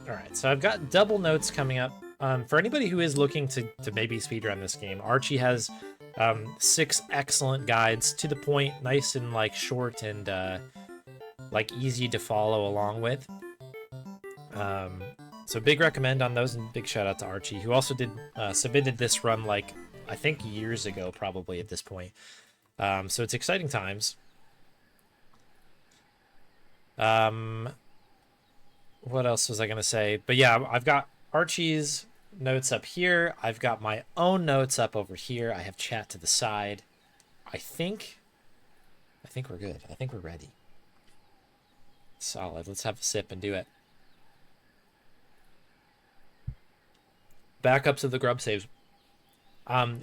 Alright, so I've got double notes coming up. For anybody who is looking to maybe speedrun this game, Archie has 6 excellent guides, to the point, nice and like short and like easy to follow along with. So big recommend on those, and big shout out to Archie, who also did submitted this run like I think years ago, probably at this point. So it's exciting times. What else was I gonna say? But yeah, I've got Archie's notes up here. I've got my own notes up over here. I have chat to the side. I think we're good. I think we're ready. Solid. Let's have a sip and do it. Backups of the grub saves.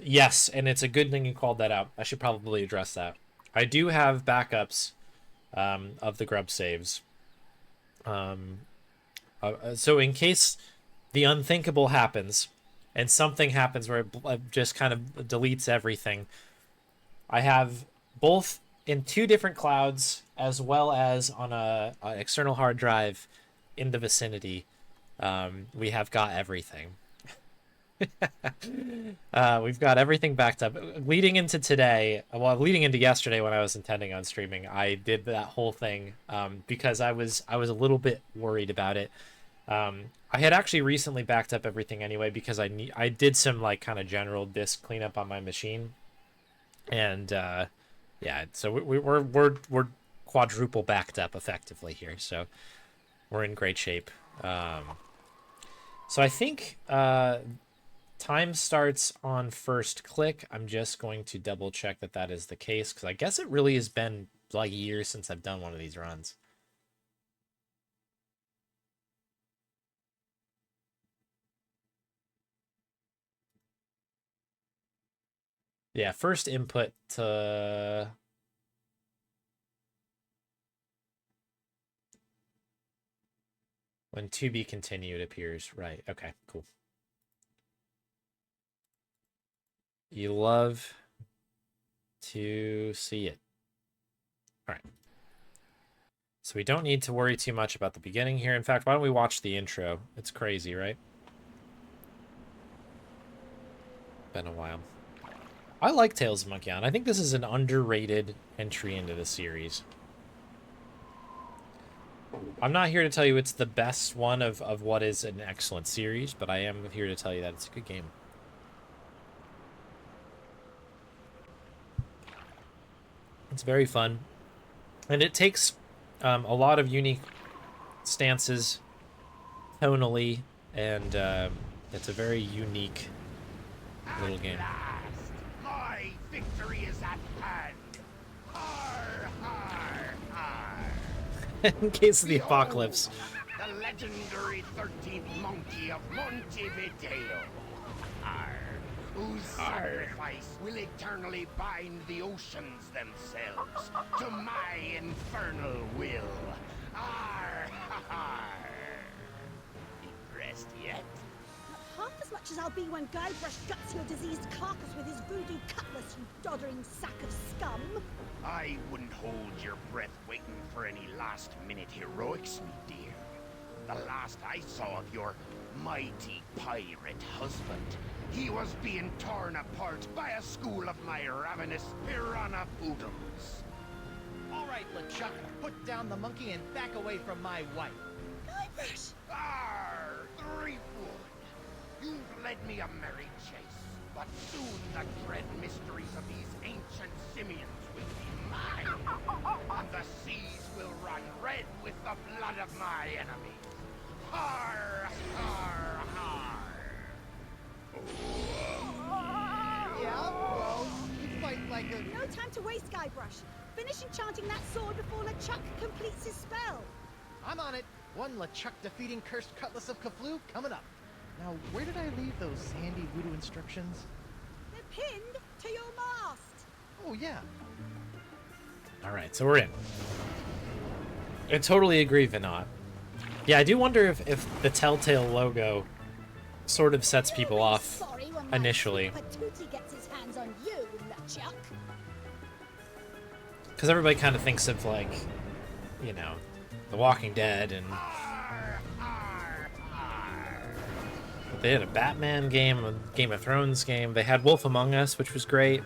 Yes, and it's a good thing you called that out. I should probably address that. I do have backups of the grub saves. So in case the unthinkable happens and something happens where it just kind of deletes everything, I have both in 2 different clouds as well as on an external hard drive in the vicinity. We have got everything. We've got everything backed up. Leading into today, well, leading into yesterday when I was intending on streaming, I did that whole thing because I was a little bit worried about it. I had actually recently backed up everything anyway because I did some like kind of general disk cleanup on my machine, and yeah, so we're quadruple backed up effectively here, so we're in great shape. So I think time starts on first click. I'm just going to double check that that is the case, because I guess it really has been like years since I've done one of these runs. Yeah, first input to... when to be continued appears. Right, okay, cool. You love to see it. All right. So we don't need to worry too much about the beginning here. In fact, why don't we watch the intro? It's crazy, right? Been a while. I like Tales of Monkey Island. I think this is an underrated entry into the series. I'm not here to tell you it's the best one of what is an excellent series, but I am here to tell you that it's a good game. It's very fun. And it takes a lot of unique stances tonally, and it's a very unique little game. My victory is at hand. Har, har, har. In case of the apocalypse. The legendary 13th monkey of Montevideo. Har, whose sacrifice will eternally bind the oceans themselves to my infernal will. Har, har, har. Impressed yet? Half as much as I'll be when Guybrush guts your diseased carcass with his voodoo cutlass, you doddering sack of scum. I wouldn't hold your breath waiting for any last-minute heroics, me dear. The last I saw of your mighty pirate husband, he was being torn apart by a school of my ravenous piranha poodles. All right, LeChuck, put down the monkey and back away from my wife. Guybrush! Arr, Threepwood! You've led me a merry chase, but soon the dread mysteries of these ancient simians will be mine, and the seas will run red with the blood of my enemies. Har, har, har! Yeah, well, you fight like a... No time to waste, Guybrush. Finish enchanting that sword before LeChuck completes his spell. I'm on it. One LeChuck defeating cursed cutlass of Kaflu coming up. Now, where did I leave those sandy voodoo instructions? They're pinned to your mast. Oh, yeah. All right, so we're in. I totally agree, Vinod. Yeah, I do wonder if the Telltale logo sort of sets people off Sorry when my initially. Patootie gets his hands on you, LeChuck. Because everybody kind of thinks of, like, you know, The Walking Dead and... Har, har, har! They had a Batman game, a Game of Thrones game. They had Wolf Among Us, which was great.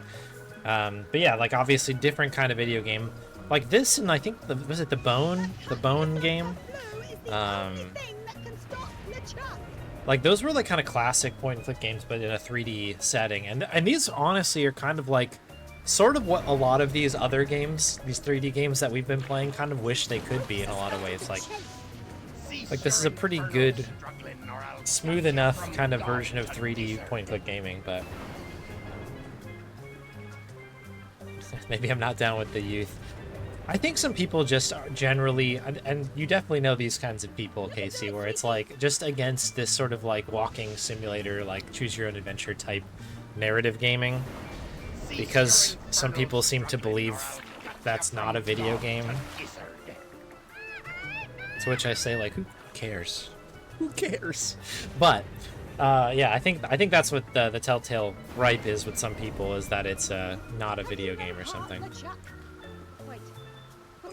But yeah, like obviously different kind of video game. Like this, and I think was it the Bone game? Like those were like kind of classic point and click games, but in a 3D setting. And these honestly are kind of like sort of what a lot of these other games, these 3D games that we've been playing, kind of wish they could be in a lot of ways. Like this is a pretty good, smooth enough kind of version of 3D point and click gaming, but maybe I'm not down with the youth. I think some people just are generally, and you definitely know these kinds of people, Casey, where it's like just against this sort of like walking simulator, like choose your own adventure type narrative gaming, because some people seem to believe that's not a video game. To which I say, like, who cares? Who cares? But yeah, I think that's what the telltale gripe is with some people, is that it's not a video game or something.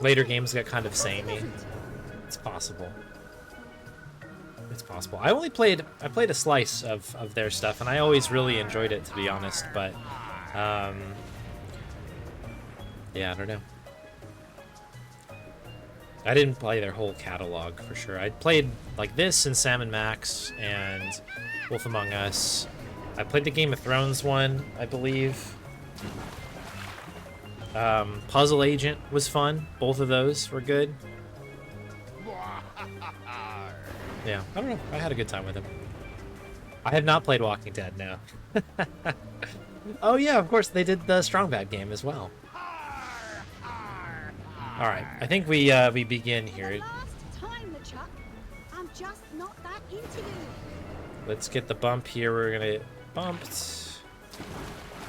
Later games get kind of samey. It's possible. It's possible. I played a slice of their stuff, and I always really enjoyed it, to be honest, but yeah, I don't know. I didn't play their whole catalog for sure. I played like this and Sam & Max and Wolf Among Us. I played the Game of Thrones one, I believe. Puzzle Agent was fun. Both of those were good. Yeah, I don't know. I had a good time with them. I have not played Walking Dead, no. Oh yeah, of course, they did the Strong Bad game as well. Alright, I think we begin here. I'm just not that into you. Let's get the bump here. We're gonna get bumped.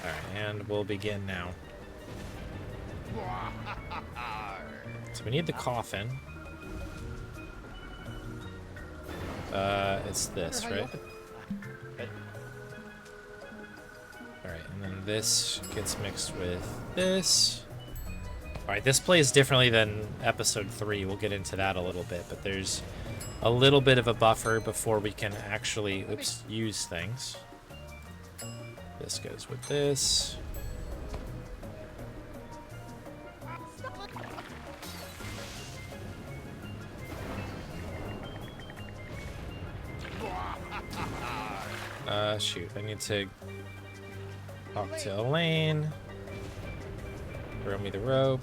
Alright, and we'll begin now. So we need the coffin. It's this, right? Alright, and then this gets mixed with this. Alright, this plays differently than episode 3. We'll get into that a little bit, but there's a little bit of a buffer before we can actually, use things. This goes with this. Shoot, I need to talk to Elaine. Throw me the rope.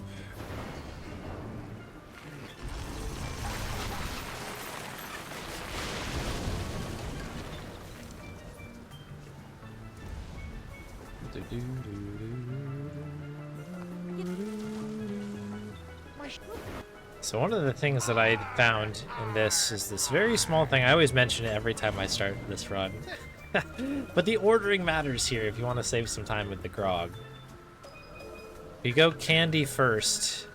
So one of the things that I found in this is this very small thing. I always mention it every time I start this run. But the ordering matters here if you want to save some time with the grog. If you go candy first,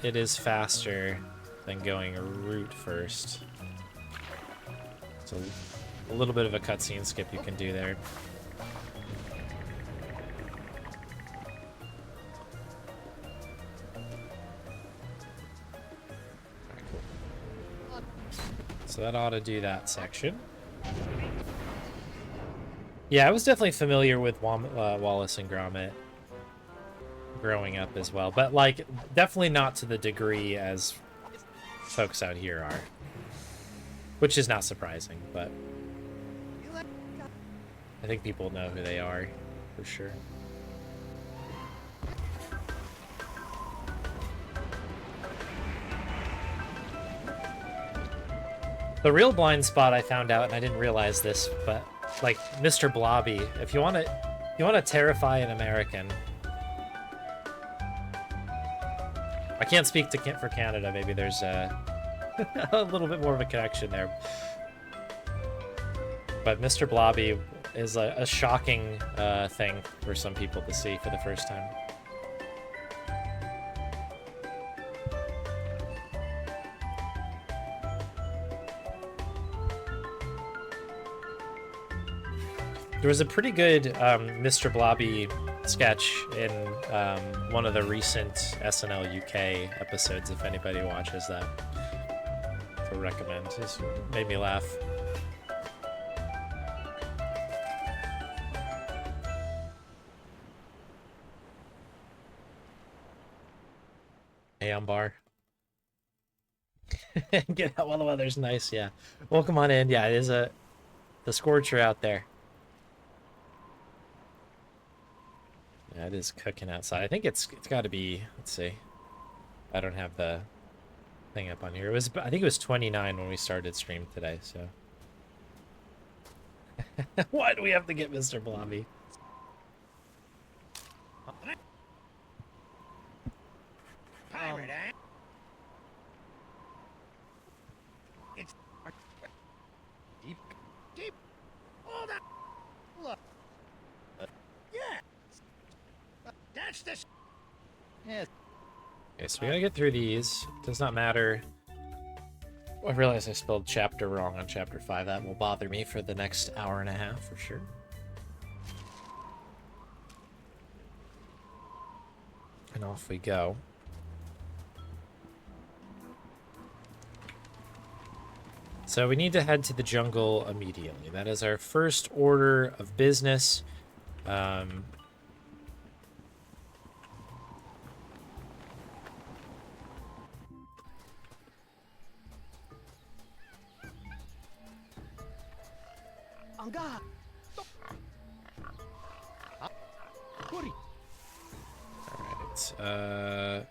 it is faster than going root first. So a little bit of a cutscene skip you can do there. So that ought to do that section. Yeah, I was definitely familiar with Wallace and Gromit growing up as well, but like definitely not to the degree as folks out here are, which is not surprising, but I think people know who they are for sure. The real blind spot I found out, and I didn't realize this, but like Mr. Blobby, if you want to terrify an American. I can't speak for Canada. Maybe there's a little bit more of a connection there. But Mr. Blobby is a shocking thing for some people to see for the first time. There was a pretty good Mr. Blobby sketch in one of the recent SNL UK episodes, if anybody watches that. I recommend. It made me laugh. Ham bar. Get out while the weather's nice, yeah. Well, come on in. Yeah, it is the scorcher out there. Yeah, it is cooking outside. I think it's got to be, let's see. I don't have the thing up on here. I think it was 29 when we started stream today, so. Why do we have to get Mr. Blobby? Pirate, eh? It's deep, deep. Hold up. Look. Yeah. That's the. Yes. Okay, so we gotta get through these. Does not matter. Oh, I realized I spelled chapter wrong on chapter 5. That will bother me for the next hour and a half for sure. And off we go. So we need to head to the jungle immediately. That is our first order of business. Anga. Kuri. Alright,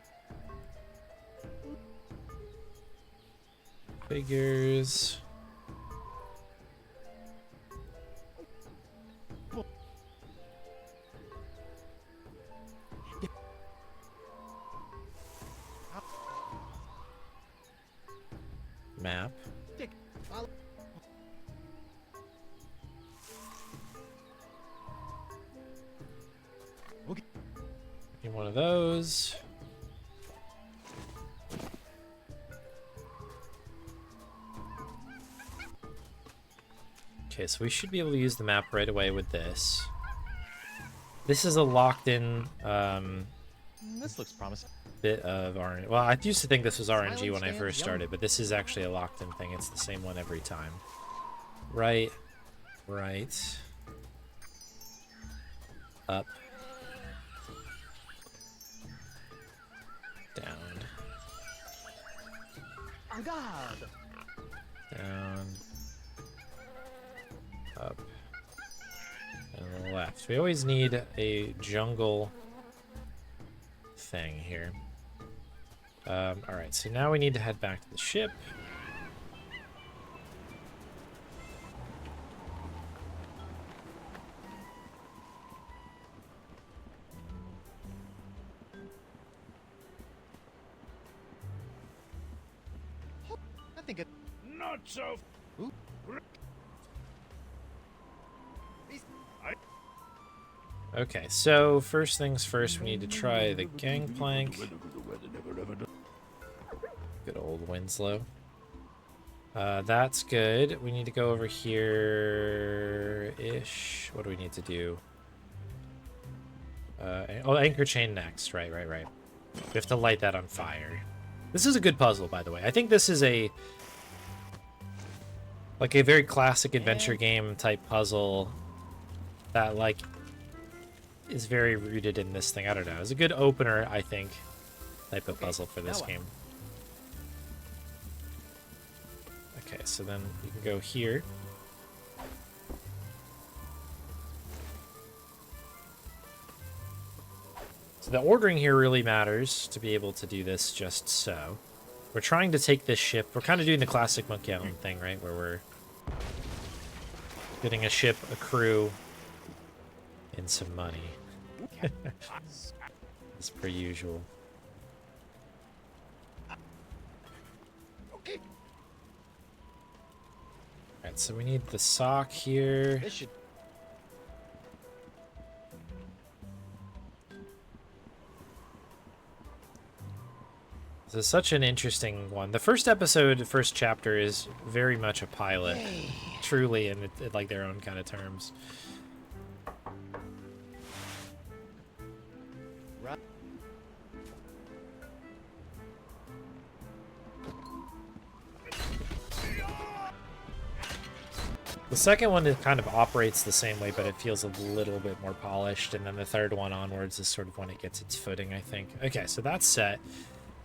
figures. Map. Get one of those. Okay, so we should be able to use the map right away with this. This is a locked-in This looks promising. bit of RNG. Well, I used to think this was RNG when I first started, but this is actually a locked-in thing. It's the same one every time. Right. Right. Up. Down. Angad. Down. Up. And left. We always need a jungle thing here. Alright, so now we need to head back to the ship. I think it. Not so. Ooh. Okay, so first things first, we need to try the gangplank. Good old Winslow. That's good. We need to go over here-ish. What do we need to do? Oh, anchor chain next. Right. We have to light that on fire. This is a good puzzle, by the way. I think this is a very classic adventure game type puzzle that is very rooted in this thing. I don't know. It's a good opener, I think, type of puzzle for this game. Okay, so then you can go here. So the ordering here really matters to be able to do this just so. We're trying to take this ship. We're kind of doing the classic Monkey Island thing, right? Where we're getting a ship, a crew, and some money. As per usual. Okay. Alright, so we need the sock here. This should. This is such an interesting one. The first episode, first chapter is very much a pilot. Yay. Truly in like their own kind of terms. Right. The second one, it kind of operates the same way, but it feels a little bit more polished. And then the third one onwards is sort of when it gets its footing, I think. Okay, so that's set.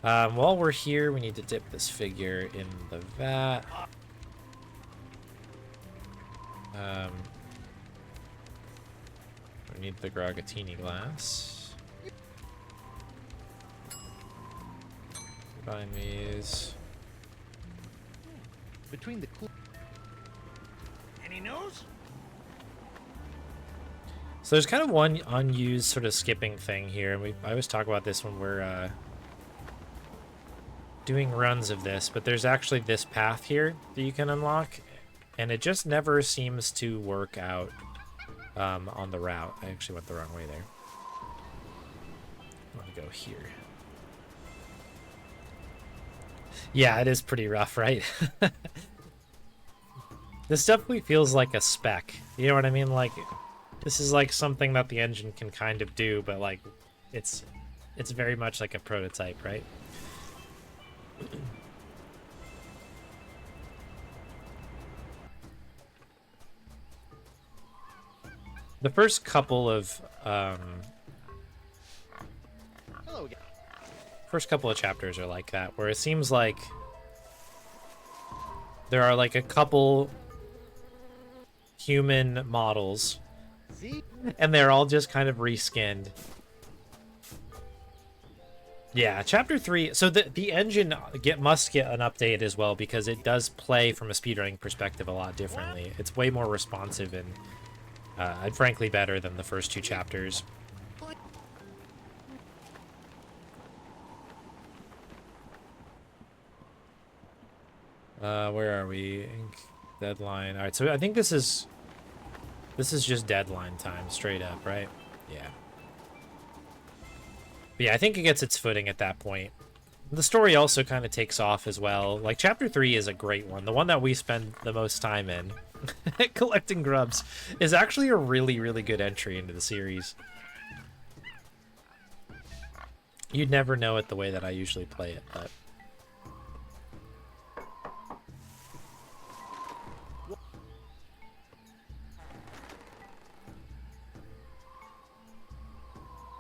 While we're here, we need to dip this figure in the vat. We need the Gragatini glass. Combine these. Between the cool. Any news? So there's kind of one unused sort of skipping thing here. I always talk about this when we're doing runs of this, but there's actually this path here that you can unlock, and it just never seems to work out on the route. I actually went the wrong way there. I want to go here. Yeah, it is pretty rough, right? This definitely feels like a spec. You know what I mean? Like, this is like something that the engine can kind of do, but like, it's very much like a prototype, right? The first couple of Hello again. first couple of chapters are like that, where it seems like there are like a couple human models, See? and they're all just kind of reskinned. Yeah, chapter 3. So the engine must get an update as well, because it does play from a speedrunning perspective a lot differently. It's way more responsive and frankly better than the first 2 chapters. Where are we? Deadline. All right, so I think this is just deadline time, straight up, right? Yeah. But yeah, I think it gets its footing at that point. The story also kind of takes off as well. Like, chapter 3 is a great one. The one that we spend the most time in, collecting grubs, is actually a really, really good entry into the series. You'd never know it the way that I usually play it, but...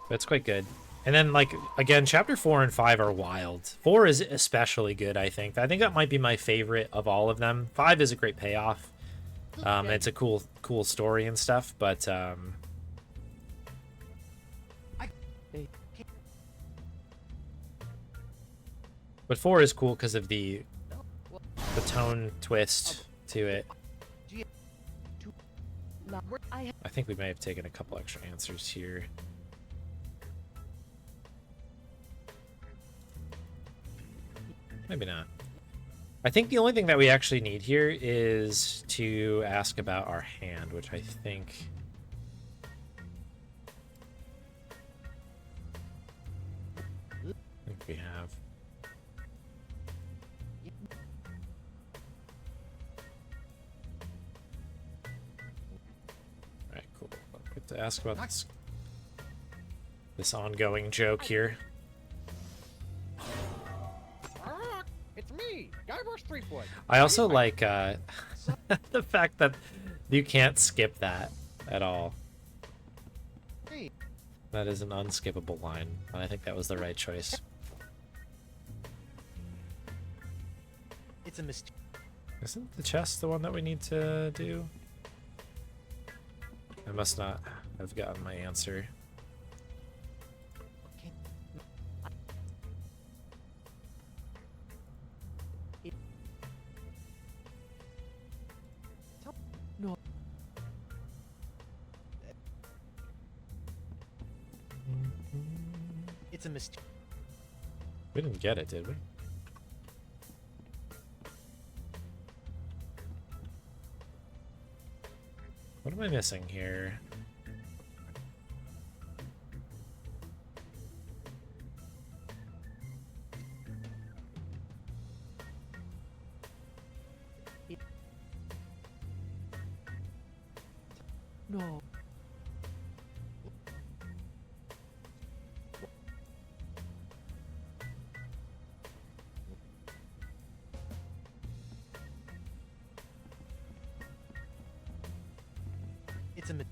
But it's quite good. And then, like, again, chapter 4 and 5 are wild. 4 is especially good, I think. I think that might be my favorite of all of them. 5 is a great payoff. It's a cool story and stuff, but but 4 is cool because of the tone twist to it. I think we may have taken a couple extra answers here. Maybe not. I think the only thing that we actually need here is to ask about our hand, which I think... we have. Alright, cool. I'll get to ask about this ongoing joke here. It's me, Guybrush Threepwood. I also like the fact that you can't skip that at all. Hey. That is an unskippable line, and I think that was the right choice. It's a mistake. Isn't the chest the one that we need to do? I must not have gotten my answer. No. It's a mistake. We didn't get it, did we? What am I missing here? No. It's a mistake.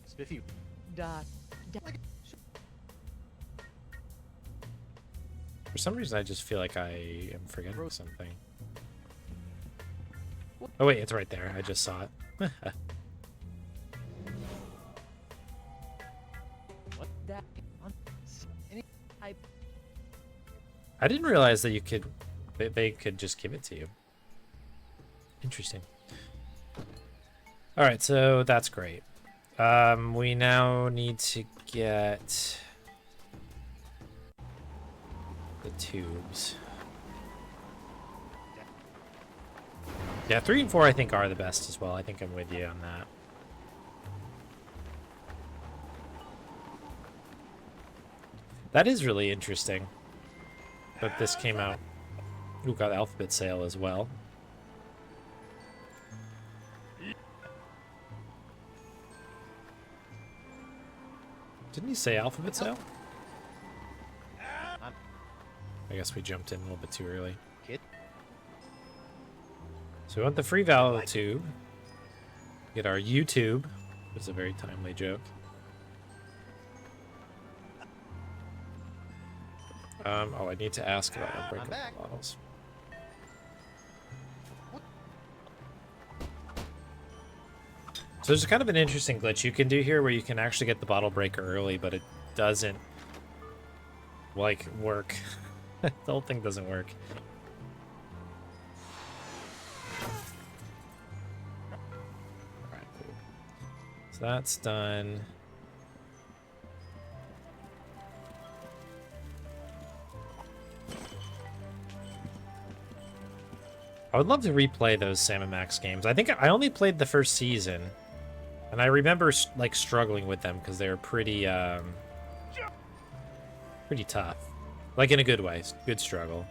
Spiffy. dot. For some reason, I just feel like I am forgetting something. Oh wait, it's right there. I just saw it. What that? I didn't realize that you could, they could just give it to you. Interesting. All right, so that's great. We now need to get the tubes. Yeah, 3 and 4 I think are the best as well. I think I'm with you on that. That is really interesting that this came out. Ooh, got alphabet sale as well. Didn't he say alphabet sale? I guess we jumped in a little bit too early. So we want the free valve tube. Get our YouTube. It's a very timely joke. Oh, I need to ask about unbreakable bottles. So there's kind of an interesting glitch you can do here where you can actually get the bottle breaker early, but it doesn't, like, work. The whole thing doesn't work. Alright, cool. So that's done. I would love to replay those Sam & Max games. I think I only played the first season, and I remember like struggling with them because they were pretty pretty tough, like in a good way, good struggle.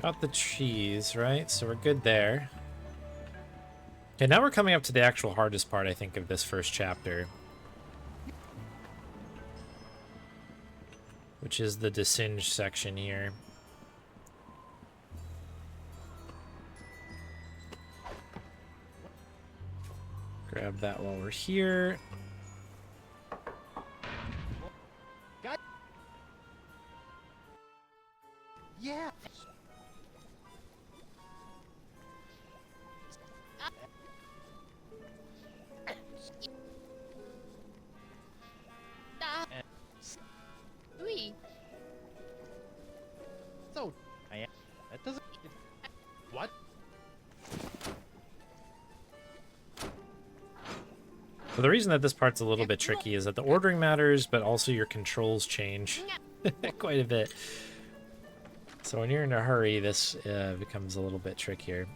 Got the cheese, right? So we're good there. Okay, now we're coming up to the actual hardest part, I think, of this first chapter. Which is the Desinge section here. Grab that while we're here. Yeah. So, that doesn't. What? So the reason that this part's a little bit tricky is that the ordering matters, but also your controls change quite a bit. So when you're in a hurry, this becomes a little bit trickier.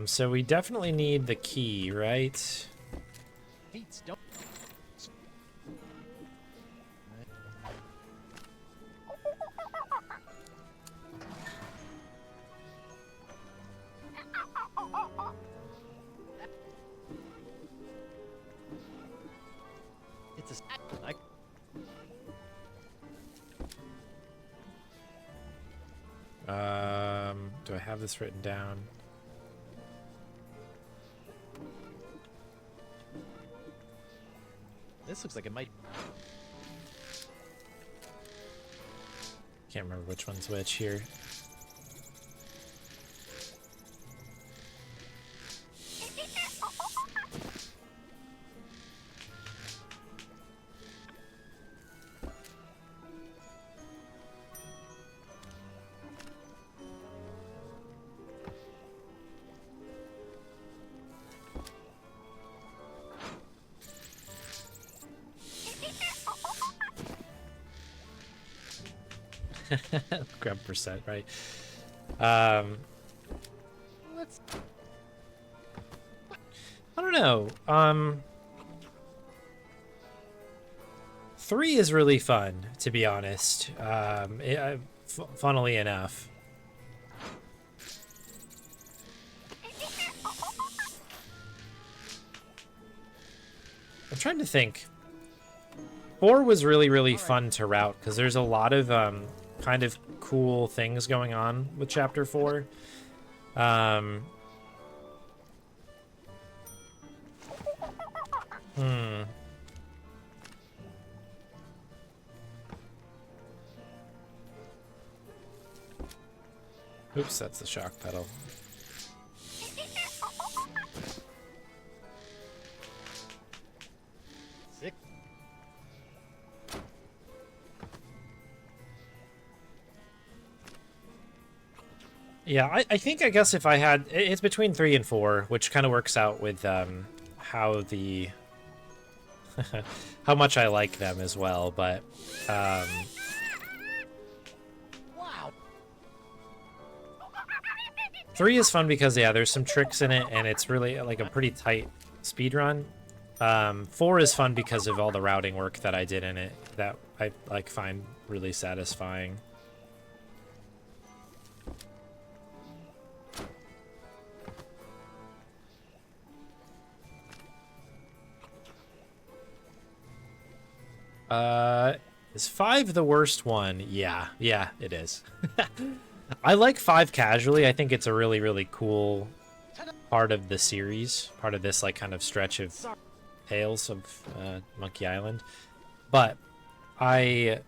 So we definitely need the key, right? Don't. It's a. Do I have this written down? This looks like it might. Can't remember which one's which here. Grab percent, right? Let's. I don't know. 3 is really fun, to be honest. Funnily enough. I'm trying to think. 4 was really, really fun to route because there's a lot of kind of cool things going on with Chapter 4. Oops, that's the shock pedal. Sick. Yeah, I think, I guess if I had... It's between 3 and 4, which kind of works out with how the... how much I like them as well, but... Wow. 3 is fun because, yeah, there's some tricks in it, and it's really, like, a pretty tight speed run. 4 is fun because of all the routing work that I did in it that I, like, find really satisfying. Is 5 the worst one? Yeah, it is. I like 5 casually. I think it's a really, really cool part of the series, part of this, like, kind of stretch of Tales of Monkey Island. But it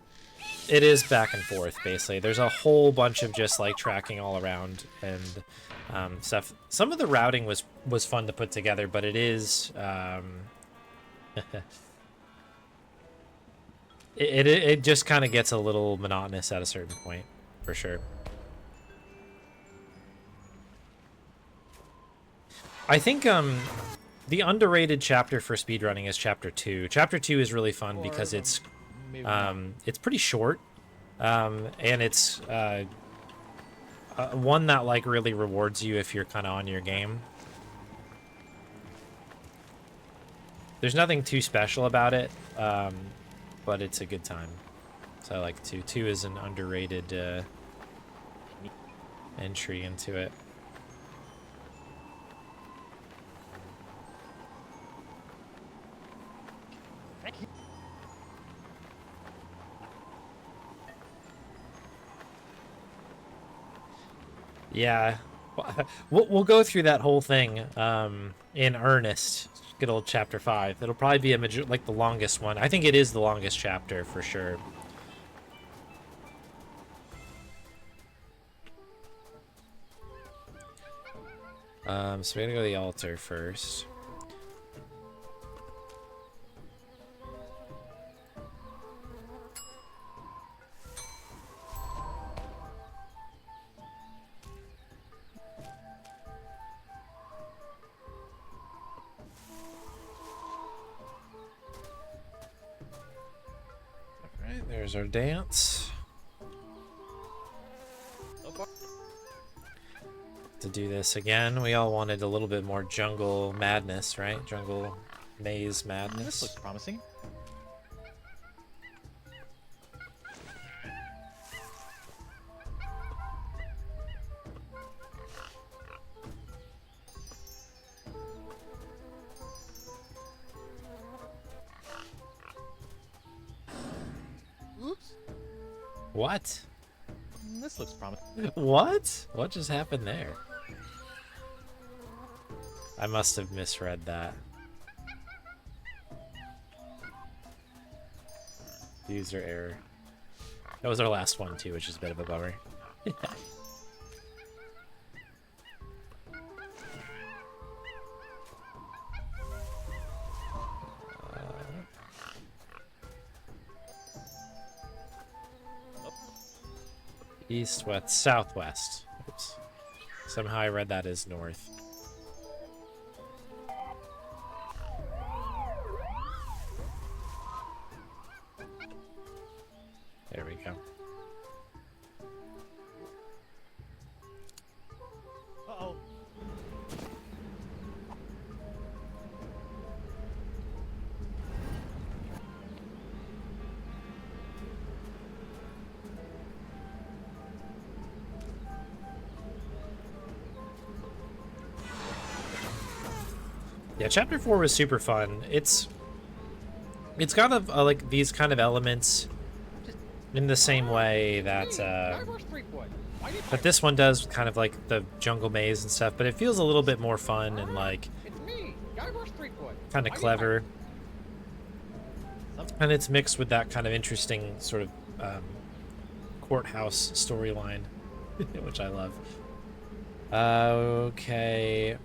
is back and forth, basically. There's a whole bunch of just, like, tracking all around and stuff. Some of the routing was fun to put together, but it is... It just kind of gets a little monotonous at a certain point, for sure. I think the underrated chapter for speedrunning is Chapter 2. Chapter 2 is really fun because it's pretty short, and it's one that, like, really rewards you if you're kind of on your game. There's nothing too special about it, but it's a good time. So I like 2. 2 is an underrated entry into it. Yeah, we'll go through that whole thing in earnest. Good old Chapter 5. It'll probably be like the longest one. I think it is the longest chapter for sure. So we're gonna go to the altar first. There's our dance. To do this again, we all wanted a little bit more jungle madness, right? Jungle maze madness. This looks promising. Oops. What? This looks promising. What? What just happened there? I must have misread that. User error. That was our last one too, which is a bit of a bummer. East, west, southwest. Oops. Somehow I read that as north. There we go. Uh-oh. Yeah, Chapter 4 was super fun. It's It's got like these kind of elements in the same way that that this one does, kind of like the jungle maze and stuff, but it feels a little bit more fun and like kind of clever. And it's mixed with that kind of interesting sort of courthouse storyline, which I love. Okay.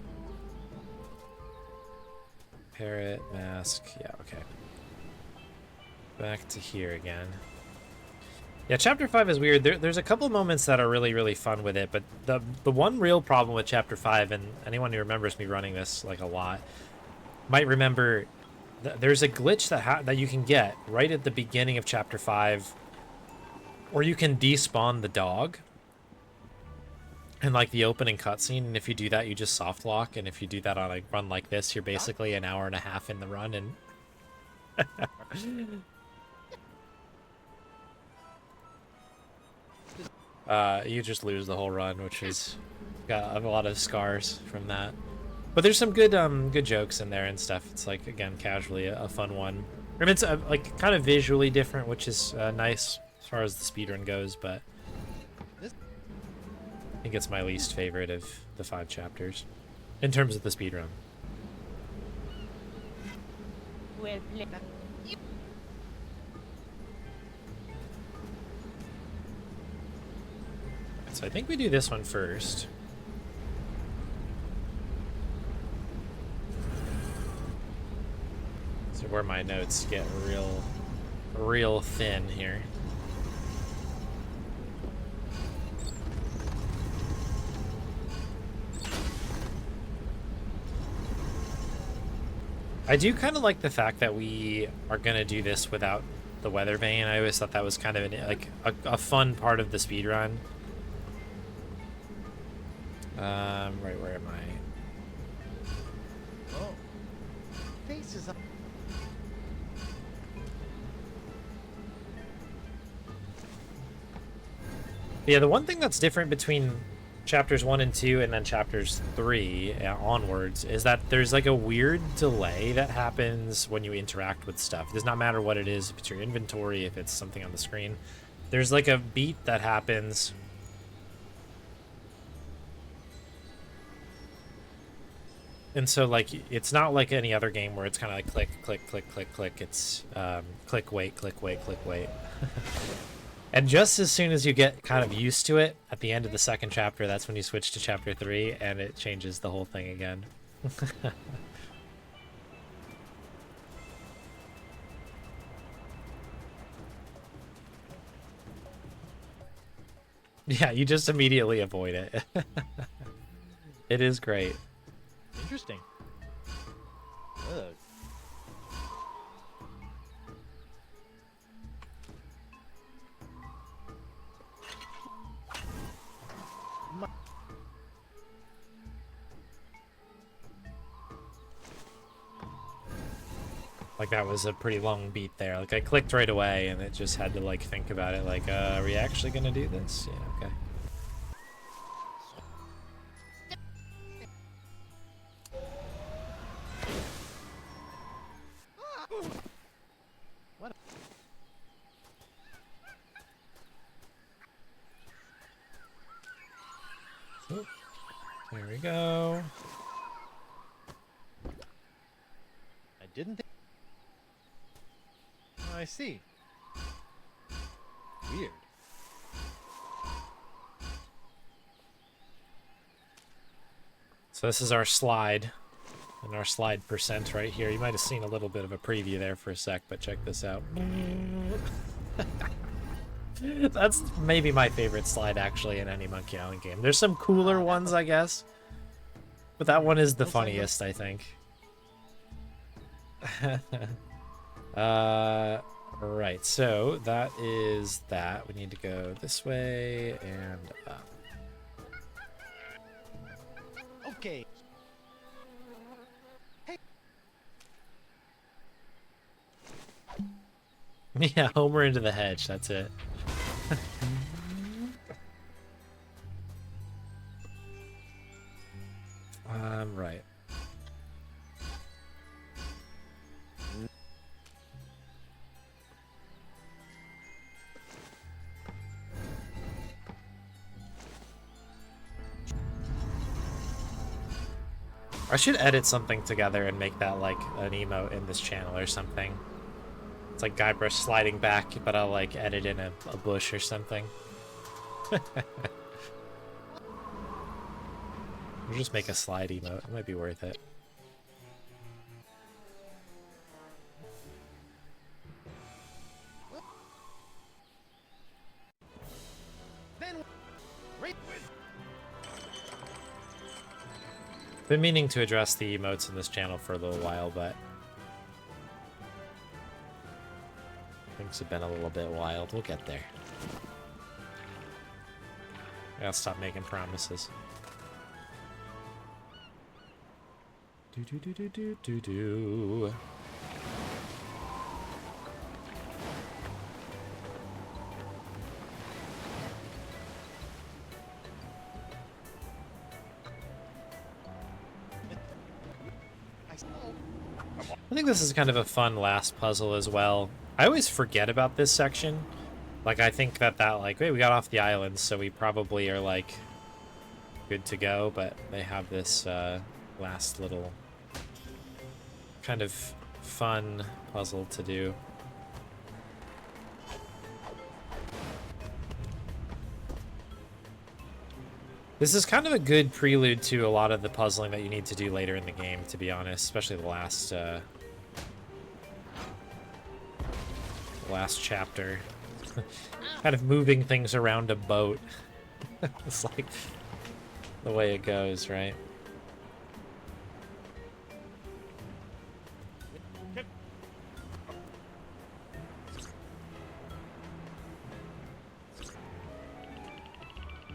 Parrot, mask, yeah, okay. Back to here again. Yeah, Chapter 5 is weird. There's a couple moments that are really, really fun with it, but the one real problem with Chapter 5, and anyone who remembers me running this like a lot, might remember there's a glitch that you can get right at the beginning of Chapter 5, where you can despawn the dog in like the opening cutscene, and if you do that, you just soft lock, and if you do that on a run like this, you're basically an hour and a half in the run, and you just lose the whole run, which is got a lot of scars from that. But there's some good good jokes in there and stuff. It's like, again, casually a fun one. I mean, it's like kind of visually different, which is nice as far as the speedrun goes, but I think it's my least favorite of the 5 chapters in terms of the speedrun. Well played. So I think we do this one first. So where my notes get real thin here. I do kind of like the fact that we are gonna do this without the weather vane. I always thought that was kind of a fun part of the speedrun. Right, where am I? Oh. Face is up. Yeah, the one thing that's different between chapters 1 and 2 and then chapters 3 onwards is that there's like a weird delay that happens when you interact with stuff. It does not matter what it is, if it's your inventory, if it's something on the screen. There's like a beat that happens. And so, like, it's not like any other game where it's kind of like click, click, click, click, click. It's click, wait, click, wait, click, wait. And just as soon as you get kind of used to it, at the end of the 2nd chapter, that's when you switch to chapter 3, and it changes the whole thing again. Yeah, you just immediately avoid it. It is great. Interesting. Ugh. Like, that was a pretty long beat there. Like, I clicked right away, and it just had to, like, think about it. Like, are we actually gonna do this? Yeah, okay. What? Oop. There we go. I didn't think. Oh, I see. Weird. So this is our slide, and our slide percent right here. You might have seen a little bit of a preview there for a sec, but check this out. That's maybe my favorite slide, actually, in any Monkey Island game. There's some cooler ones, I guess, but that one is the funniest, I think. Right, so that is that. We need to go this way and up. Okay. Yeah, Homer into the hedge, that's it. Right. I should edit something together and make that like an emote in this channel or something. It's like Guybrush sliding back, but I'll like edit in a bush or something. We'll just make a slide emote. It might be worth it. Then, right with. Been meaning to address the emotes in this channel for a little while, but things have been a little bit wild. We'll get there. I gotta stop making promises. Do do do do do do do. I think this is kind of a fun last puzzle as well. I always forget about this section. Like, I think that like, wait, we got off the island, so we probably are, like, good to go, but they have this, last little kind of fun puzzle to do. This is kind of a good prelude to a lot of the puzzling that you need to do later in the game, to be honest, especially the last chapter. Kind of moving things around a boat. It's like the way it goes, right?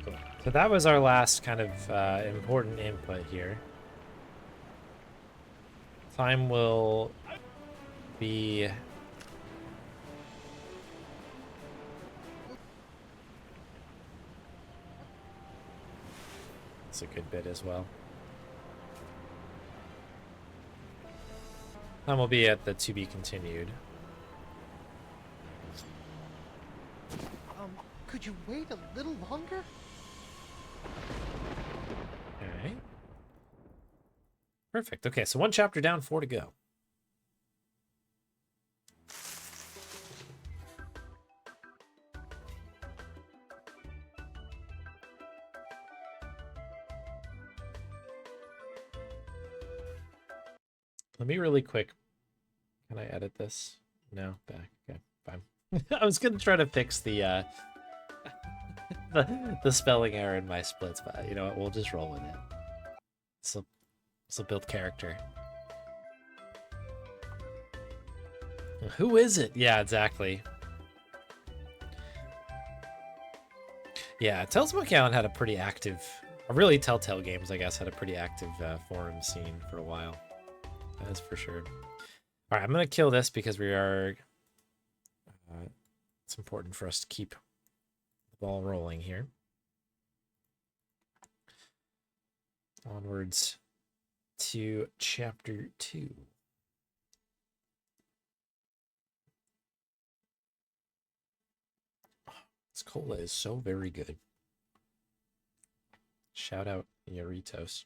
Cool. So that was our last kind of important input here. Time will be... It's a good bit as well. Time will be at the to be continued. Could you wait a little longer? Okay. Perfect. Okay, so 1 chapter down, 4 to go. Let me really quick. Can I edit this? No, back. Okay, fine. I was gonna try to fix the the spelling error in my splits, but you know what? We'll just roll with it. It's a build character. Who is it? Yeah, exactly. Yeah, Tales from Macallan had a pretty active, really Telltale Games, I guess, had a pretty active forum scene for a while. That's for sure. All right, I'm gonna kill this because we are. It's important for us to keep the ball rolling here. Onwards to chapter 2. This cola is so very good. Shout out Yoritos.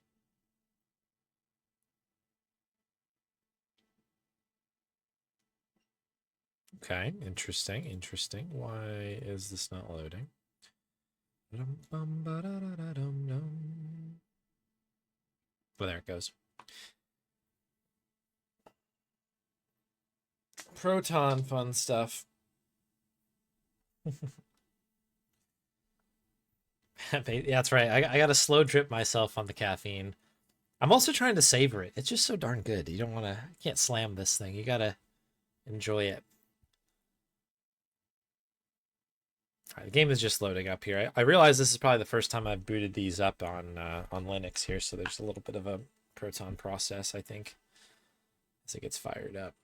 Okay, interesting, interesting. Why is this not loading? Oh, there it goes. Proton fun stuff. Yeah, that's right. I gotta slow drip myself on the caffeine. I'm also trying to savor it. It's just so darn good. You don't want to, you can't slam this thing. You gotta enjoy it. All right, the game is just loading up here. I realize this is probably the first time I've booted these up on Linux here, so there's a little bit of a Proton process, I think, as it gets fired up.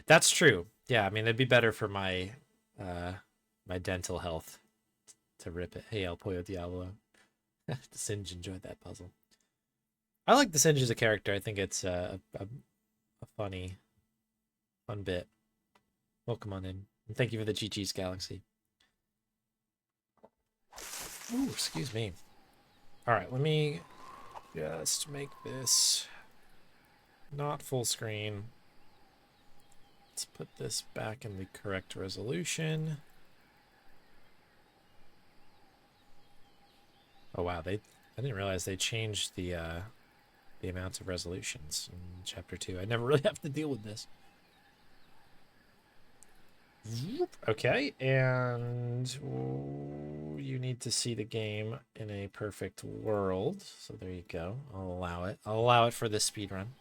That's true. Yeah, I mean, it'd be better for my my dental health to rip it. Hey, El Pollo Diablo. Singe enjoyed that puzzle. I like the Singe as a character. I think it's a fun bit. Welcome on in. And thank you for the GG's Galaxy. Ooh, excuse me. All right, let me Just make this not full screen. Let's put this back in the correct resolution. Oh wow, I didn't realize they changed the amount of resolutions in chapter 2. I never really have to deal with this. Okay, and you need to see the game in a perfect world. So there you go. I'll allow it. I'll allow it for this speed run.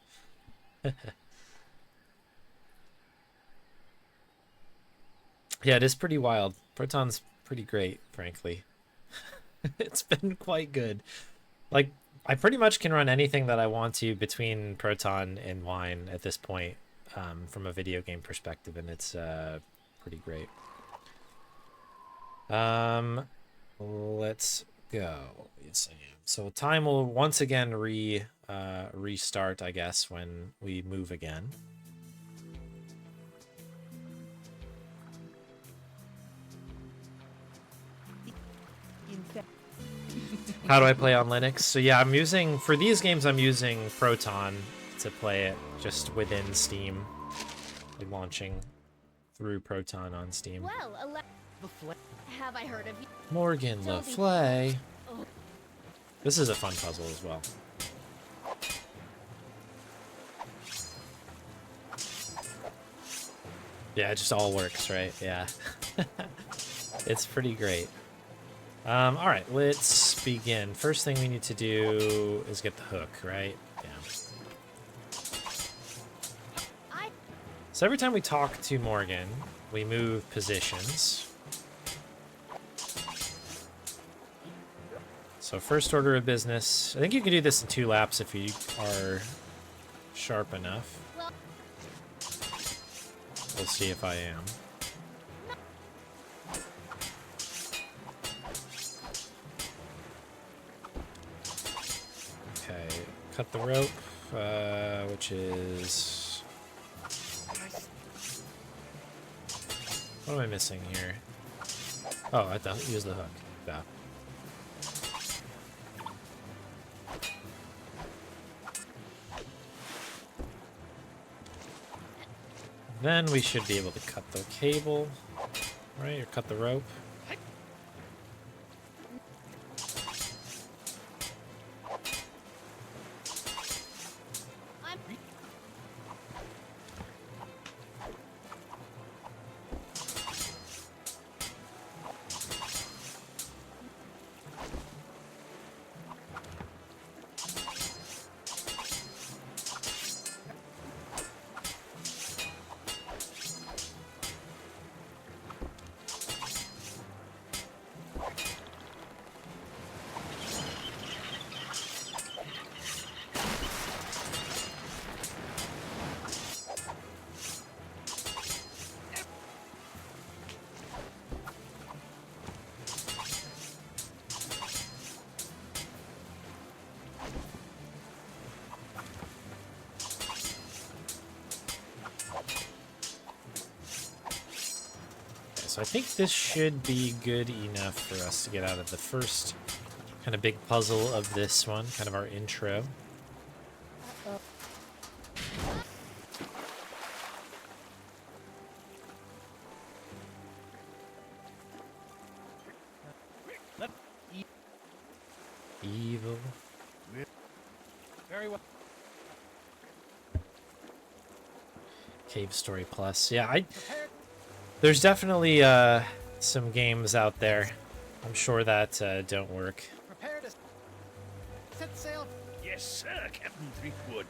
Yeah, it is pretty wild. Proton's pretty great, frankly. It's been quite good. Like, I pretty much can run anything that I want to between Proton and Wine at this point, from a video game perspective, and it's pretty great. Let's go. Yes, I am. So time will once again restart, I guess, when we move again. How do I play on Linux? So yeah, I'm using, for these games, I'm using Proton to play it just within Steam. Like launching through Proton on Steam. Well, have I heard of you? Morgan Le Flay. This is a fun puzzle as well. Yeah, it just all works, right? Yeah. It's pretty great. All right, let's begin. First thing we need to do is get the hook, right? Yeah. So every time we talk to Morgan, we move positions. So first order of business. I think you can do this in 2 laps if you are sharp enough. We'll see if I am. Okay, cut the rope, which is... What am I missing here? Oh, I thought use the hook. Yeah. Then we should be able to cut the cable, right? Or cut the rope. So I think this should be good enough for us to get out of the first kind of big puzzle of this one, kind of our intro. Evil. Very well. Cave Story Plus. Yeah, there's definitely some games out there, I'm sure, that don't work. Prepare to set sail. Yes, sir, Captain Threepwood.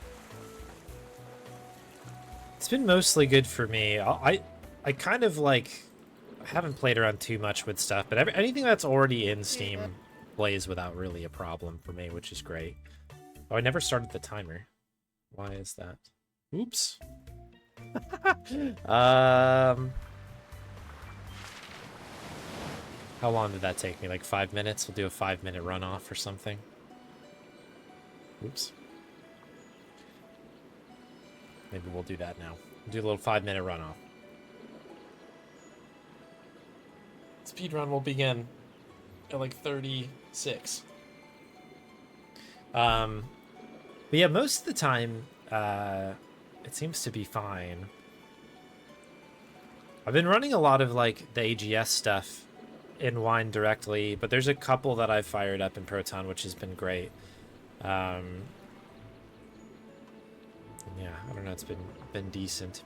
It's been mostly good for me. I kind of like, I haven't played around too much with stuff, but anything that's already in Steam plays without really a problem for me, which is great. Oh, I never started the timer. Why is that? Oops. How long did that take me? Like 5 minutes? We'll do a 5-minute runoff or something. Oops. Maybe we'll do that now. We'll do a little 5-minute runoff. Speed run will begin at like 36. But yeah, most of the time, it seems to be fine. I've been running a lot of like the AGS stuff in Wine directly, but there's a couple that I've fired up in Proton, which has been great. Yeah, I don't know, it's been decent.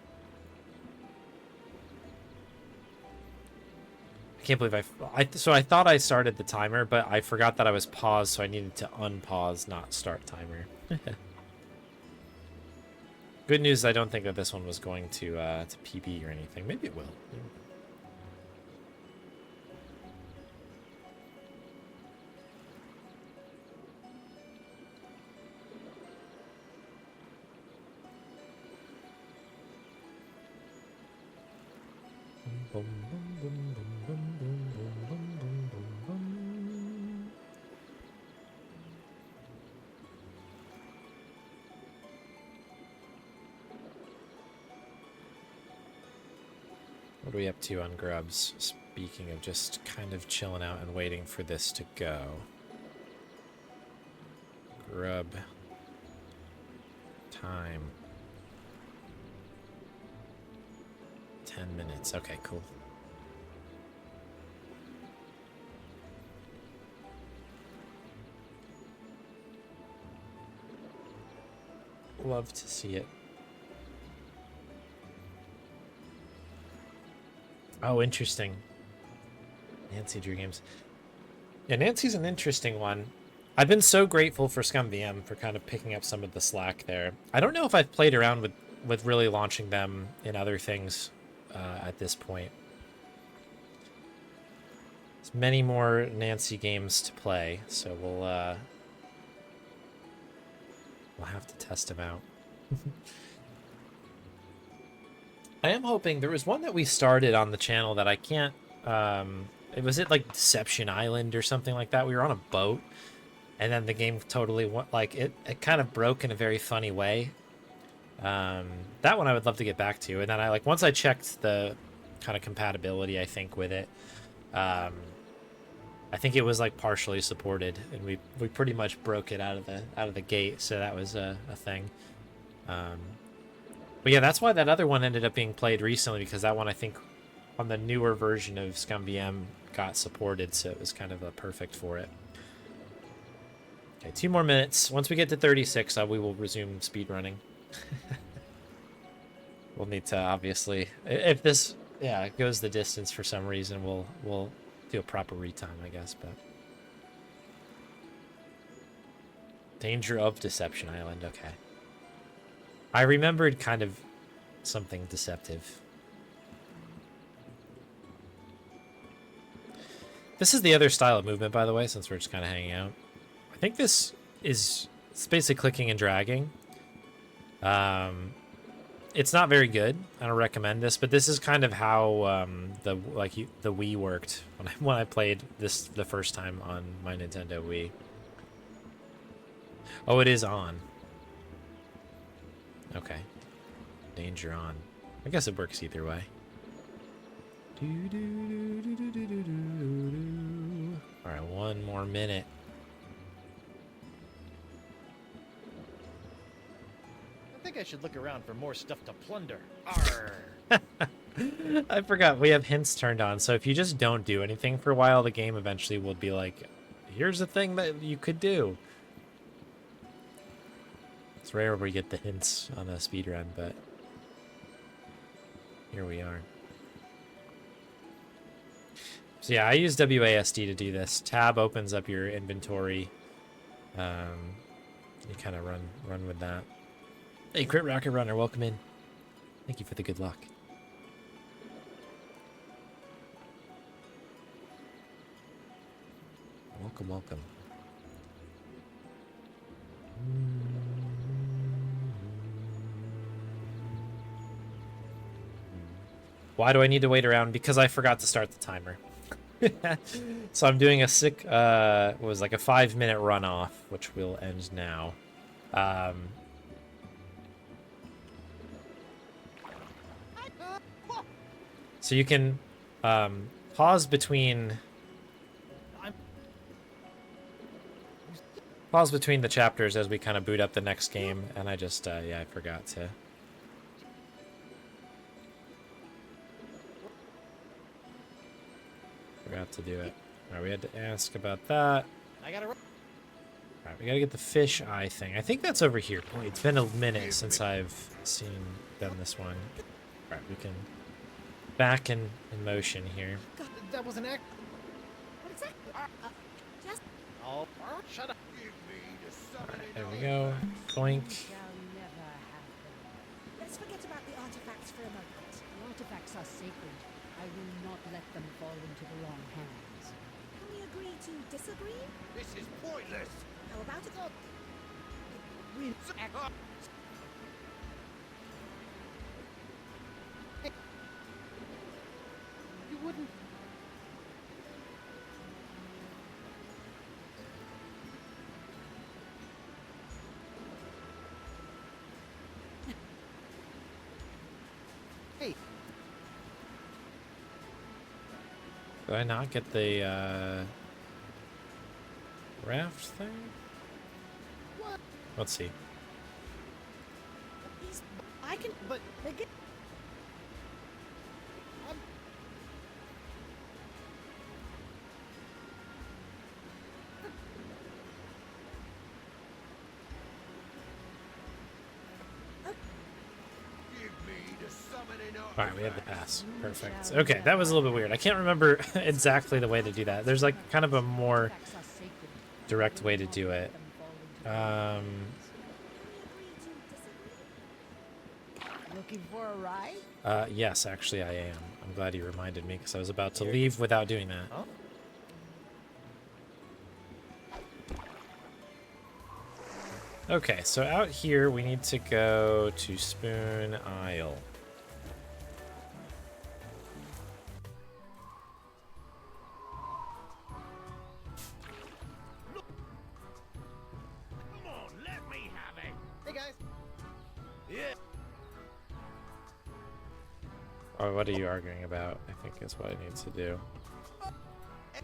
I can't believe so I thought I started the timer, but I forgot that I was paused, so I needed to unpause, not start timer. Good news, I don't think that this one was going to PB or anything. Maybe it will. What are we up to on grubs? Speaking of just kind of chilling out and waiting for this to go. Grub time. 10 minutes. Okay, cool. Love to see it. Oh, interesting. Nancy Drew Games. Yeah, Nancy's an interesting one. I've been so grateful for ScumVM for kind of picking up some of the slack there. I don't know if I've played around with really launching them in other things at this point. There's many more Nancy games to play, so we'll have to test them out. I am hoping there was one that we started on the channel that I can't. Was it like Deception Island or something like that? We were on a boat, and then the game totally went like it kind of broke in a very funny way. That one I would love to get back to, and then once I checked the kind of compatibility, I think with it, I think it was like partially supported, and we pretty much broke it out of the gate, so that was a thing. But yeah, that's why that other one ended up being played recently, because that one I think on the newer version of ScumVM got supported, so it was kind of perfect for it. Okay, 2 more minutes. Once we get to 36, we will resume speedrunning. We'll need to, obviously, if this goes the distance for some reason, we'll do a proper retime, I guess. But danger of Deception Island. Okay. I remembered kind of something deceptive. This is the other style of movement, by the way, since we're just kind of hanging out. I think it's basically clicking and dragging. It's not very good. I don't recommend this, but this is kind of how the Wii worked when I played this the first time on my Nintendo Wii. Oh, it is on. Okay. Danger on. I guess it works either way. Alright, 1 more minute. I think I should look around for more stuff to plunder. Arr! I forgot, we have hints turned on, so if you just don't do anything for a while, the game eventually will be like, here's a thing that you could do. It's rare where we get the hints on a speedrun, but here we are. So yeah, I use WASD to do this. Tab opens up your inventory. You kind of run with that. Hey, Crit Rocket Runner, welcome in. Thank you for the good luck. Welcome, welcome. Why do I need to wait around? Because I forgot to start the timer. So I'm doing a what was like a 5-minute runoff, which will end now. So you can pause between. pause between the chapters as we kind of boot up the next game, and I just, yeah, I forgot to do it. All right, we had to ask about that. I gotta. All right, we gotta get the fish eye thing. I think that's over here. Boy, it's been a minute since I've done this one. All right, we can back in motion here. God, that was an act. What exactly? Just Oh, shut up. Give me the All right, summoning there we go. Boink. Shall never happen. let's forget about the artifacts for a moment. The artifacts are sacred. I will not let them fall into the wrong hands. Can we agree to disagree? This is pointless. How about it? You wouldn't. Hey, Did I not get the raft thing? what? Let's see. I can. But Again. I'm. Give me the summoning All right, we had the artifacts. pass. Perfect. Okay, that was a little bit weird. I can't remember exactly the way to do that. There's like kind of a more Artifacts are sacred. direct way to do Let it. them fall into the wrong Um, hands. Looking for a ride? yes, actually I am. I'm glad you reminded me because I was about to leave without doing that. Huh? Okay, so out here we need to go to Spoon Isle. Come on, let me have it. Hey guys. Yeah. Oh, what are you arguing about? I think is what I need to do. Hey.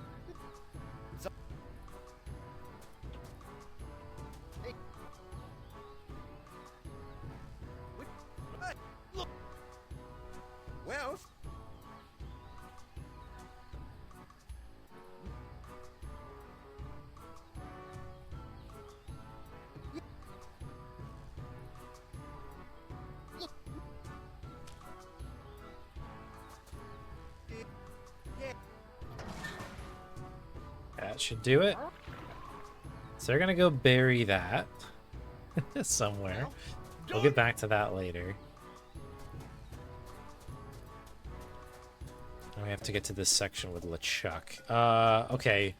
Hey, look. Well, yeah. That should do it. So they're gonna go bury that somewhere. We'll get back to that later. And we have to get to this section with LeChuck. Okay.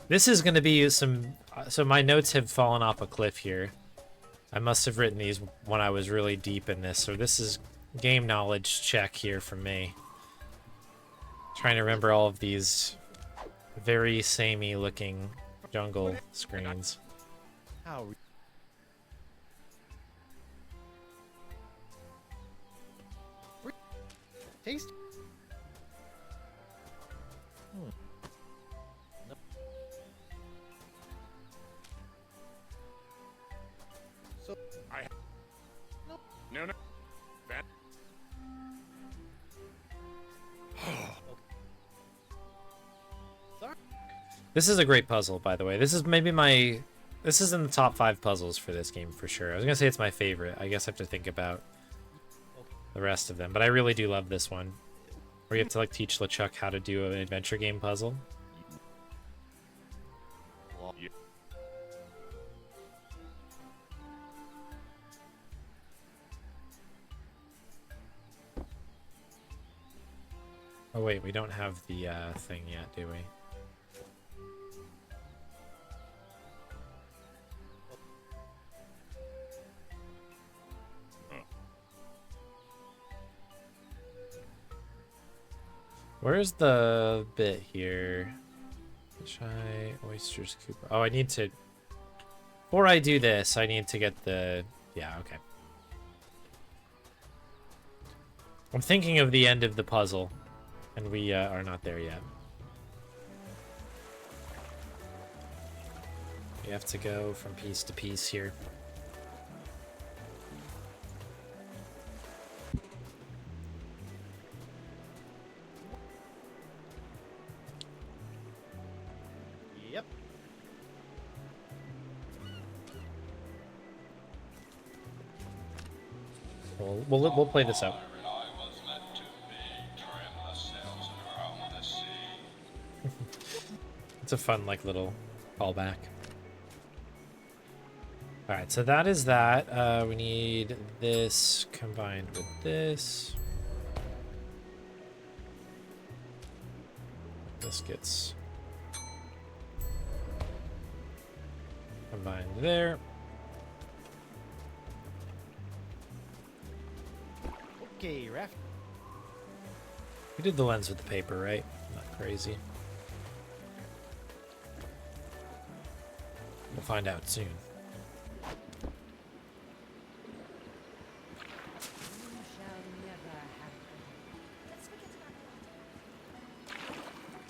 This is gonna be some... So my notes have fallen off a cliff here. I must have written these when I was really deep in this, so this is game knowledge check here from me. Trying to remember all of these very samey looking jungle screens. How? Taste. So I. No. That. sorry. This is a great puzzle, by the way. This is maybe my... This is in the top 5 puzzles for this game, for sure. I was gonna say it's my favorite. I guess I have to think about the rest of them. But I really do love this one. Where you have to, like, teach LeChuck how to do an adventure game puzzle. Yeah. Oh, wait, we don't have the thing yet, do we? Where's the bit here? Shy oysters coop. Oh, I need to... Before I do this, I need to get the... Yeah, okay. I'm thinking of the end of the puzzle, and we are not there yet. You have to go from piece to piece here. Yep. We'll play this out. It's a fun, like, little callback. Alright, so that is that. We need this combined with this. This gets combined there. Okay, Ref. We did the lens with the paper, right? Not crazy. We'll find out soon. You shall never have them. Let's forget about the water.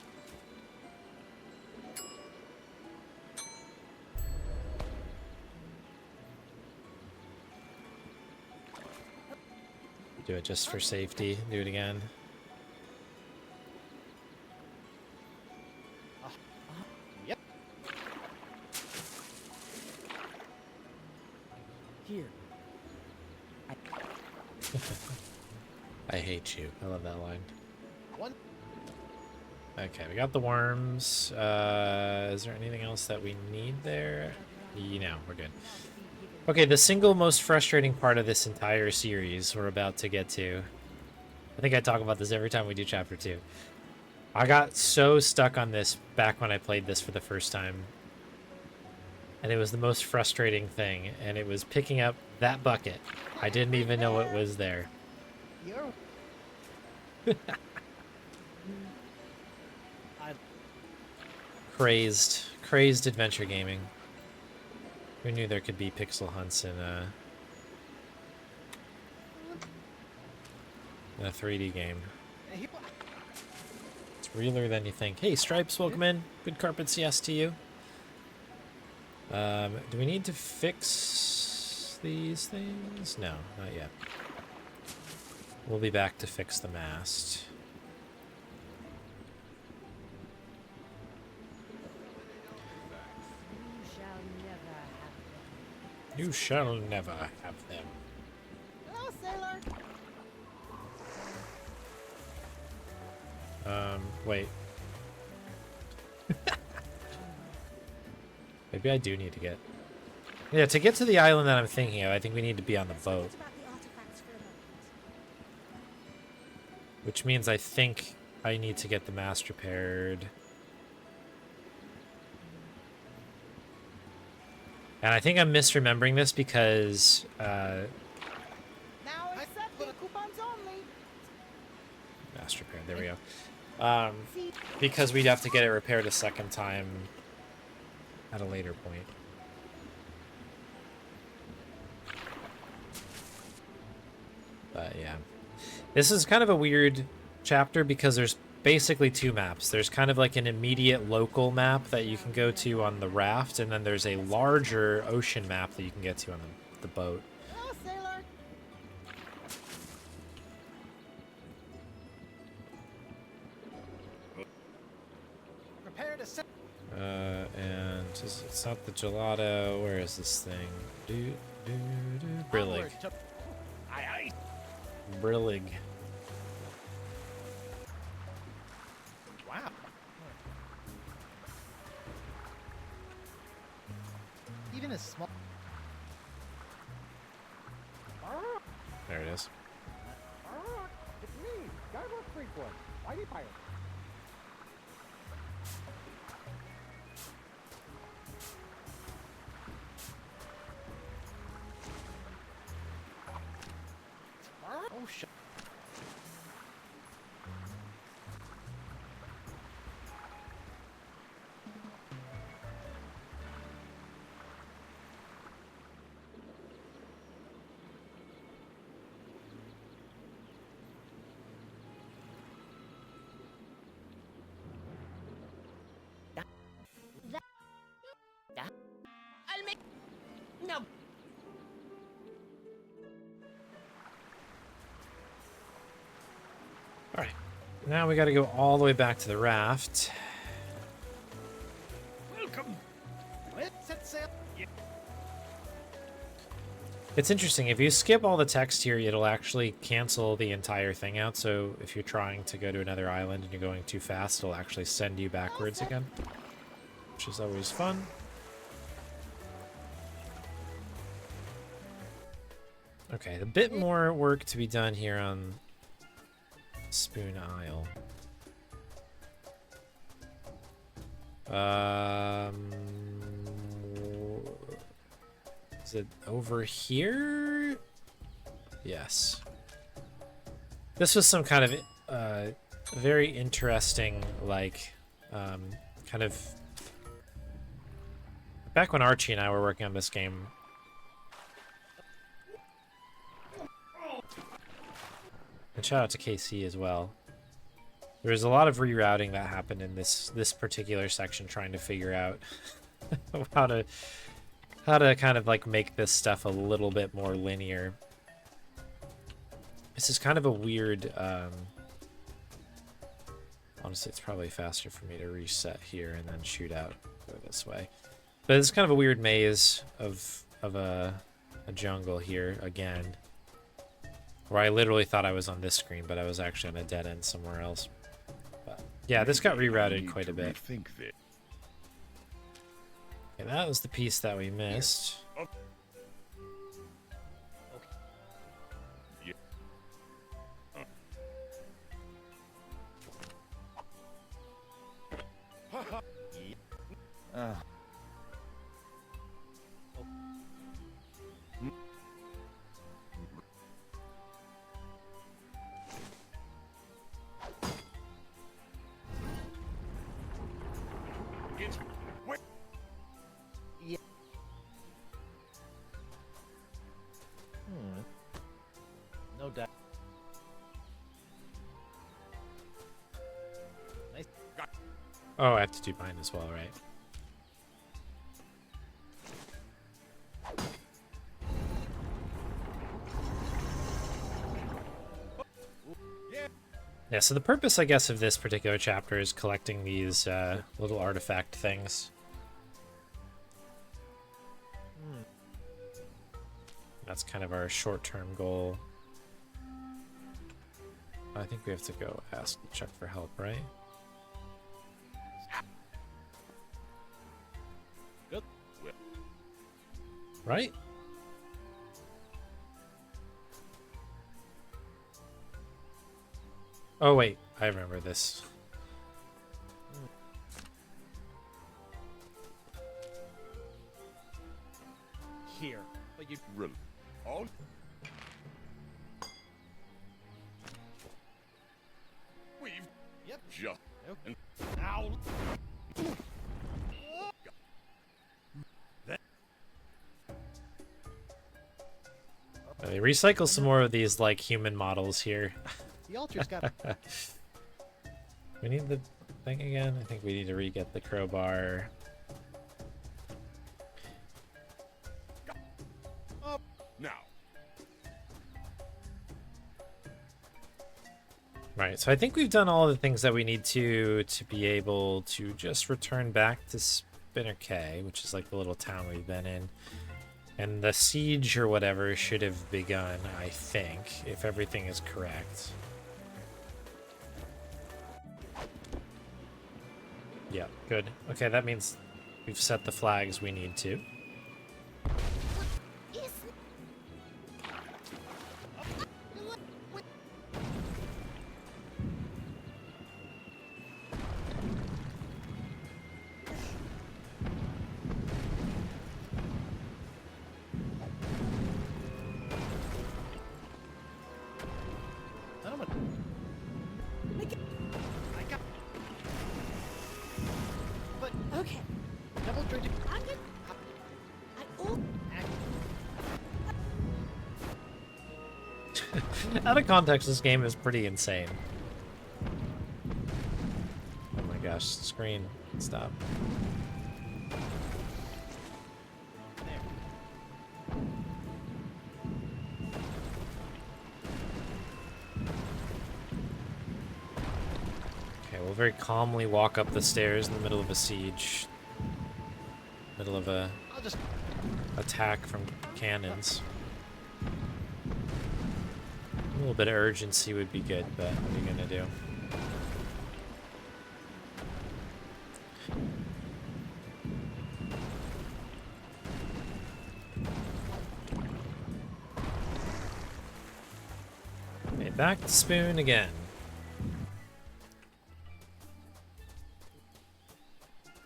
Do it just for safety. Do it again. Yep. Here. I hate you. I love that line. One. Okay, we got the worms. Is there anything else that we need there? No, we're good. Okay, the single most frustrating part of this entire series we're about to get to. I think I talk about this every time we do chapter 2. I got so stuck on this back when I played this for the first time. And it was the most frustrating thing, and it was picking up that bucket. I didn't even know it was there. You're... Crazed adventure gaming. Who knew there could be pixel hunts in a 3D game? It's realer than you think. Hey, Stripes, welcome in. Good carpets, yes to you. Do we need to fix these things? No, not yet. We'll be back to fix the mast. You shall never have them. You shall never have them. Hello, sailor. Wait. Maybe I do need to get... Yeah, to get to the island that I'm thinking of, I think we need to be on the boat. Forget about the artifacts for a moment. Which means I think I need to get the mast repaired. And I think I'm misremembering this because... Now accepting coupons only. mast repaired, there we go. Because we'd have to get it repaired a second time at a later point. But yeah. This is kind of a weird chapter because there's basically two maps. There's kind of like an immediate local map that you can go to on the raft, and then there's a larger ocean map that you can get to on the boat. Hello, sailor. Prepare to set. And it's not the gelato. Where is this thing? Brillig. Onward to- Aye, aye. Brillig. Wow. Even a small. There it is. It's me, Skyrock Freakwood, Whitey Pirate. Oh, shit. No. Alright. Now we gotta go all the way back to the raft. Welcome. Let's set sail. It's interesting, if you skip all the text here, it'll actually cancel the entire thing out, so if you're trying to go to another island and you're going too fast, it'll actually send you backwards again, which is always fun. Okay, a bit more work to be done here on Spoon Isle. Is it over here? Yes. This was some kind of very interesting, like, kind of... Back when Archie and I were working on this game... And shout out to KC as well. There was a lot of rerouting that happened in this particular section, trying to figure out how to kind of like make this stuff a little bit more linear. This is kind of a weird, honestly, it's probably faster for me to reset here and then shoot out, go this way. But it's kind of a weird maze of a jungle here again, where I literally thought I was on this screen, but I was actually on a dead end somewhere else. But yeah, this got rerouted quite a bit. Okay, that was the piece that we missed. No doubt. Nice. Oh, I have to do mine as well, right? Yeah, so the purpose, I guess, of this particular chapter is collecting these little artifact things. That's kind of our short-term goal. I think we have to go ask Chuck for help, right? Right? Oh wait, I remember this. Here, but you. On. We've Yep. just Okay. now. They recycle some more of these like human models here. The altar's got. We need the thing again. I think we need to re-get the crowbar. Up now. Right, so I think we've done all the things that we need to be able to just return back to Spinner Cay, which is like the little town we've been in. And the siege or whatever should have begun, I think, if everything is correct. Yeah, good. Okay, that means we've set the flags we need to. Okay. Double jointed. I'm good. Out of context, this game is pretty insane. Oh my gosh, screen, stop. There. very calmly walk up the stairs in the middle of a siege. Middle of a I'll just... attack from cannons. A little bit of urgency would be good, but what are you gonna do? Okay, back to Spoon again.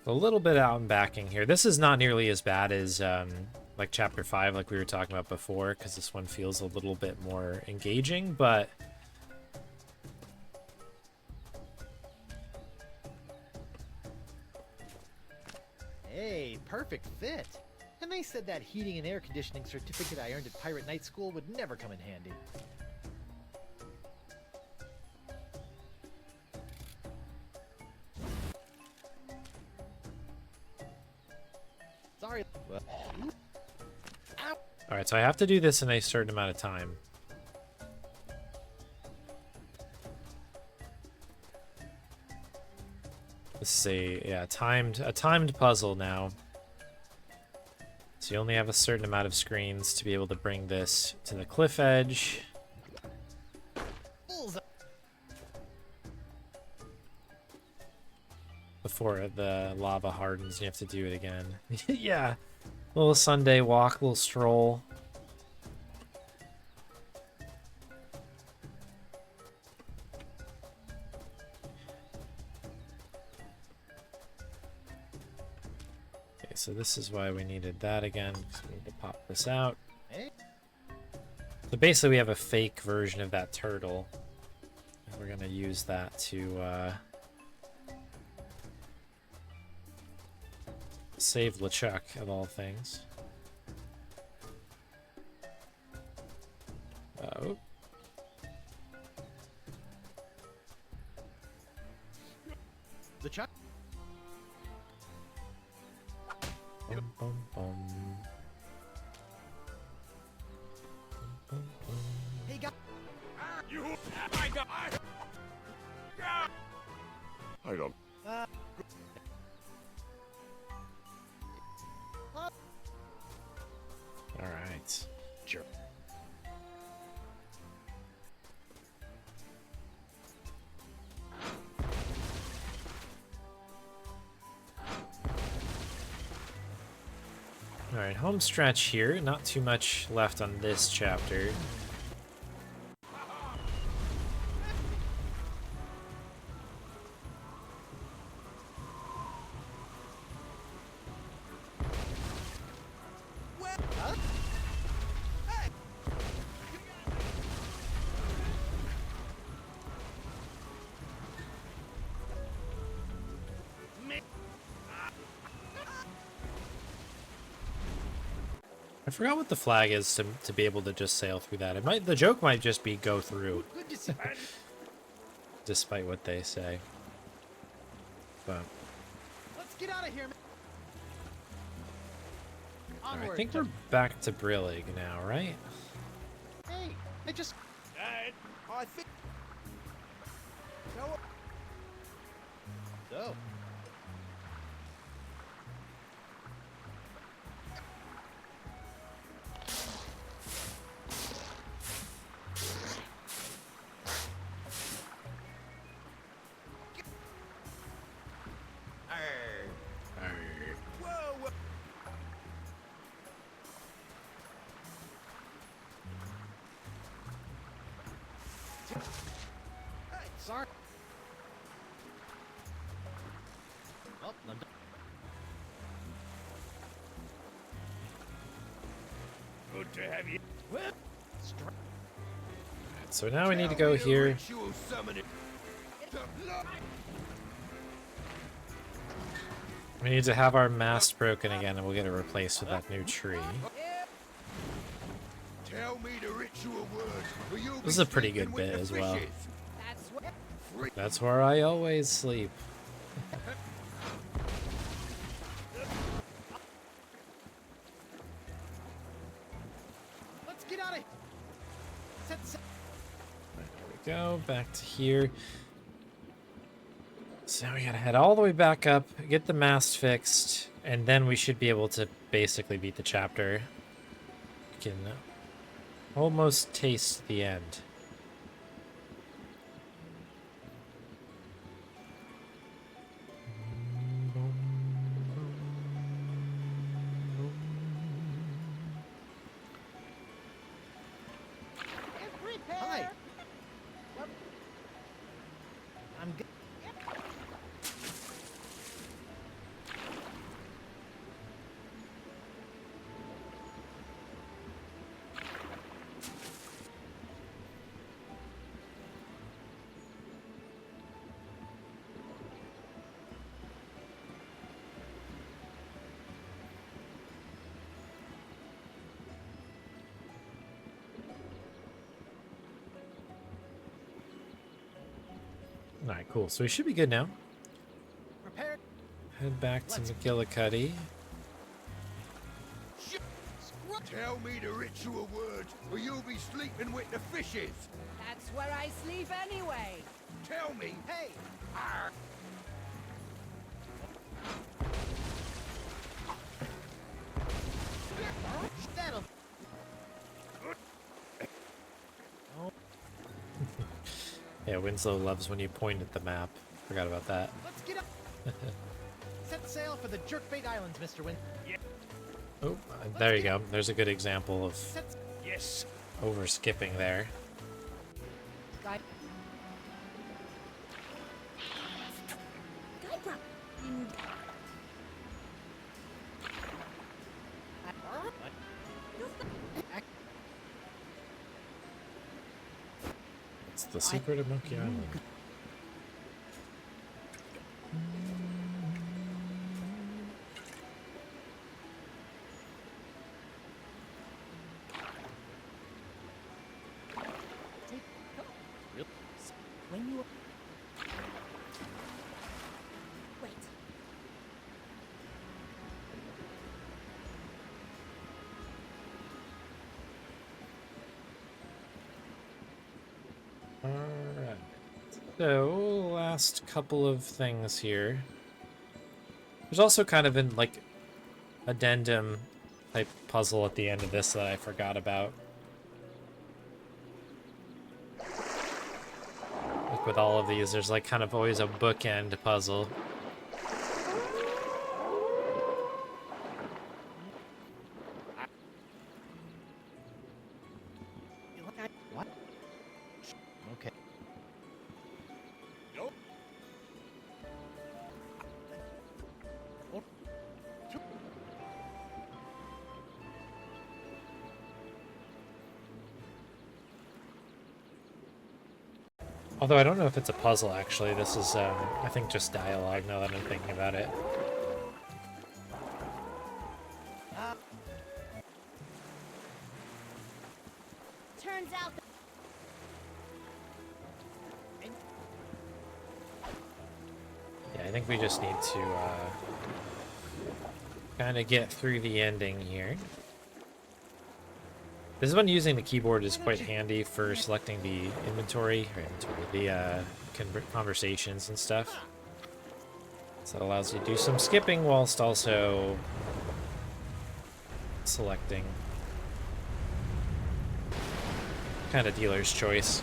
A little bit out and backing here. This is not nearly as bad as like chapter 5, like we were talking about before, because this one feels a little bit more engaging, but Hey, perfect fit. And they said that heating and air conditioning certificate I earned at Pirate Night School would never come in handy. Sorry. Ow. alright, so I have to do this in a certain amount of time. Let's see, yeah, a timed puzzle now. So you only have a certain amount of screens to be able to bring this to the cliff edge. Bullseye. Before the lava hardens, you have to do it again. Yeah, little Sunday walk, little stroll. Okay, so this is why we needed that again, because we need to pop this out. Hey. So basically we have a fake version of that turtle. And we're gonna use that to save LeChuck, of all things. Oh. The chuck. Bum, bum, bum. Bum, bum. Hey, guys. You, I got, I don't. All right. Sure. All right, home stretch here. Not too much left on this chapter. I forgot what the flag is to be able to just sail through that. It might, the joke might just be go through, Good to see you. despite what they say. But Let's get out of here, man. I Onward, think we're back to Brillig now, right? Hey, I just... Dad, I think. No. So, Whoa, whoa. hey, sorry. Well, I'm done. Good to have you. Well, stri- So now we need to Tell go me the here. ritual summoning. We need to have our mast broken again, and we'll get it replaced with that new tree. Tell me the ritual words, or you'll This is be a pretty sleeping good with bit the as well. fishes. That's what. Free- That's where I always sleep. let's get out of here. Set, There we go, back to here. So now we gotta head all the way back up, get the mast fixed, and then we should be able to basically beat the chapter. We can almost taste the end. Hi. What? I'm good. Alright, cool. So we should be good now. Prepare. Head back to Let's- McGillicuddy. Tell me the ritual words, or you'll be sleeping with the fishes. That's where I sleep anyway. Tell me. Hey. Arr. That'll. Yeah, Winslow loves when you point at the map. Forgot about that. Let's get up. Set sail for the Jerkbait Islands, Mr. Win. Oh, there you go. There's a good example of Set. Yes. over skipping there. Guy. Guybrush. It's the secret of Monkey Island. When you Wait. Alright. So, last couple of things here. There's also kind of an, like, addendum type puzzle at the end of this that I forgot about. Like with all of these, there's like kind of always a bookend puzzle. What? Okay. Nope. Although I don't know if it's a puzzle, actually. This is, I think, just dialogue now that I'm thinking about it. Turns out that Yeah, I think we just need to, kind of get through the ending here. This is when using the keyboard is quite handy for selecting the the conversations and stuff. So it allows you to do some skipping whilst also selecting. Kind of dealer's choice.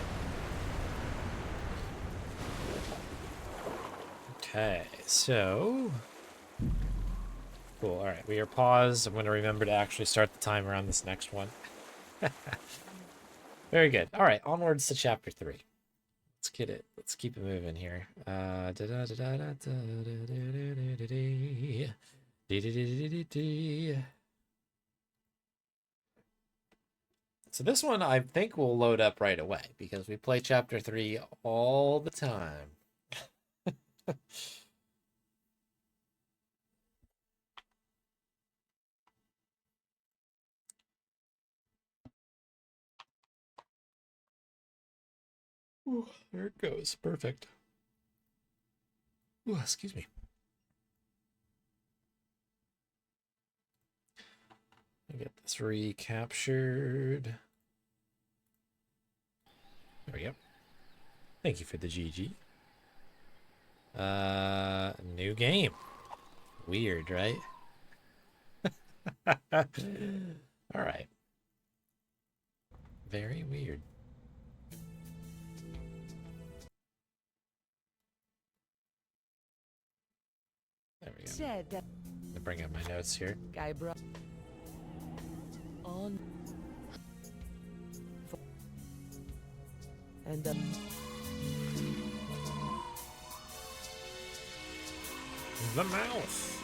Okay, so... Cool, alright, we are paused. I'm going to remember to actually start the timer on this next one. Very good. All right, onwards to chapter 3. Let's get it. Let's keep it moving here. So this one I think will load up right away because we play chapter 3 all the time. Ooh, there it goes. Perfect. Ooh, excuse me. I get this recaptured. There we go. Thank you for the GG. New game. Weird, right? All right. Very weird. There we go. Said that I'm gonna bring up my notes here. guy brought on and The mouse.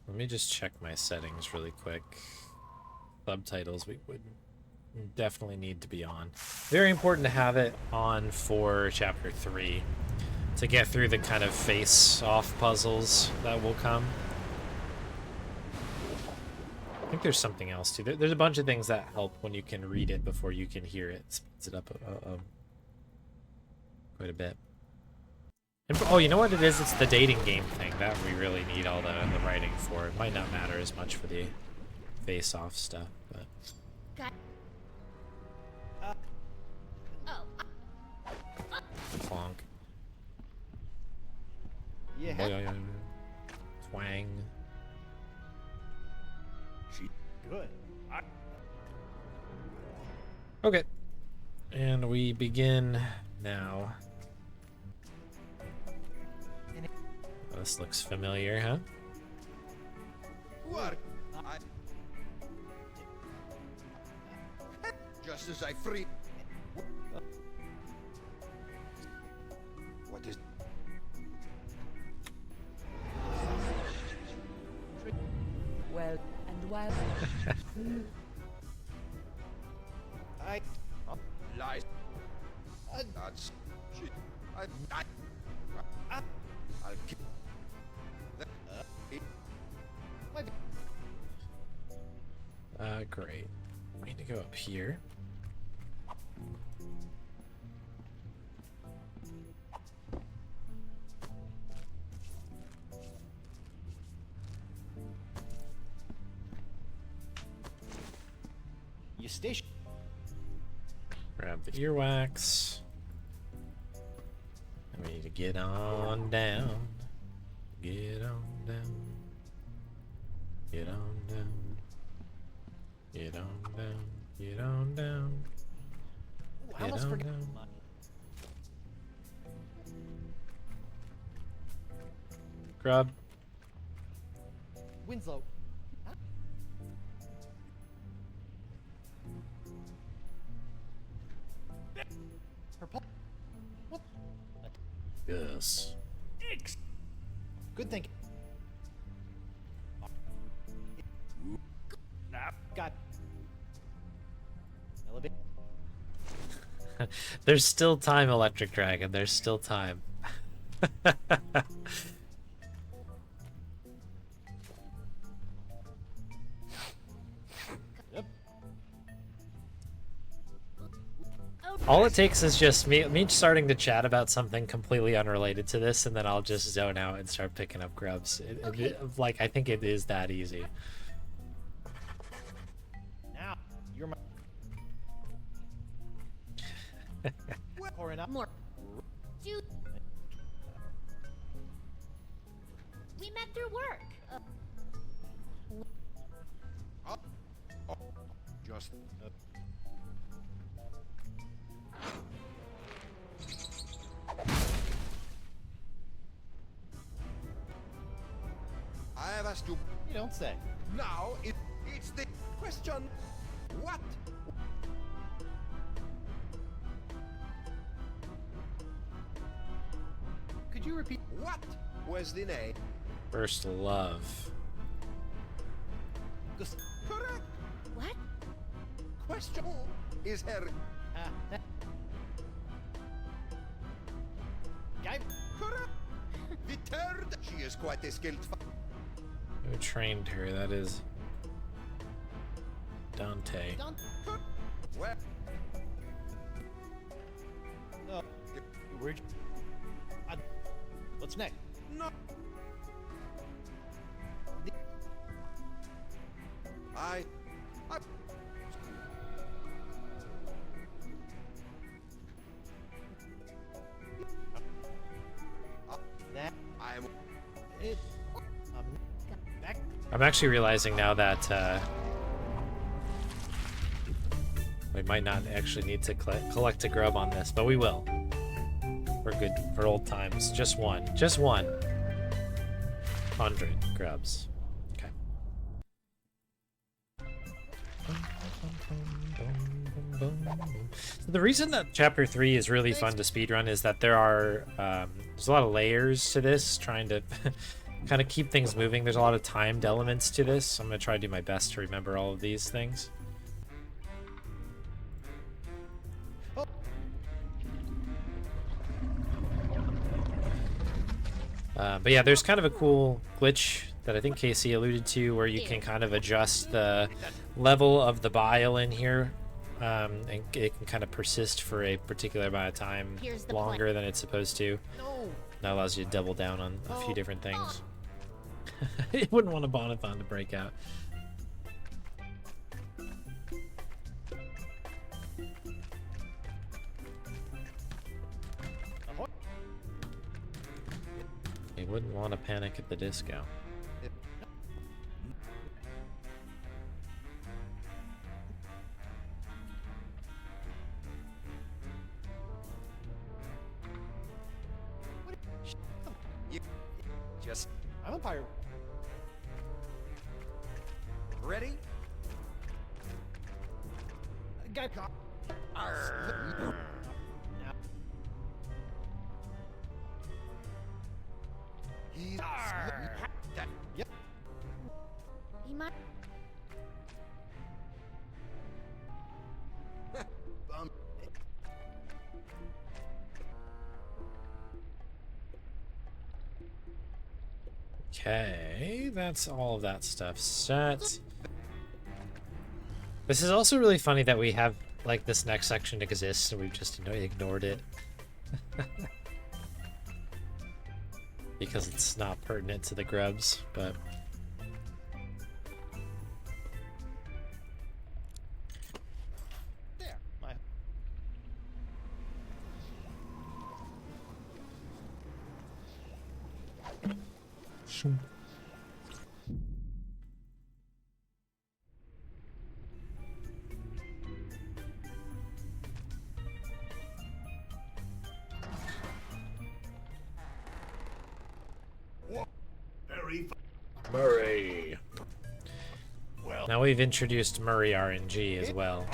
Let me just check my settings really quick. Subtitles we would definitely need to be on. Very important to have it on for chapter 3 to get through the kind of face-off puzzles that will come. I think there's something else too. There's a bunch of things that help when you can read it before you can hear it. It speeds it up quite a bit. And, oh, you know what it is? It's the dating game thing that we really need all the writing for. It might not matter as much for the face-off stuff, but... Clonk. Yeah. Twang. Good. Okay. And we begin now. This looks familiar, huh? Work. Just as I free. What is? well and while Lies. That's shit. I'll keep. Great. I need to go up here. You station. Grab the earwax. And we need to get on down. Get on down. Get on down. Get on down. Get on down. Ooh, I Get almost on forgot. down. Grub. Winslow. Huh? Purple. What? Yes. Good thinking. Got. Elevate. There's still time, Electric Dragon. There's still time. Yep. All it takes is just me starting to chat about something completely unrelated to this, and then I'll just zone out and start picking up grubs. Like, I think it is that easy. Now you're my. Pouring up. More. Dude. We met through work. Just. I have asked you. You don't say. Now it's the question. What? Could you repeat? What was the name? First love. Correct. What? Question is her. Guy. Correct. The third. She is quite a skilled. Who trained her? That is Dante. Don't. Well, No. Where'd you? What's next? no. I. I'm actually realizing now that we might not actually need to collect a grub on this, but we will. We're good for old times. Just one. Just 100 grubs. Okay. So the reason that Chapter 3 is really fun to speedrun is that there are there's a lot of layers to this, trying to kind of keep things moving. There's a lot of timed elements to this. I'm going to try to do my best to remember all of these things. But yeah, there's kind of a cool glitch that I think Casey alluded to where you can kind of adjust the level of the bile in here. And it can kind of persist for a particular amount of time longer than it's supposed to. That allows you to double down on a few different things. You wouldn't want a Bonathon to break out. You wouldn't want to panic at the disco. I'm a pirate. Ready? Got caught. He's Yep. He might. Okay, that's all of that stuff set. This is also really funny that we have like this next section exists and we've just ignored it. Because it's not pertinent to the grubs, but There. My Murray. Well, now we've introduced Murray RNG as well.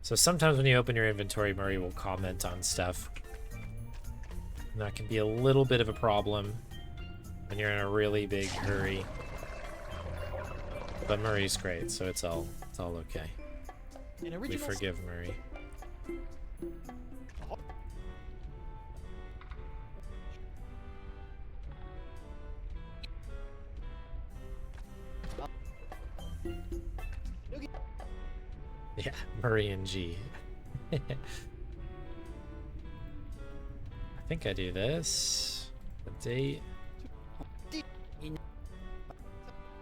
So sometimes when you open your inventory, Murray will comment on stuff. And that can be a little bit of a problem when you're in a really big hurry. But Murray's great, so it's all okay. We forgive Murray. Yeah, Murray and G. I think I do this. The date.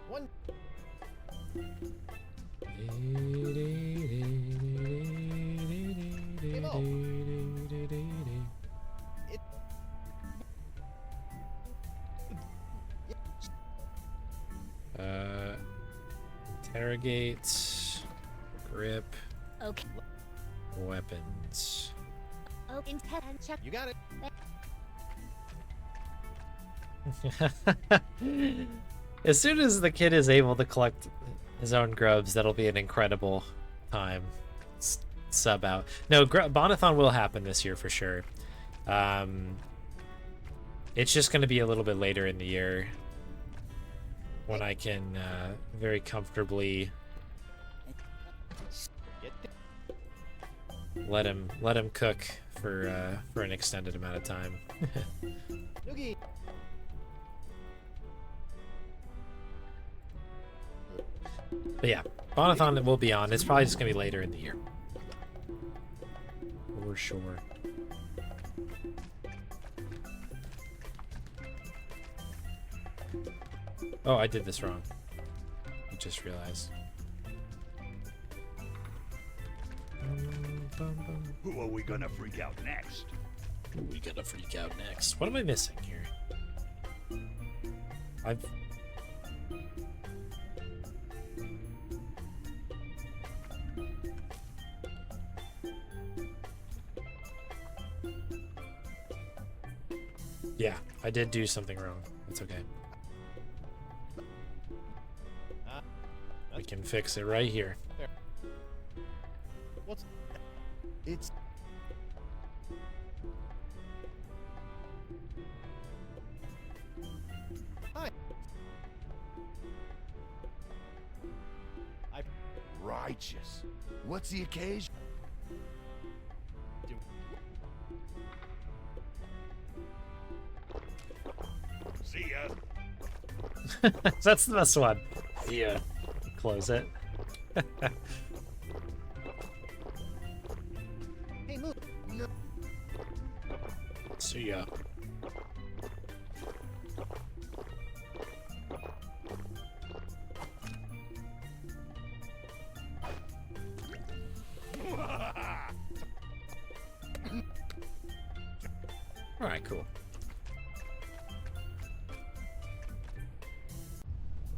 one. Interrogate. Grip. Okay. Weapons. Oh, intent check. You got it. As soon as the kid is able to collect his own grubs, that'll be an incredible time. Sub out. No, Bonathon will happen this year for sure. It's just going to be a little bit later in the year when I can very comfortably let him cook for an extended amount of time. Noogie. But yeah, Bonathon will be on. It's probably just gonna be later in the year. For sure. Oh, I did this wrong. I just realized. Who are we gonna freak out next? Who are we gonna freak out next? What am I missing here? Yeah, I did do something wrong. It's okay. We can fix it right here. There. What's... It's... Hi. Righteous. What's the occasion? See ya. That's the best one. Yeah. Close it. Hey, move. No. See ya. Alright, cool.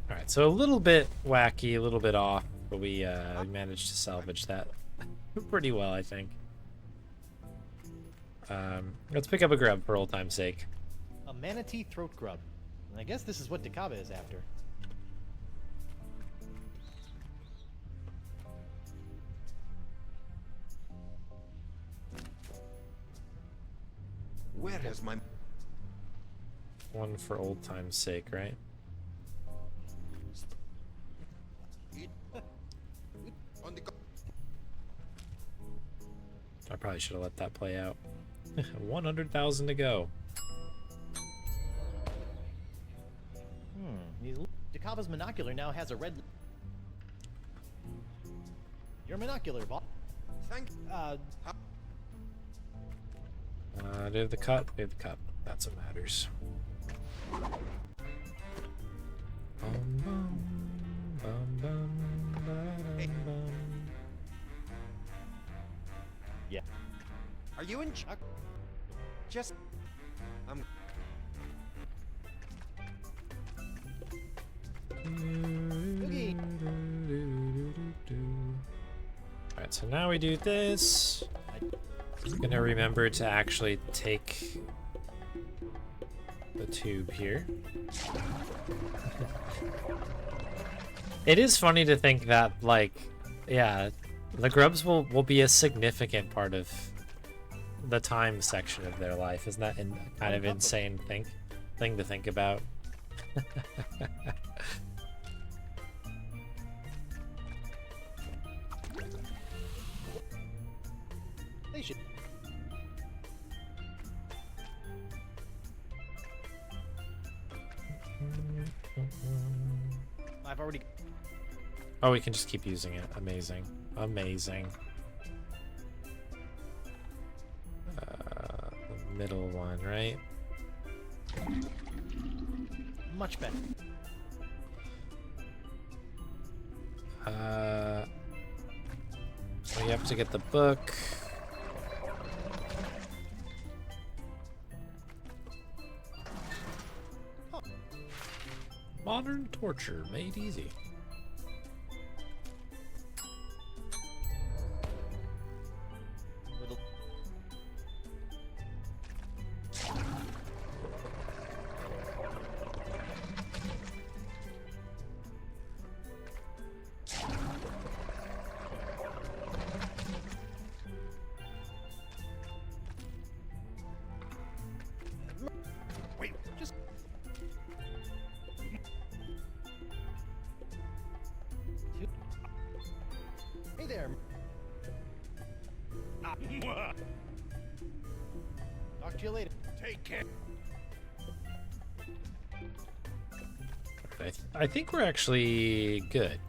Alright, so a little bit wacky, a little bit off, but we managed to salvage that pretty well, I think. Let's pick up a grub for old time's sake. A manatee throat grub. And I guess this is what Dakaba is after. Where has my... One for old time's sake, right? On the... I probably should have let that play out. 100,000 to go. Dakaba's monocular now has a red... Your monocular, boss. Thank... Do the cut, do the cut. That's what matters. Bum, bum, bum, bum, ba-dum, bum. Yeah. Are you in... Just... I'm... Boogie. Alright, so now we do this. I'm gonna remember to actually take the tube here. It is funny to think that, like, yeah, the grubs will be a significant part of the time section of their life. Isn't that kind of insane thing to think about? They should... I've already... Oh, we can just keep using it. Amazing. Amazing. The middle one, right? Much better. We have to get the book. Modern torture made easy. Wait, Just... Hey there. Talk to you later. take care. I think we're actually good.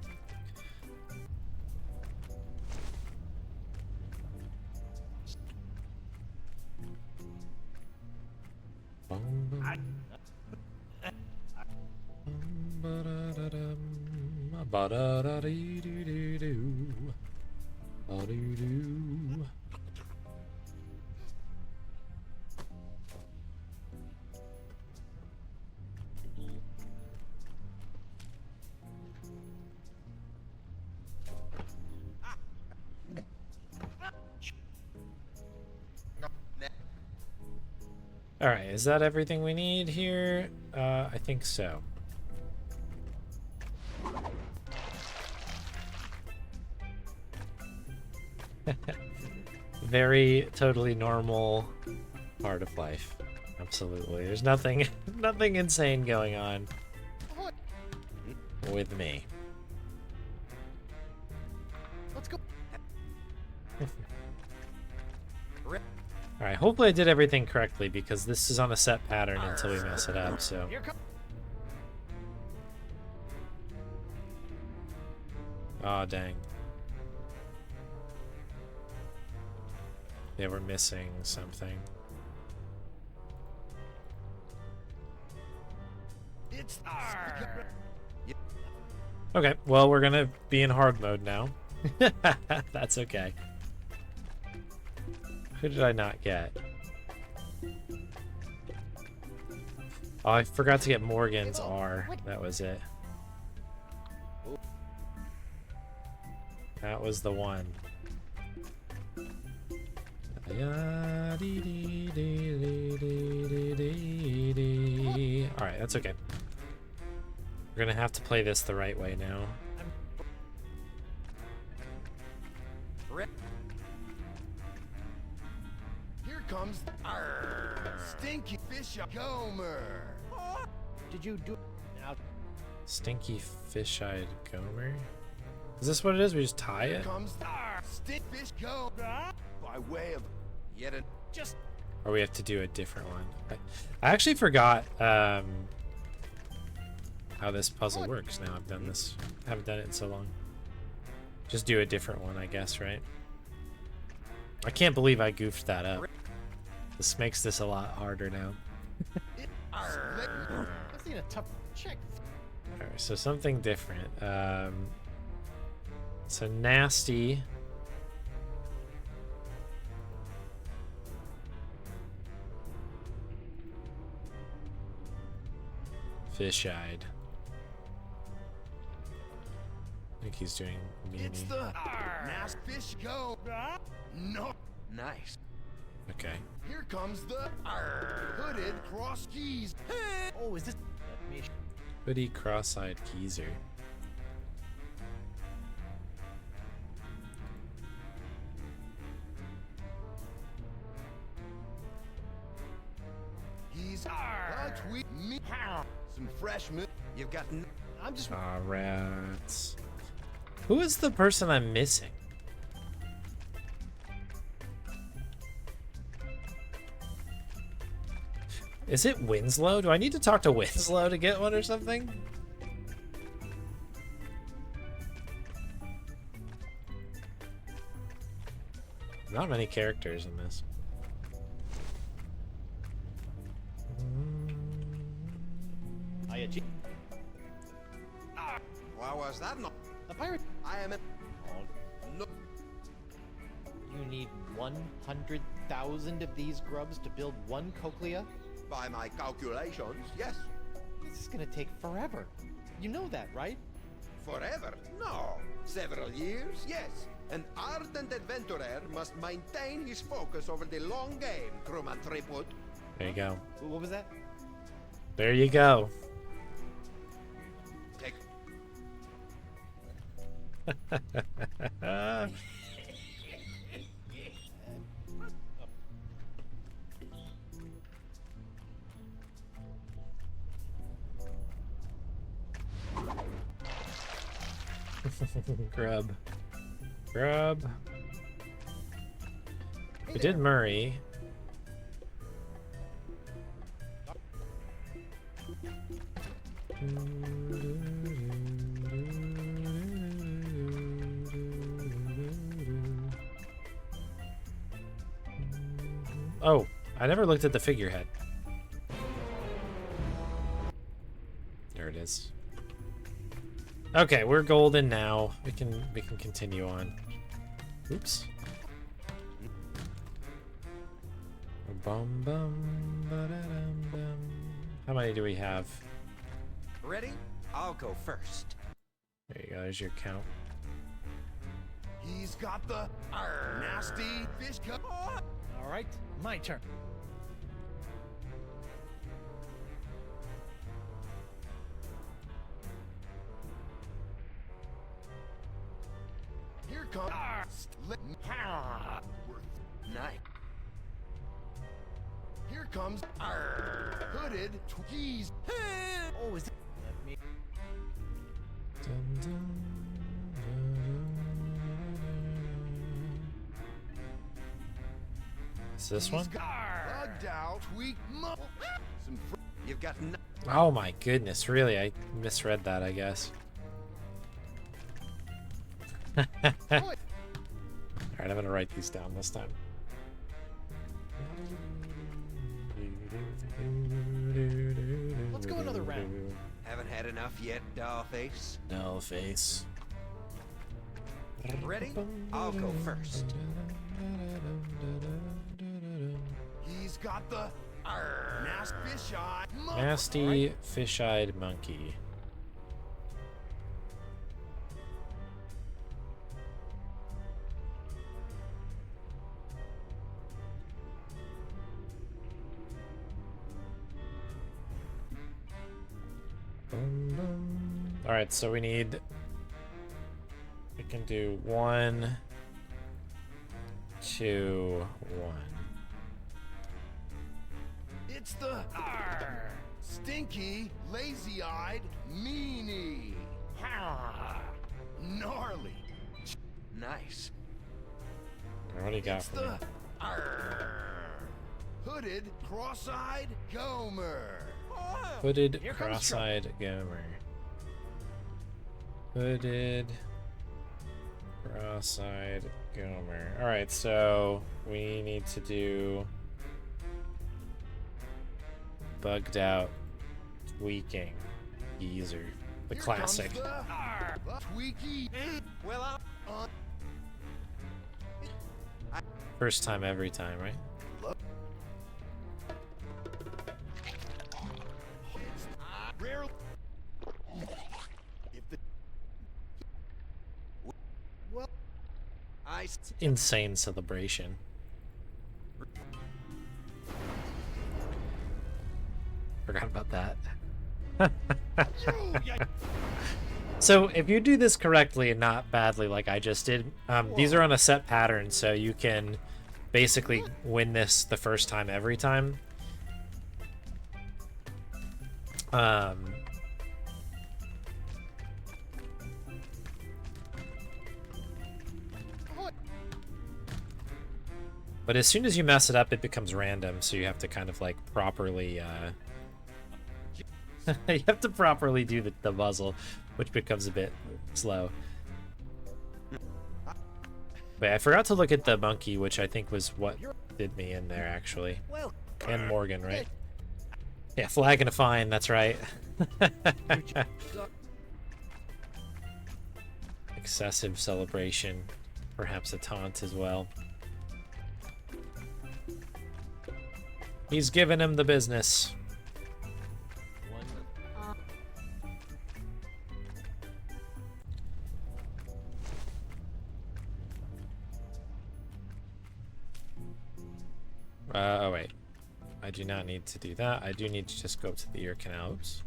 All right, is that everything we need here? I think so. Very totally normal part of life. Absolutely. There's nothing nothing insane going on with me. Let's go. Alright, hopefully I did everything correctly because this is on a set pattern until we mess it up, so. Here comes. Aw, dang. Yeah, we're missing something. It's Okay, well, we're gonna be in hard mode now. That's okay. Who did I not get? Oh, I forgot to get Morgan's R. That was it. That was the one. Alright, that's okay. We're gonna have to play this the right way now. Here comes Stinky Fish Gomer. Did you do? Now, Stinky fish-eyed Gomer? Is this what it is? We just tie Here it? comes Stink Fish Gomer. By way of yet a just Or we have to do a different one? I actually forgot how this puzzle works now. I've done this. I haven't done it in so long. Just do a different one, I guess, right? I can't believe I goofed that up. This makes this a lot harder now. This ain't a tough check. Alright, so something different. So nasty. Fish-eyed. I think he's doing It's meanie. the Nasty Fish Gomer. No. Nice. Okay. Here comes the hooded cross keys. Oh, is this? Let me. Hoodie cross-eyed geezer. He's a tweet me. Some fresh milk. You've got. I'm just. Aw, rats. Who is the person I'm missing? Is it Winslow? Do I need to talk to Winslow to get one or something? Not many characters in this. Why was that not? The pirate. I am a. No. You need 100,000 of these grubs to build one cochlea. By my calculations, yes. This is gonna take forever. You know that, right? Forever? No. Several years? Yes. An ardent adventurer must maintain his focus over the long game, crewman Tripwood. There you go. What was that? There you go. Take. Grub. Grub. We did Murray. Oh, I never looked at the figurehead. There it is. Okay, we're golden now. We can continue on. Oops. Bum bum ba-da-dum dum. How many do we have? Ready? I'll go first. There you go. There's your count. He's got the nasty fish cup. All right, my turn. comes. Nice. Here comes hooded Twiggies. Oh, is it? Let me. Dun, dun, is this one? Bugged out, tweak some You've got no. Oh my goodness, really? I misread that, I guess. Alright, I'm gonna write these down this time. Let's go another round. Haven't had enough yet, dollface? No face. Ready? I'll go first. He's got the nasty fish eye. Nasty fish-eyed monkey. All right, so we can do 1, 2, 1. It's the stinky, lazy-eyed meanie. Gnarly. Nice. What do you got It's for me? the hooded, cross-eyed Gomer. Hooded, Here comes cross-eyed Gomer. Hooded, cross-eyed Gomer. All right, so we need to do bugged out, tweaking, geezer, the Here classic. comes the Tweaky. Well, First time every time, right? Rare. If the well, Insane celebration. Forgot about that. So if you do this correctly and not badly like I just did, these are on a set pattern, so you can basically win this the first time every time. But as soon as you mess it up, it becomes random, so you have to kind of like properly you have to properly do the muzzle, which becomes a bit slow. Wait, I forgot to look at the monkey, which I think was what did me in there, actually. And Morgan, right? Yeah, flag and a fine, that's right. Excessive celebration. Perhaps a taunt as well. He's giving him the business. Oh wait, I do not need to do that. I do need to just go up to the ear canal. Oops.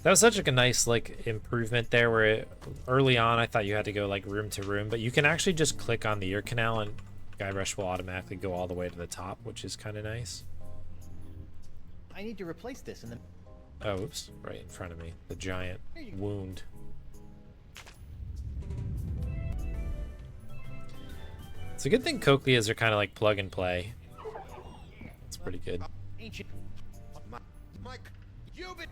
That was such like a nice like improvement there where early on I thought you had to go like room to room, but you can actually just click on the ear canal and Guybrush will automatically go all the way to the top, which is kind of nice. I need to replace this and then. Oh, oops, right in front of me. The giant wound. It's a good thing cochleas are kind of like plug and play. It's pretty good. Ancient. Mike, you been.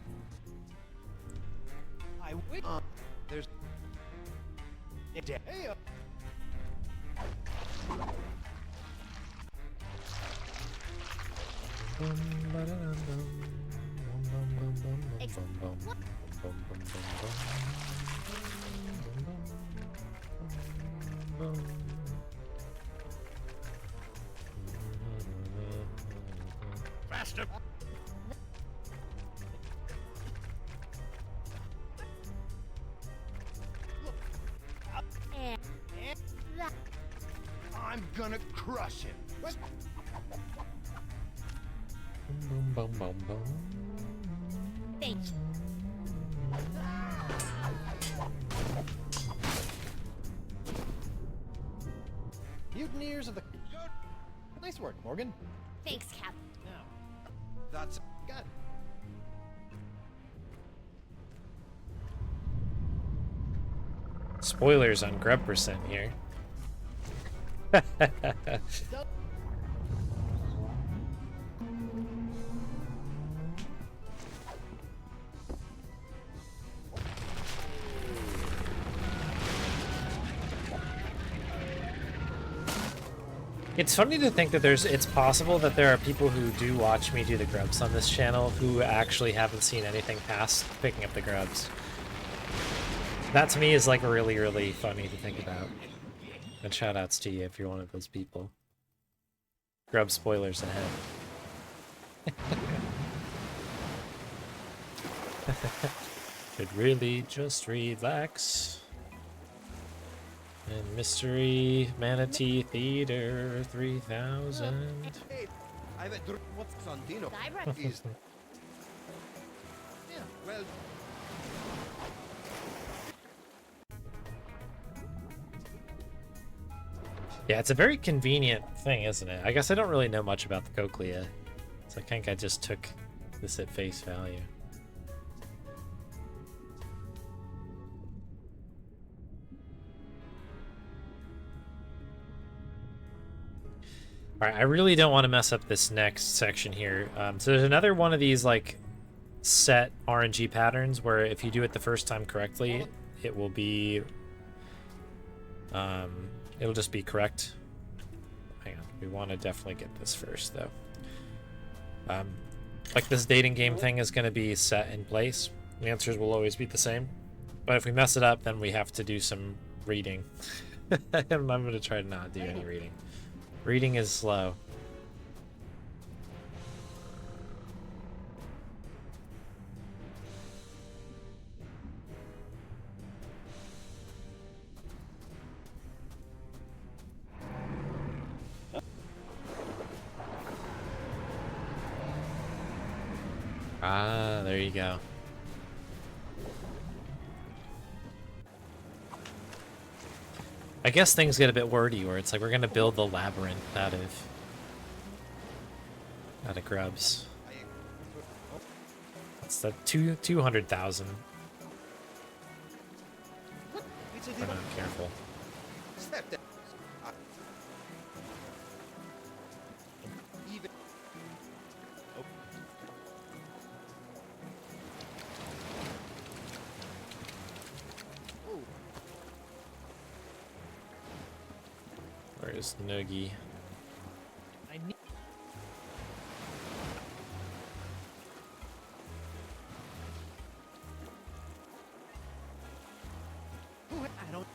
I wait. there's. Hey, Faster. I'm gonna crush him. Boom, boom, boom, boom. Souvenirs of the... Nice work, Morgan. Thanks, Cap. Now, That's got it. Spoilers on Grub% here. It's funny to think that it's possible that there are people who do watch me do the grubs on this channel who actually haven't seen anything past picking up the grubs. That to me is like really, really funny to think about. And shout outs to you if you're one of those people. Grub spoilers ahead. Should really just relax. And Mystery Manatee Theater 3000. hey. I've a what's Sandino? Guybrush. Is Yeah. well. Yeah, it's a very convenient thing, isn't it? I guess I don't really know much about the cochlea, so I think I just took this at face value. Alright, I really don't want to mess up this next section here. So there's another one of these, like, set RNG patterns where if you do it the first time correctly, it will be... it'll just be correct. Hang on, we want to definitely get this first, though. Like, this dating game thing is going to be set in place. The answers will always be the same. But if we mess it up, then we have to do some reading. And I'm going to try to not do any reading. Reading is slow. Ah, there you go. I guess things get a bit wordy where it's like we're gonna build the labyrinth out of grubs. That's the 200,000. It's a I'm not careful. Step down. Even. Oh. Where's Noogie? I need... Ooh, I don't...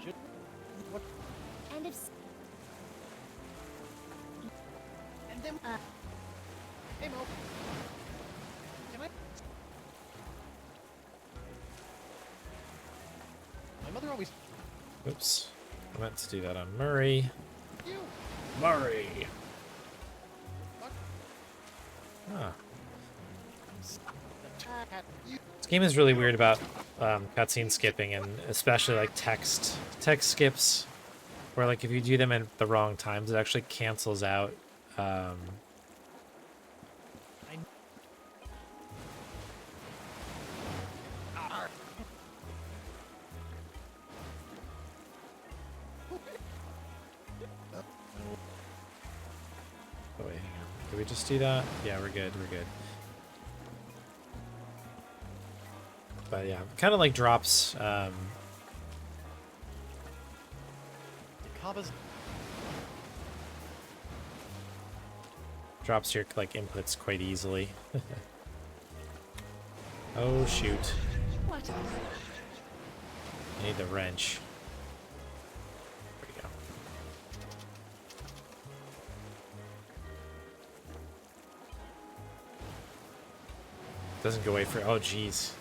Should... What? And if And then... Hey, Mo. Can I... My mother always... Oops. I meant to do that on Murray. You! Murray! Fuck. Ah. You... This game is really weird about cutscene skipping, and especially like text skips, where like if you do them at the wrong times, it actually cancels out. I... Oh wait, hang on. Did we just do that? Yeah, we're good. We're good. But yeah, kind of like drops. Kaba's... Drops your like inputs quite easily. Oh shoot! What? I need the wrench. There we go. Doesn't go away for. Oh jeez.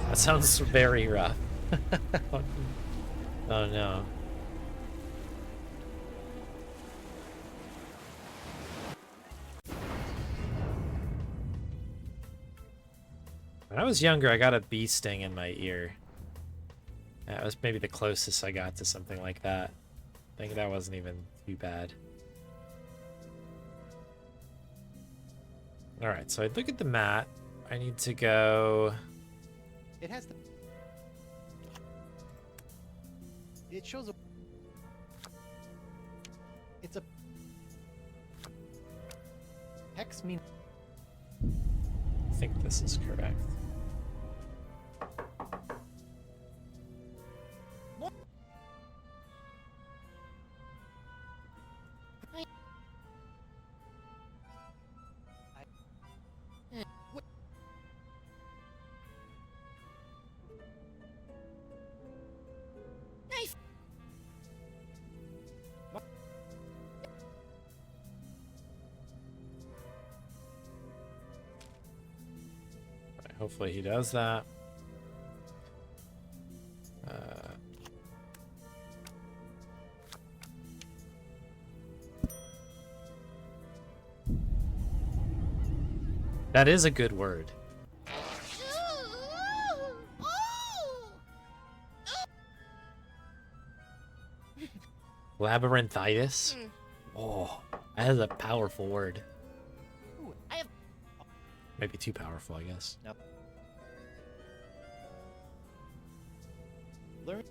That sounds very rough. Oh no. When I was younger, I got a bee sting in my ear. That was maybe the closest I got to something like that. I think that wasn't even too bad. Alright, so I look at the mat. I need to go... It has the... It shows a... It's a... Hex mean... I think this is correct. Hopefully he does that. That is a good word. Labyrinthitis? Oh, that is a powerful word. Ooh, I have... Maybe too powerful, I guess. Nope. Learn...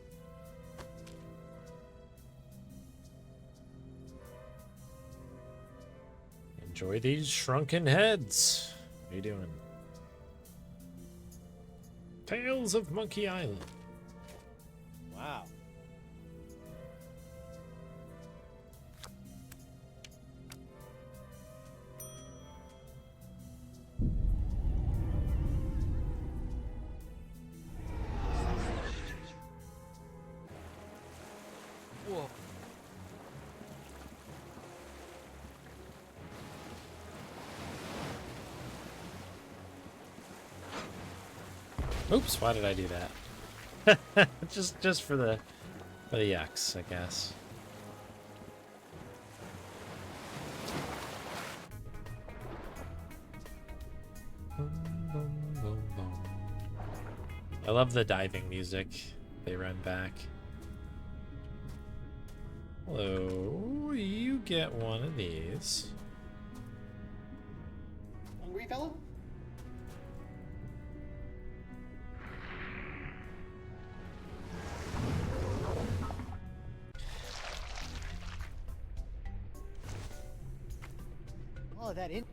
Enjoy these shrunken heads. What are you doing? Tales of Monkey Island. Wow. Whoa. Oops, why did I do that? just for the X, I guess. I love the diving music. They run back. Hello, you get one of these. Hungry fellow? Oh, that in...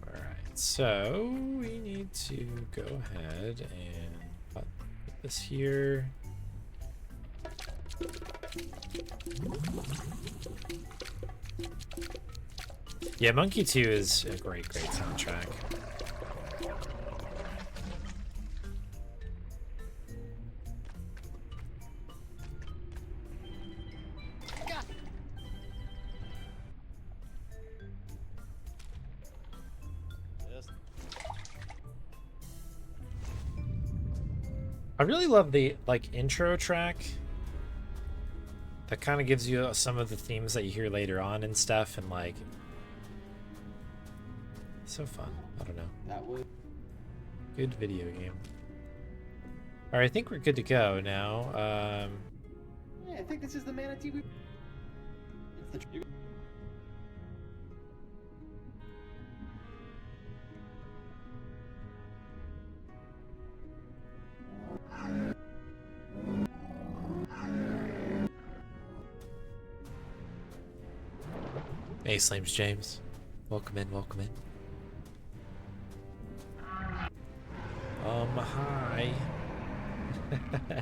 Alright, so we need to go ahead and put this here. Yeah, Monkey 2 is a great soundtrack. I really love the intro track that kind of gives you some of the themes that you hear later on and stuff, and so fun. I don't know. That would... Good video game. All right, I think we're good to go now. Yeah, I think this is the manatee we... It's the... Hey, Slames James. Welcome in, welcome in. Hi.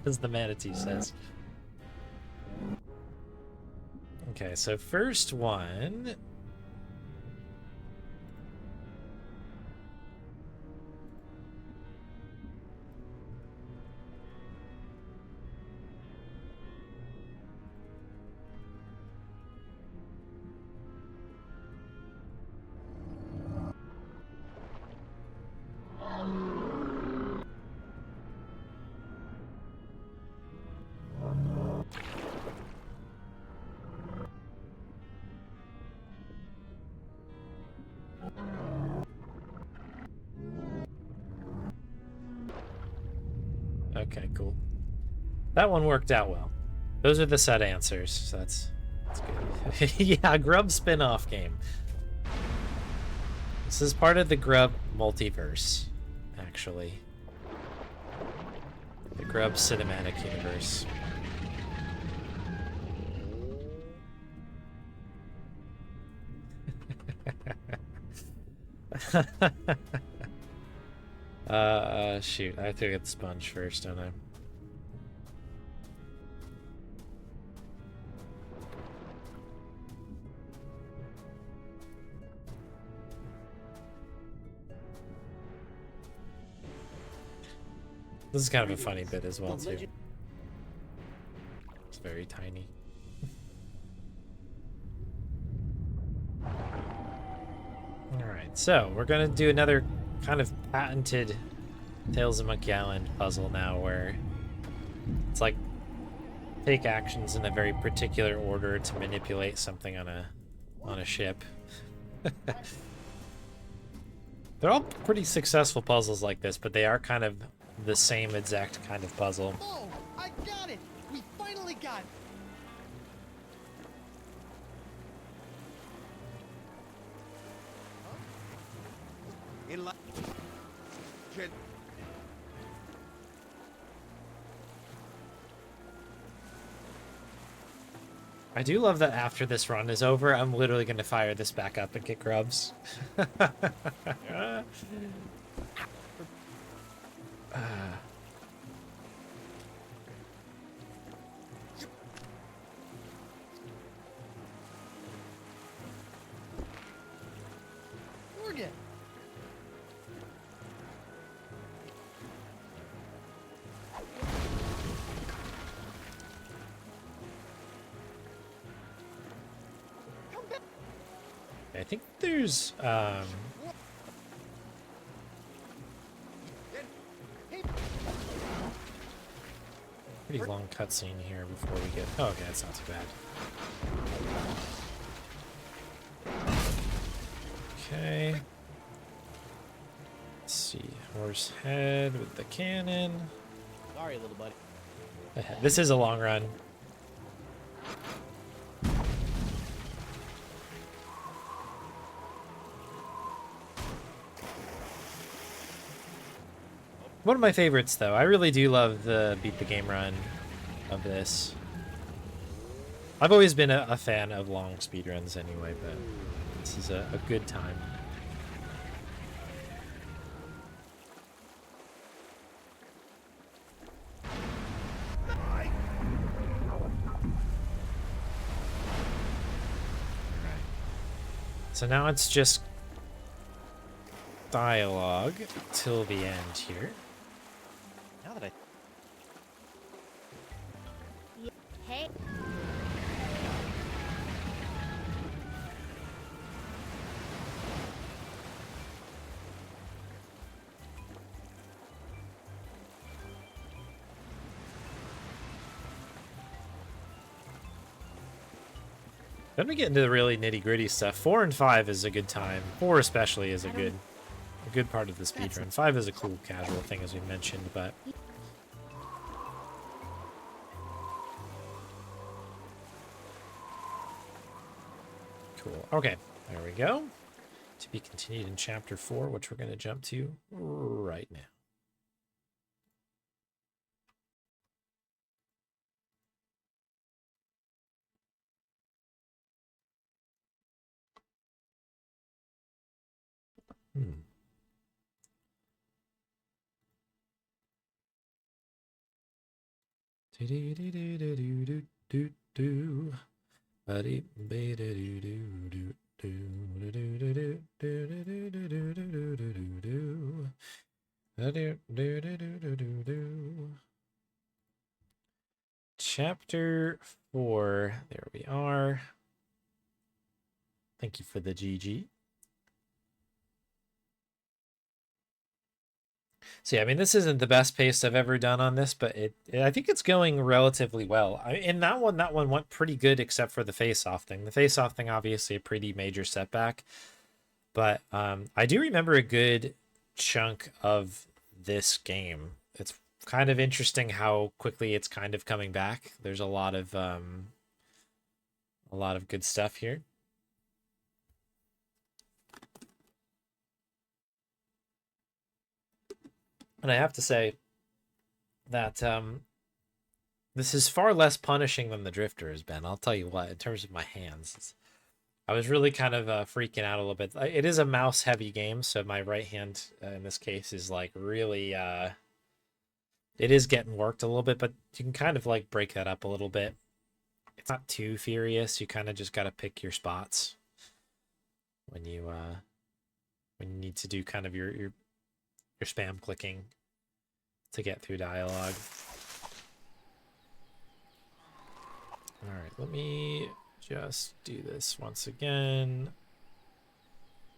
As the manatee says. Okay, so first one. Okay, cool. That one worked out well. Those are the set answers, so that's good. Yeah, Grub spin-off game. This is part of the Grub multiverse, actually. The Grub cinematic universe. Shoot, I have to get the sponge first, don't I? This is kind of a funny bit as well, too. It's very tiny. Alright, so we're gonna do another kind of patented Tales of Monkey Island puzzle now, where it's like take actions in a very particular order to manipulate something on a ship. They're all pretty successful puzzles like this, but they are kind of the same exact kind of puzzle. Oh, I got it! We finally got it! In line. I do love that after this run is over, I'm literally going to fire this back up and get grubs. Morgan! I think there's pretty long cutscene here before we get. Oh, okay, that's not too bad. Okay. Let's see, horse head with the cannon. Sorry, little buddy. This is a long run. One of my favorites, though. I really do love the beat the game run of this. I've always been a fan of long speedruns anyway, but this is a good time. So now it's just dialogue till the end here. Now that Hey. Then we get into the really nitty-gritty stuff. 4 and 5 is a good time. 4 especially is a good part of the speedrun. 5 is a cool casual thing, as we mentioned, but cool. Okay, there we go. To be continued in chapter 4, which we're going to jump to right now. Chapter 4, there we are. Thank you for the GG. So yeah, I mean, this isn't the best pace I've ever done on this, but I think it's going relatively well. In that one went pretty good, except for the face-off thing. The face-off thing, obviously, a pretty major setback. But I do remember a good chunk of this game. It's kind of interesting how quickly it's kind of coming back. There's a lot of good stuff here. And I have to say that this is far less punishing than the Drifter has been. I'll tell you what, in terms of my hands, I was really kind of freaking out a little bit. It is a mouse-heavy game, so my right hand in this case is like really, it is getting worked a little bit, but you can kind of like break that up a little bit. It's not too furious. You kind of just got to pick your spots when you need to do kind of your spam clicking to get through dialogue. All right, let me just do this once again.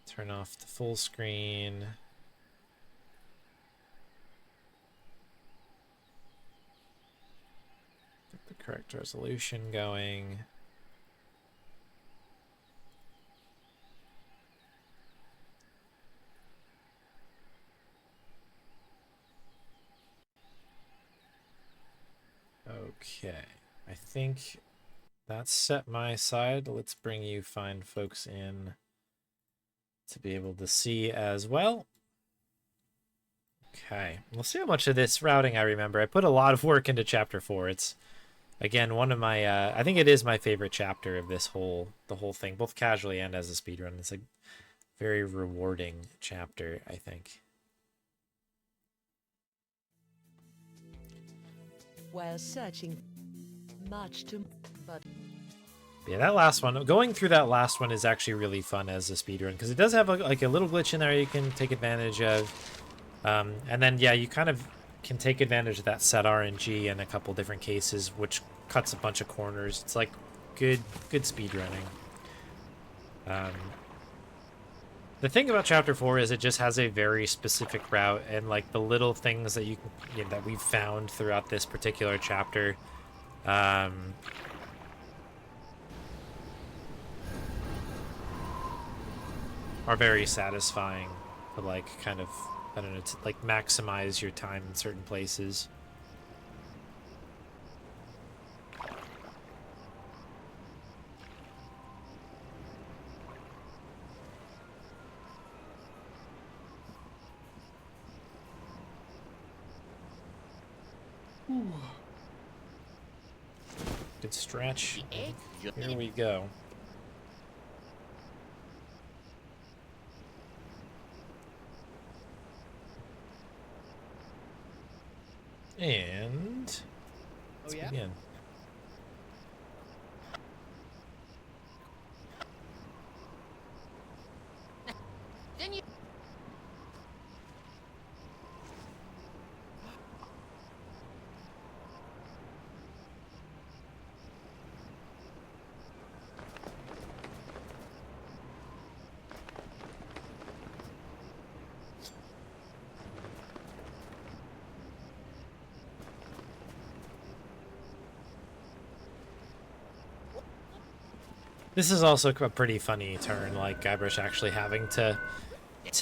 Turn off the full screen. Get the correct resolution going. Okay, I think that's set my side. Let's bring you fine folks in to be able to see as well. Okay, we'll see how much of this routing I remember. I put a lot of work into Chapter 4. It's, again, one of my, I think it is my favorite chapter of the whole thing, both casually and as a speedrun. It's a very rewarding chapter, I think. While searching much to, but Yeah, that last one, going through that last one is actually really fun as a speedrun, because it does have like a little glitch in there you can take advantage of. And then, yeah, you kind of can take advantage of that set RNG in a couple different cases, which cuts a bunch of corners. It's like good speedrunning. The thing about Chapter 4 is it just has a very specific route, and like the little things that that we've found throughout this particular chapter, are very satisfying to like kind of, I don't know, to like maximize your time in certain places. Good stretch. Here we go. And let's begin. This is also a pretty funny turn, like Guybrush actually having to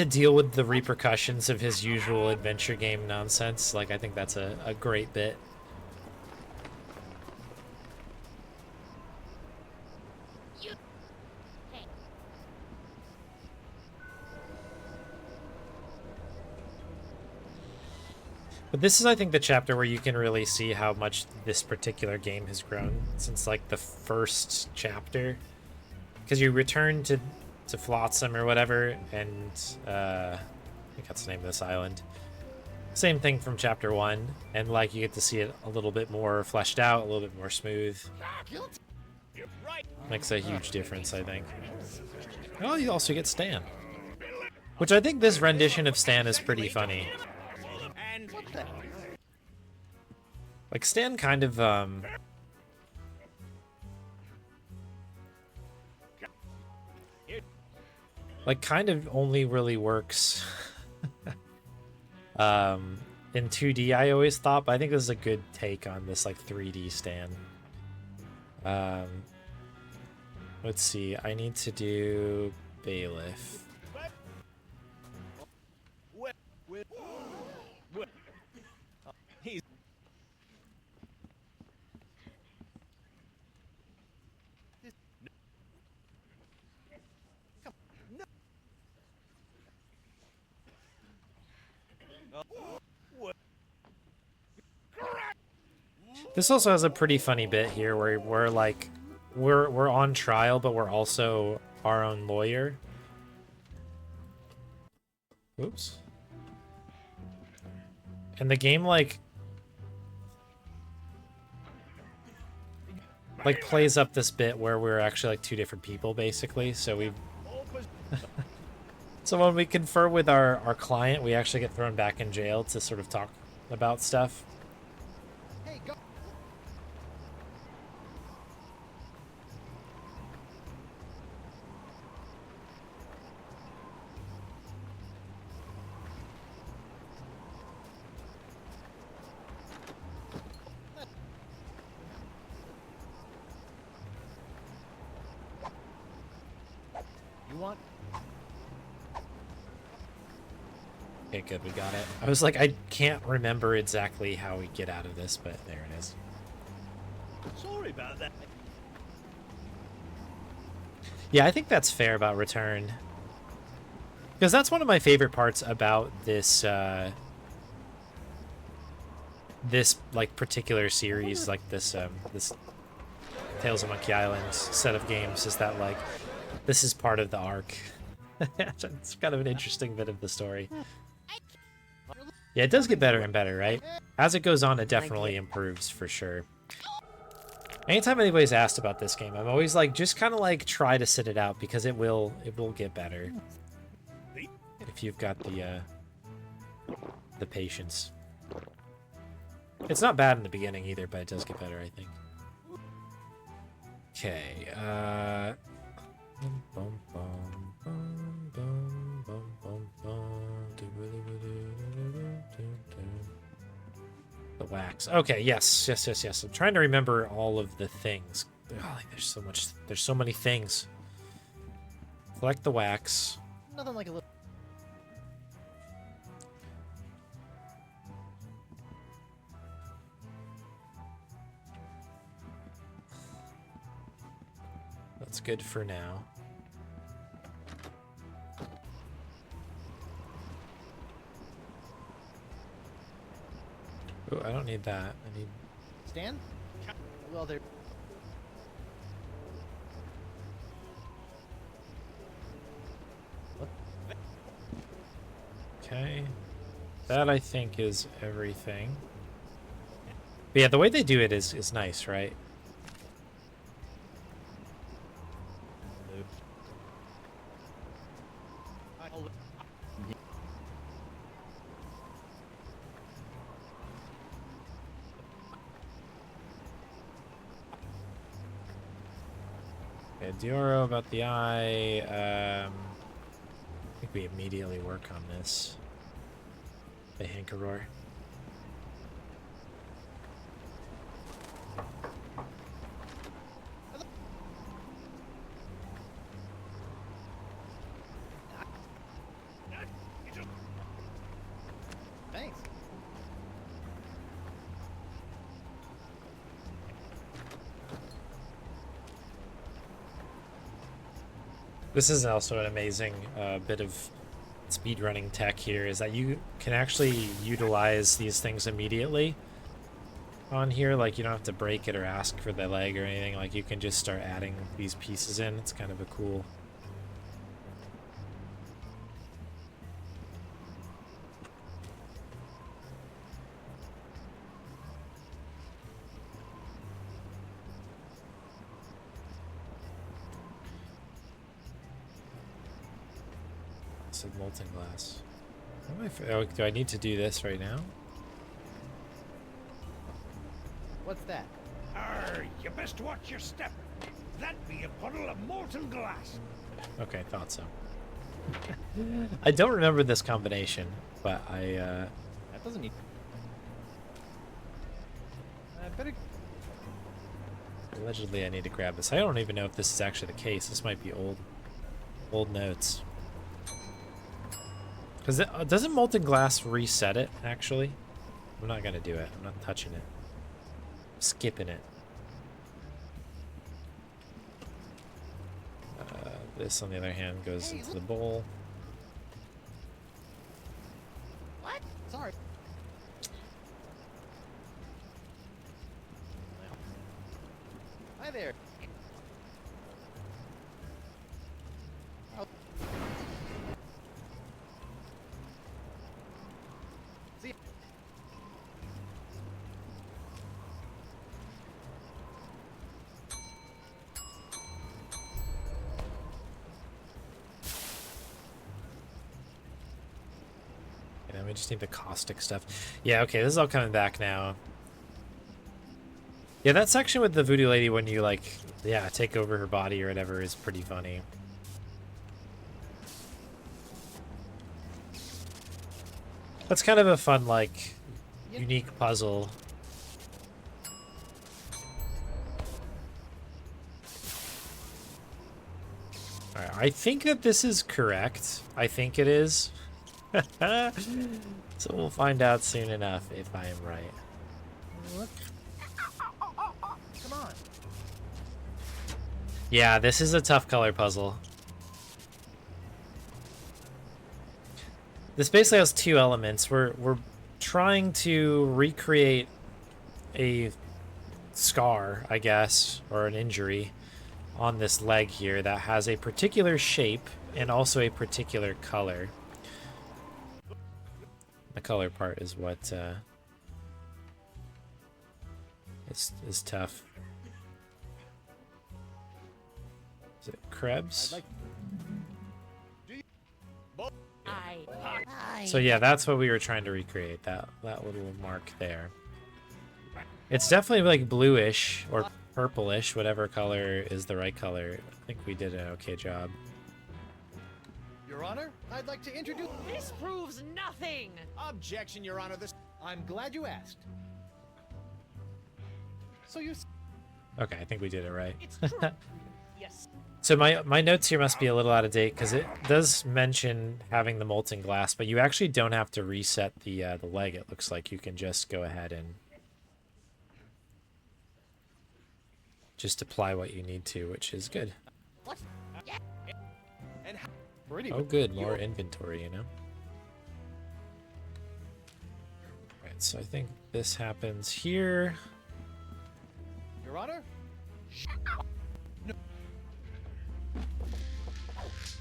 deal with the repercussions of his usual adventure game nonsense. Like, I think that's a great bit. But this is, I think, the chapter where you can really see how much this particular game has grown since, like, the first chapter. Because you return to Flotsam or whatever, and, I think that's the name of this island. Same thing from Chapter 1, and, like, you get to see it a little bit more fleshed out, a little bit more smooth. Makes a huge difference, I think. Oh, you also get Stan. Which I think this rendition of Stan is pretty funny. Like, Stan kind of, like, kind of only really works, in 2D, I always thought, but I think this is a good take on this, like, 3D Stan. Let's see, I need to do Bailiff. He's This also has a pretty funny bit here where we're like, we're on trial, but we're also our own lawyer. Oops. And the game like plays up this bit where we're actually like two different people basically. So we so when we confer with our client, we actually get thrown back in jail to sort of talk about stuff. Hey, go. You want? Okay, good, we got it. I was like, I can't remember exactly how we get out of this, but there it is. Sorry about that. Yeah, I think that's fair about Return. Because that's one of my favorite parts about this, this, like, particular series, like this, this Tales of Monkey Island set of games, is that, like, this is part of the arc. It's kind of an interesting bit of the story. Yeah, it does get better and better, right? As it goes on, it definitely improves, for sure. Anytime anybody's asked about this game, I'm always like, just kind of like try to sit it out, because it will get better. If you've got the patience. It's not bad in the beginning either, but it does get better, I think. Okay, the wax. Okay, yes. I'm trying to remember all of the things. Oh, there's so many things. Collect the wax. Nothing like a little. That's good for now. Oh, I don't need that. I need... Stand? Well, there. Okay. That, I think, is everything. But yeah, the way they do it is nice, right? Okay, Dioro about the eye. I think we immediately work on this. The Hankaror. Thanks. This is also an amazing bit of speedrunning tech here, is that you can actually utilize these things immediately on here. Like, you don't have to break it or ask for the leg or anything. Like, you can just start adding these pieces in. It's kind of a cool... molten glass. Oh, do I need to do this right now? What's that? You best watch your step. That be a puddle of molten glass. Okay, thought so. I don't remember this combination, but That doesn't need. I better. allegedly I need to grab this. I don't even know if this is actually the case. This might be old notes. Because doesn't molten glass reset it, actually? I'm not going to do it. I'm not touching it. I'm skipping it. This, on the other hand, goes into the bowl. What? Sorry. we just need the caustic stuff. Yeah, okay, this is all coming back now. Yeah, that section with the voodoo lady when you, like, yeah, take over her body or whatever is pretty funny. That's kind of a fun, like, unique puzzle. Alright, I think that this is correct. I think it is. So we'll find out soon enough if I am right. Come on. Yeah, this is a tough color puzzle. This basically has two elements. We're trying to recreate a scar, I guess, or an injury on this leg here that has a particular shape and also a particular color. The color part is what is tough. Is it Krebs? So yeah, that's what we were trying to recreate, that little mark there. It's definitely like bluish or purplish, whatever color is the right color. I think we did an okay job. Your Honor, I'd like to introduce... This proves nothing! Objection, Your Honor. I'm glad you asked. So you... Okay, I think we did it right. It's true. Yes. So my notes here must be a little out of date because it does mention having the molten glass, but you actually don't have to reset the leg. It looks like you can just go ahead and just apply what you need to, which is good. Oh, good, more inventory, you know. Right, so I think this happens here. Your Honor?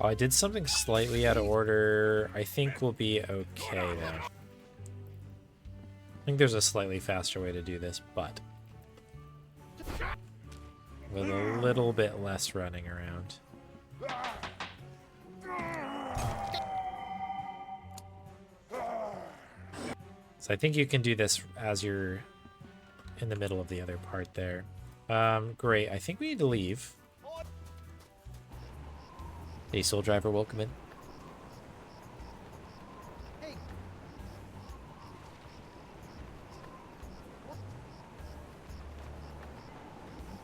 Oh, I did something slightly out of order. I think we'll be okay, though. I think there's a slightly faster way to do this, but with a little bit less running around. So I think you can do this as you're in the middle of the other part there. Great. I think we need to leave. Hey, Soul Driver, welcome in. Hey.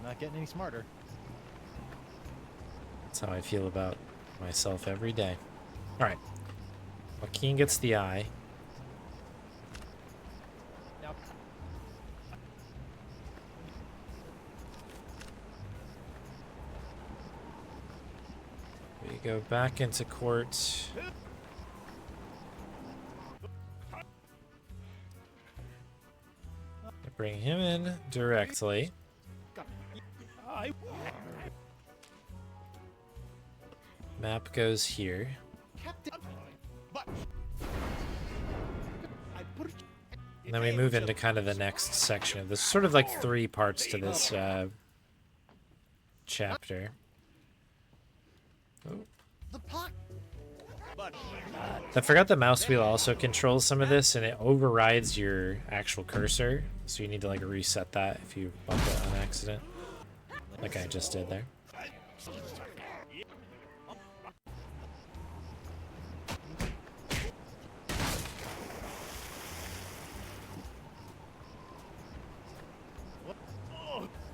Not getting any smarter. That's how I feel about myself every day. Alright. Joaquin gets the eye. Now, We go back into court. Bring him in directly. Map goes here. And then we move into kind of the next section. There's sort of like 3 parts to this chapter. Oh. I forgot the mouse wheel also controls some of this, and it overrides your actual cursor. So you need to like reset that if you bump it on accident. Like I just did there.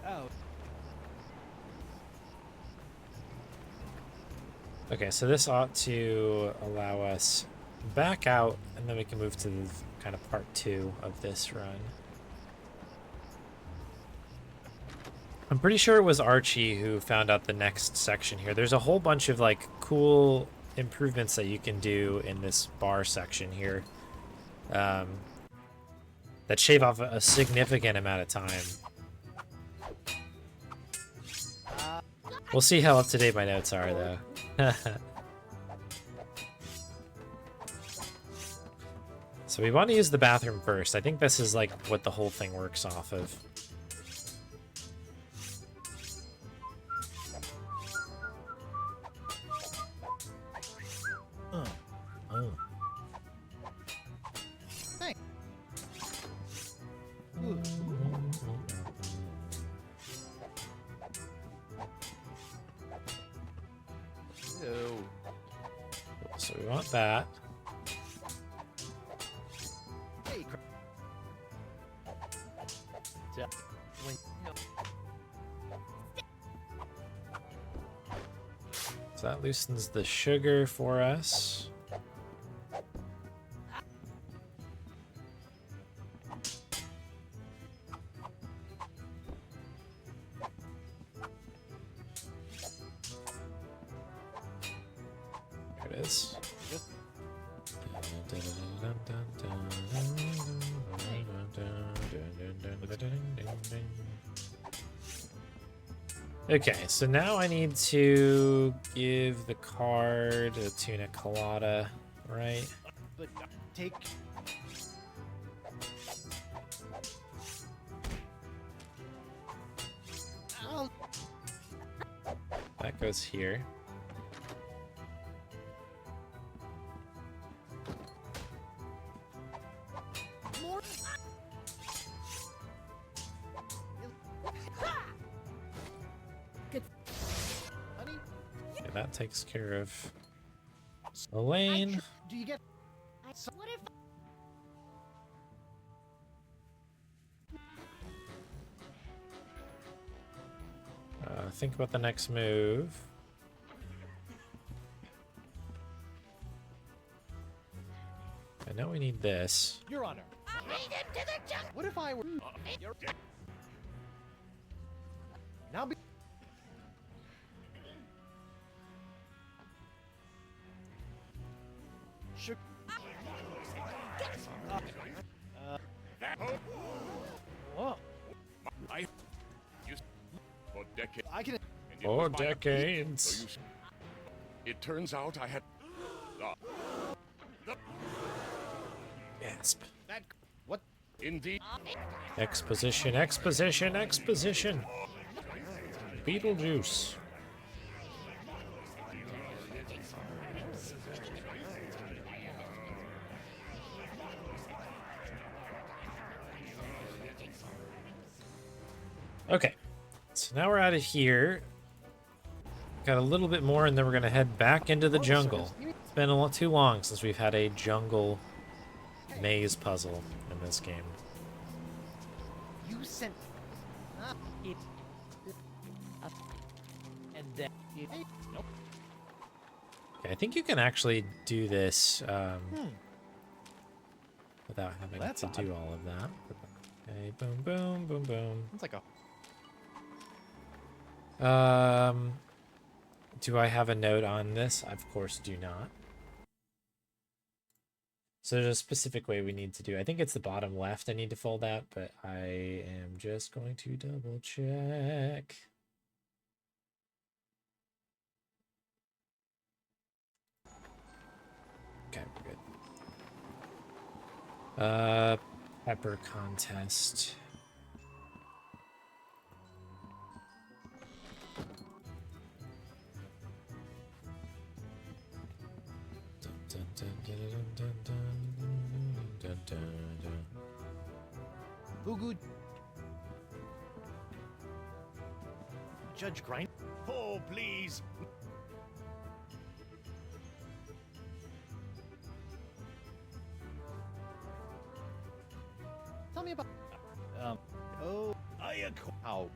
oh, Okay, so this ought to allow us back out, and then we can move to the kind of part 2 of this run. I'm pretty sure it was Archie who found out the next section here. There's a whole bunch of like cool improvements that you can do in this bar section here that shave off a significant amount of time. We'll see how up to date my notes are, though. So we want to use the bathroom first. I think this is like what the whole thing works off of. So we want that. Hey, So that loosens the sugar for us. There it is. Okay, so now I need to give the card a tuna colada, right? but take. Ow. That goes here. More. Good. Honey, Okay, that takes care of Elaine. do you get? What if Think about the next move. I know we need this. Your Honor. What if I were? Now be. Sure. Whoa. I used for decades. I can. And it For was my- decades. So it turns out I had. Gasp. That. What? Indeed. Exposition, exposition, exposition. Beetlejuice. Okay, so now we're out of here. Got a little bit more, and then we're gonna head back into the jungle. It's been a lot too long since we've had a jungle maze puzzle in this game. You sent. It. And then. Nope. Okay, I think you can actually do this without having Well, that's to odd. do all of that. Okay, boom, boom, boom, boom. It's like a. Do I have a note on this? I, of course, do not. So there's a specific way we need to do. I think it's the bottom left I need to fold out, but I am just going to double check. Okay, we're good. Pepper contest. Ugu. Judge Grind. Oh, please. Tell me about. Oh. How?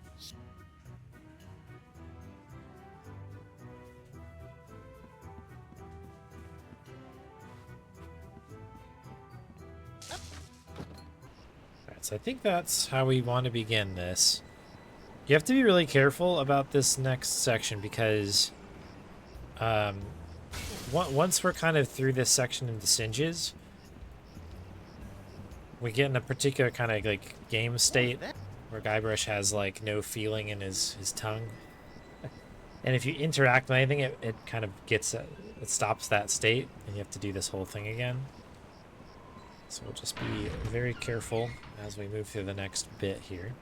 Alright, so I think that's how we want to begin this. You have to be really careful about this next section because once we're kind of through this section into Singes, we get in a particular kind of like game state where Guybrush has like no feeling in his tongue. And if you interact with anything, it kind of gets, it stops that state and you have to do this whole thing again. So we'll just be very careful as we move through the next bit here.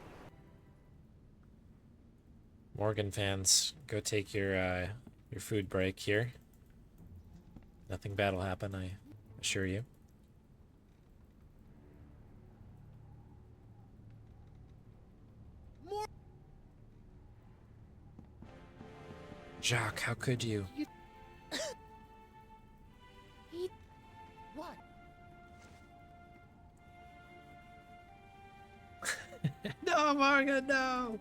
Morgan fans, go take your food break here. Nothing bad will happen, I assure you. Jacques, how could you? Morgan, no!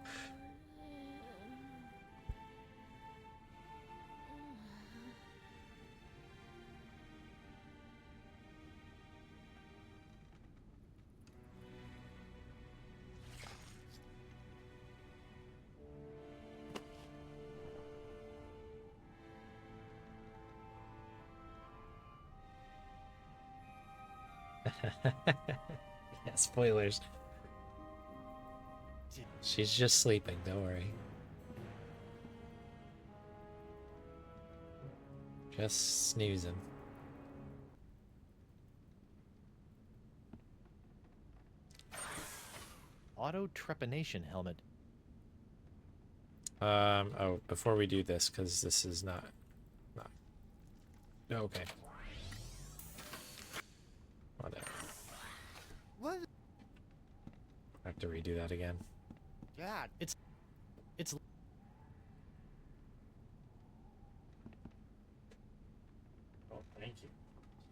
Yeah, spoilers. She's just sleeping, don't worry. Just snoozing. Auto trepanation helmet. Oh, before we do this, because this is not... Okay. Whatever. What? I have to redo that again. God, it's Oh, thank you.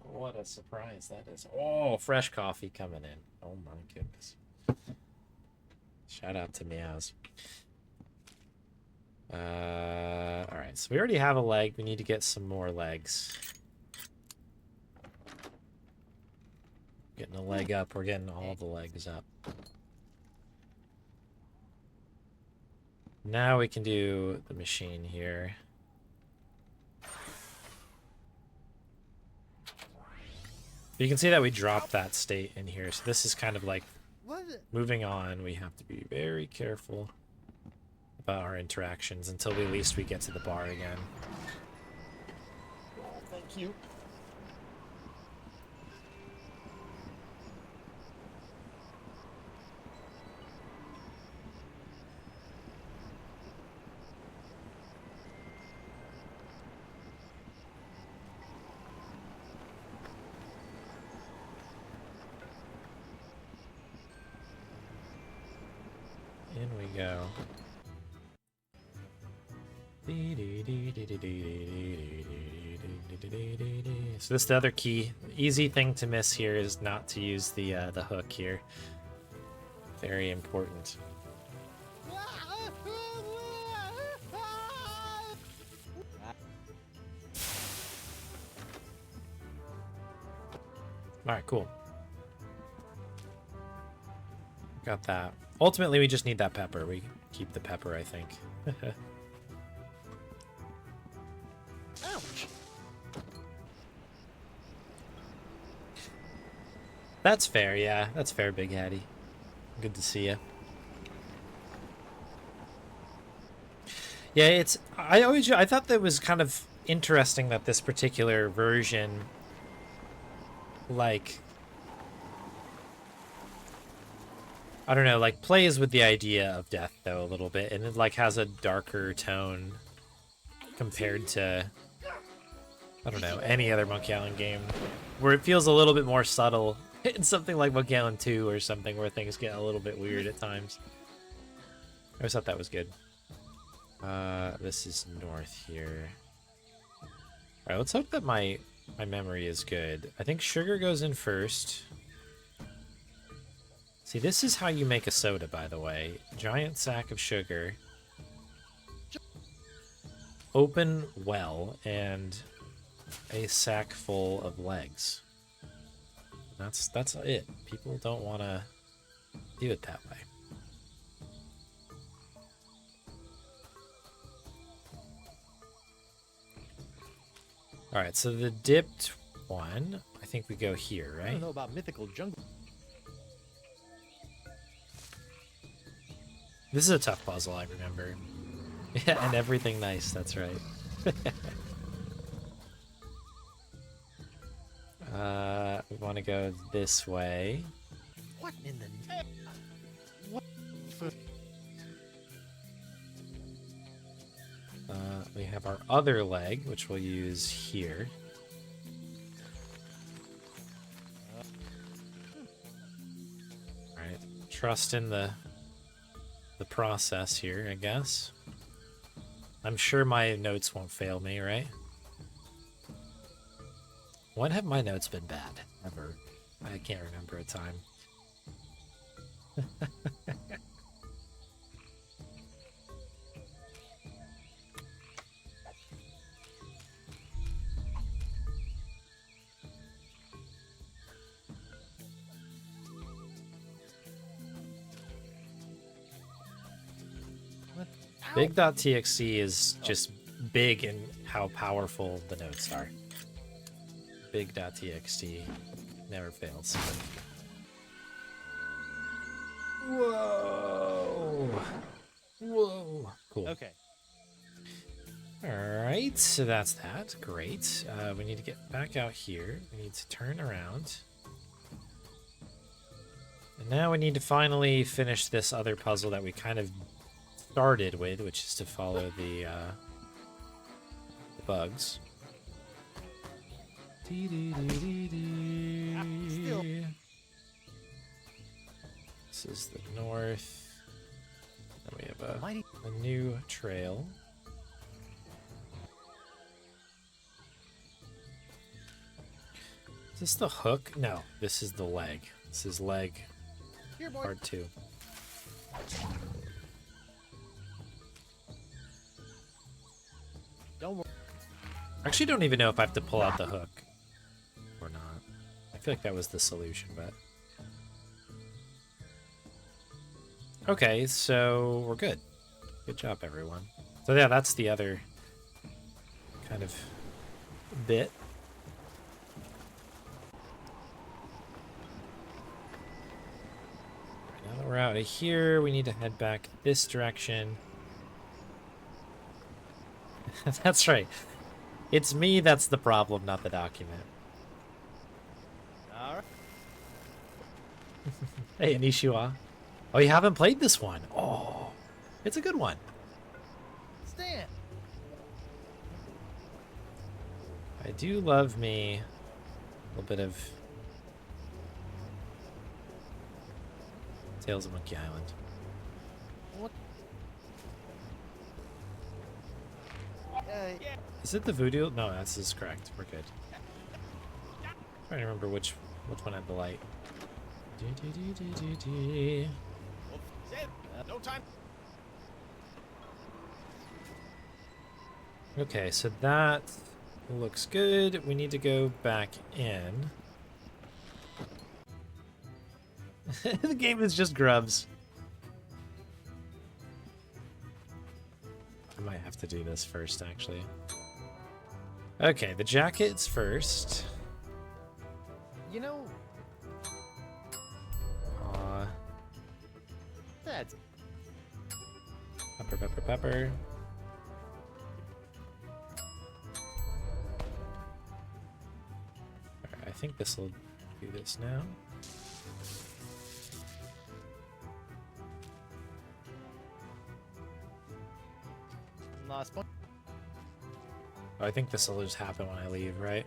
What a surprise that is. Oh, fresh coffee coming in. Oh my goodness. Shout out to Meows. Alright, so we already have a leg. We need to get some more legs. Getting a leg up. We're getting all the legs up. Now we can do the machine here. You can see that we dropped that state in here. So this is kind of like moving on. We have to be very careful about our interactions until at least we get to the bar again. Oh, thank you. In we go. So this is the other key. Easy thing to miss here is not to use the hook here. Very important. Alright, cool. Got that. Ultimately, we just need that pepper. We keep the pepper, I think. Ouch. That's fair, yeah. That's fair, Big Hattie. Good to see you. Yeah, it's... I thought that was kind of interesting that this particular version, like... I don't know, like, plays with the idea of death, though, a little bit. And it, like, has a darker tone compared to, I don't know, any other Monkey Island game. Where it feels a little bit more subtle in something like Monkey Island 2 or something where things get a little bit weird at times. I always thought that was good. This is north here. Alright, let's hope that my memory is good. I think sugar goes in first. See, this is how you make a soda, by the way. Giant sack of sugar. Open well, and a sack full of legs. That's it. People don't want to do it that way. Alright, so the dipped one, I think we go here, I right? don't know about mythical jungle. This is a tough puzzle, I remember. Yeah, and everything nice, that's right. We want to go this way. What in the... What? We have our other leg, which we'll use here. Alright, trust in the process here, I guess. I'm sure my notes won't fail me, right? When have my notes been bad? Ever. I can't remember a time. Big.txt is just big in how powerful the notes are. Big.txt never fails. Whoa! Whoa! Cool. Okay. Alright, so that's that. Great. We need to get back out here. We need to turn around. And now we need to finally finish this other puzzle that we kind of started with, which is to follow the bugs. This is the north. Then we have a new trail. Is this the hook? No, this is the leg. This is leg Here, boy. part 2. Don't worry. I actually don't even know if I have to pull out the hook or not. I feel like that was the solution, but... Okay, so we're good. Good job, everyone. So yeah, that's the other kind of bit. Now that we're out of here, we need to head back this direction. That's right. It's me that's the problem, not the document. All right. Hey, Anishiwa. Oh, you haven't played this one? Oh, it's a good one. Stan. I do love me a little bit of Tales of Monkey Island. What? Is it the voodoo? No, this is correct. We're good. Trying to remember which one had the light. No time. Okay, so that looks good. We need to go back in. The game is just grubs. I might have to do this first, actually. Okay, the jackets first. You know, Aw. that's Pepper, pepper, pepper. Alright, I think this will do this now. last point. Oh, I think this will just happen when I leave, right?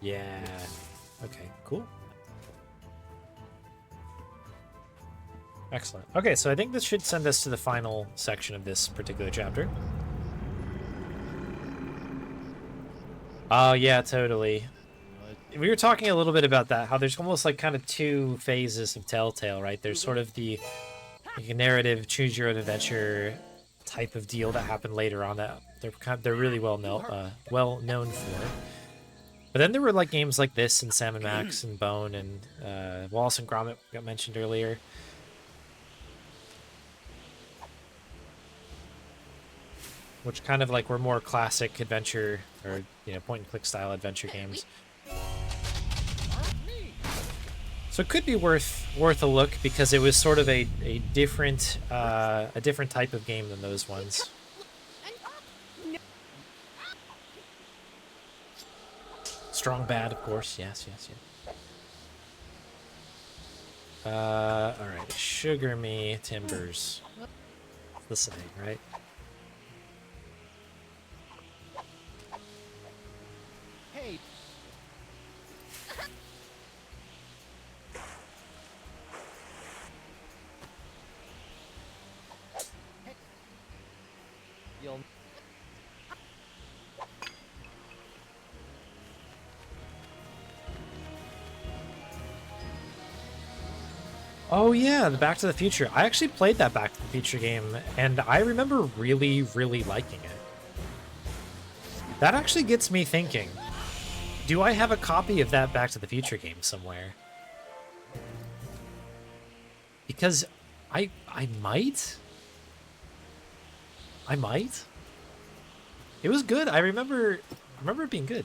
Yeah. Okay, cool. Excellent. Okay, so I think this should send us to the final section of this particular chapter. Oh, yeah, totally. We were talking a little bit about that, how there's almost like kind of two phases of Telltale, right? There's sort of the narrative, choose your own adventure type of deal that happened later on that they're really well known for. But then there were like games like this and Sam and Max and Bone and Wallace and Gromit got mentioned earlier. Which kind of like were more classic adventure or point and click style adventure games. So it could be worth a look because it was sort of a different type of game than those ones. Strong bad, of course. Yes. All right, Sugar Me Timbers. The same, right? Hey. You'll. Oh yeah, the Back to the Future. I actually played that Back to the Future game, and I remember really, really liking it. That actually gets me thinking. Do I have a copy of that Back to the Future game somewhere? Because I might? I might. It was good. I remember it being good.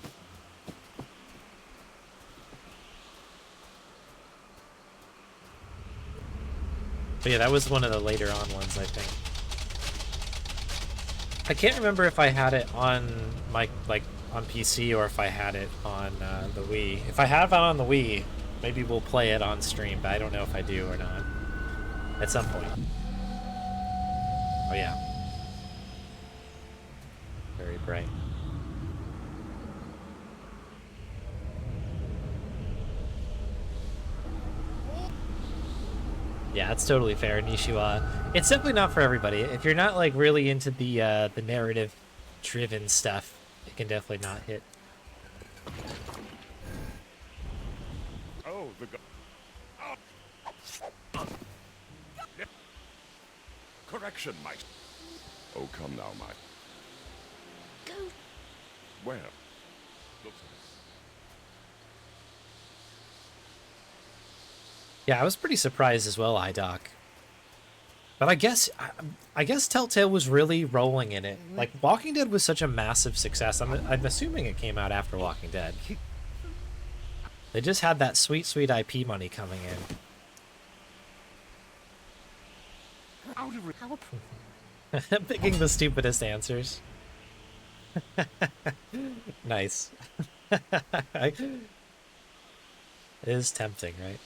But yeah, that was one of the later on ones, I think. I can't remember if I had it on my, like, on PC or if I had it on the Wii. If I have it on the Wii, maybe we'll play it on stream, but I don't know if I do or not. At some point. Oh yeah. Very bright. Yeah, it's totally fair, Nishiwa. It's simply not for everybody. If you're not like really into the narrative-driven stuff, it can definitely not hit. Oh, the correction, Mike. Oh, come now, Mike. Go. Well, look. Yeah, I was pretty surprised as well, iDoc. But I guess Telltale was really rolling in it. Like, Walking Dead was such a massive success. I'm assuming it came out after Walking Dead. They just had that sweet, sweet IP money coming in. Picking the stupidest answers. Nice. It is tempting, right?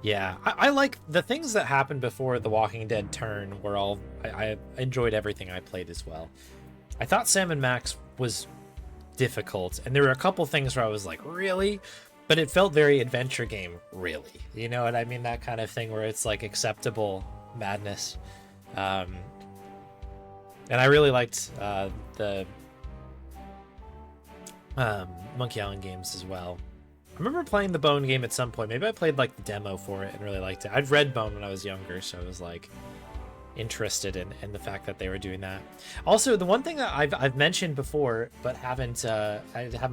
Yeah, I like the things that happened before the Walking Dead turn were all... I enjoyed everything I played as well. I thought Sam & Max was difficult, and there were a couple things where I was like, really? But it felt very adventure game, really. You know what I mean? That kind of thing where it's like acceptable madness. And I really liked the Monkey Island games as well. I remember playing the Bone game at some point. Maybe I played like the demo for it and really liked it. I'd read Bone when I was younger, so I was like interested in the fact that they were doing that. Also, the one thing that I've mentioned before but I haven't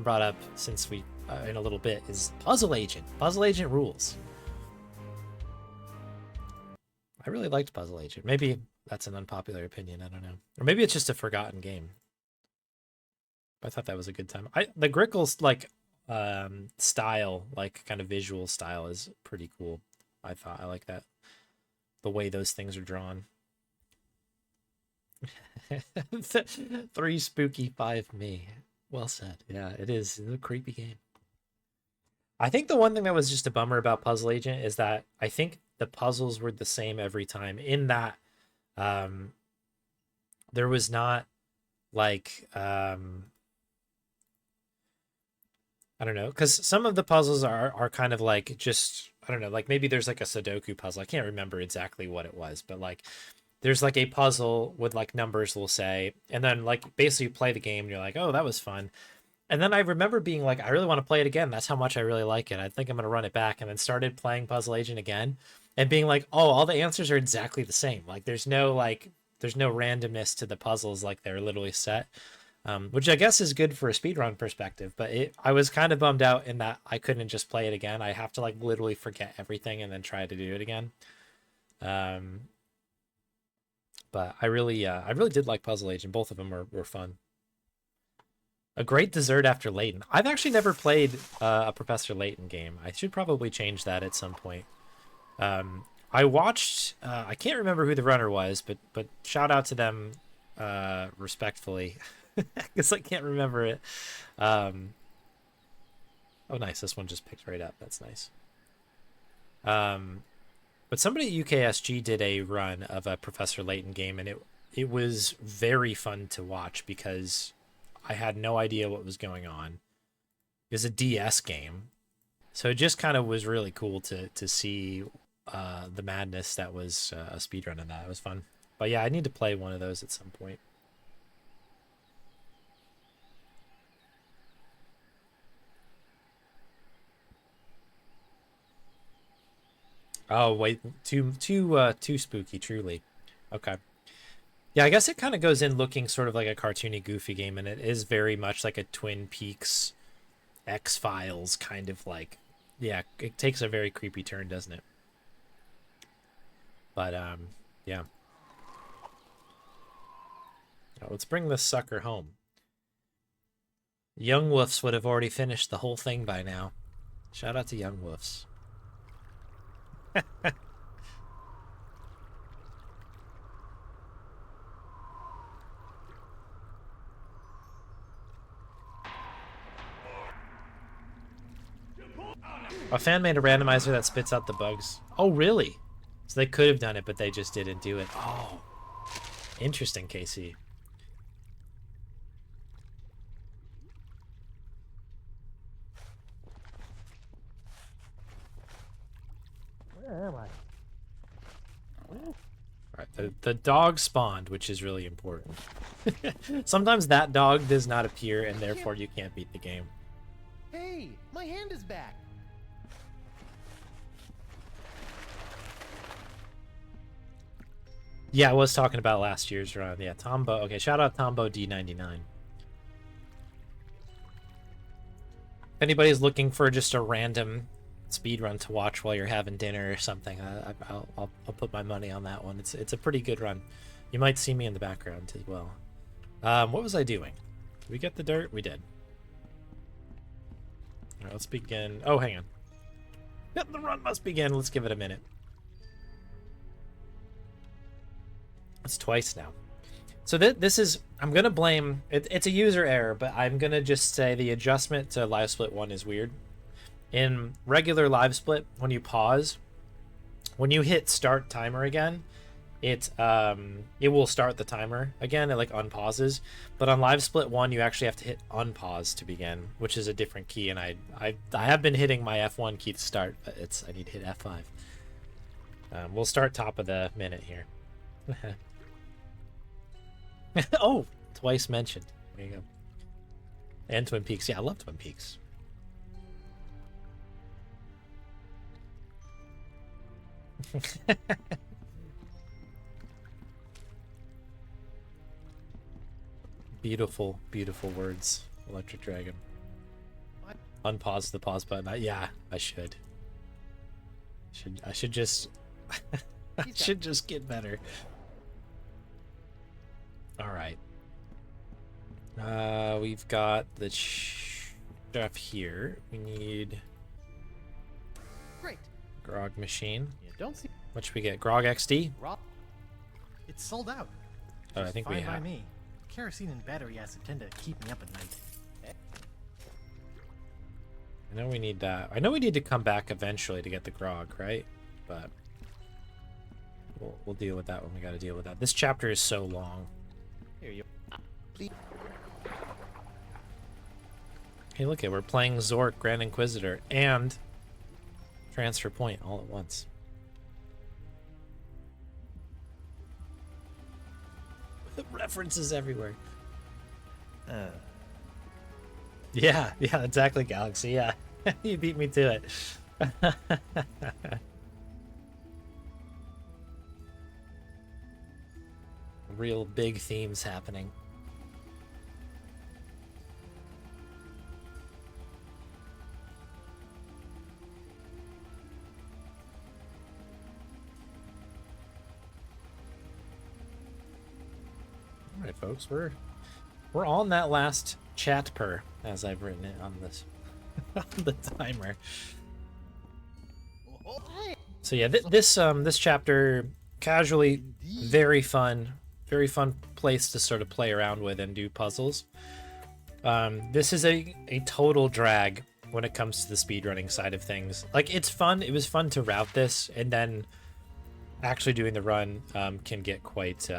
brought up since we in a little bit is Puzzle Agent. Puzzle Agent rules. I really liked Puzzle Agent. Maybe that's an unpopular opinion. I don't know, or maybe it's just a forgotten game. I thought that was a good time. The Grickle's like style, like kind of visual style, is pretty cool. I like that, the way those things are drawn. 3 spooky, 5 me. Well said. Yeah, it is. It's a creepy game. I think the one thing that was just a bummer about Puzzle Agent is that I think the puzzles were the same every time, in that there was not like I don't know, because some of the puzzles are kind of like just, I don't know, like maybe there's like a Sudoku puzzle. I can't remember exactly what it was, but like there's like a puzzle with like numbers, we'll say, and then like basically you play the game and you're like, oh, that was fun. And then I remember being like, I really want to play it again. That's how much I really like it. I think I'm going to run it back. And then started playing Puzzle Agent again and being like, oh, all the answers are exactly the same. Like there's no randomness to the puzzles. Like they're literally set. Which I guess is good for a speedrun perspective, but I was kind of bummed out in that I couldn't just play it again. I have to like literally forget everything and then try to do it again. But I really did like Puzzle Agent. Both of them were fun. A great dessert after Layton. I've actually never played a Professor Layton game. I should probably change that at some point. I watched, I can't remember who the runner was, but shout out to them respectfully. Because I can't remember it. Oh, nice. This one just picked right up. That's nice. But somebody at UKSG did a run of a Professor Layton game, and it was very fun to watch because I had no idea what was going on. It was a DS game. So it just kind of was really cool to see the madness that was a speedrun in that. It was fun. But yeah, I need to play one of those at some point. Oh wait, too spooky, truly. Okay. Yeah, I guess it kind of goes in looking sort of like a cartoony, goofy game, and it is very much like a Twin Peaks, X-Files kind of like. Yeah, it takes a very creepy turn, doesn't it? But yeah. Let's bring this sucker home. Young Wolves would have already finished the whole thing by now. Shout out to Young Wolves. A fan made a randomizer that spits out the bugs. Oh, really? So they could have done it, but they just didn't do it. Oh, interesting, Casey. Where am I? Right, the dog spawned, which is really important. Sometimes that dog does not appear, and therefore you can't beat the game. Hey, my hand is back. Yeah, I was talking about last year's run. Yeah, Tombo. Okay, shout out Tombo D99. If anybody's looking for just a random speed run to watch while you're having dinner or something, I'll put my money on that one. It's a pretty good run. You might see me in the background as well. What was I doing? Did we get the dirt? We did. All right, let's begin. Oh, hang on. Yep, the run must begin. Let's give it a minute. It's twice now. So this is, I'm going to blame, it's a user error, but I'm going to just say the adjustment to live split 1 is weird. In regular live split, when you pause, when you hit start timer again, it will start the timer again. It like unpauses. But on live split 1, you actually have to hit unpause to begin, which is a different key. And I have been hitting my F1 key to start, but I need to hit F5. We'll start top of the minute here. Oh, twice mentioned. There you go. And Twin Peaks. Yeah, I love Twin Peaks. Beautiful, beautiful words, Electric Dragon. What? Unpause the pause button. Yeah, I should. I should just I should just get better. All right. We've got the stuff here. We need Great. Grog machine. You don't see What should we get? Grog XD? Rob. It's sold out. Oh, I Just think we fine by have. me. Kerosene and battery acid tend to keep me up at night. I know we need that. I know we need to come back eventually to get the grog, right? But we'll deal with that when we got to deal with that. This chapter is so long. Here you. Please. Hey, look it. We're playing Zork, Grand Inquisitor, and Transfer Point all at once. References everywhere. Yeah, exactly, Galaxy. Yeah, you beat me to it. Real big themes happening. All right, folks, we're on that last chat per, as I've written it on this on the timer. So yeah, this chapter, casually, very fun place to sort of play around with and do puzzles. This is a total drag when it comes to the speedrunning side of things. Like, it's fun. It was fun to route this, and then actually doing the run can get quite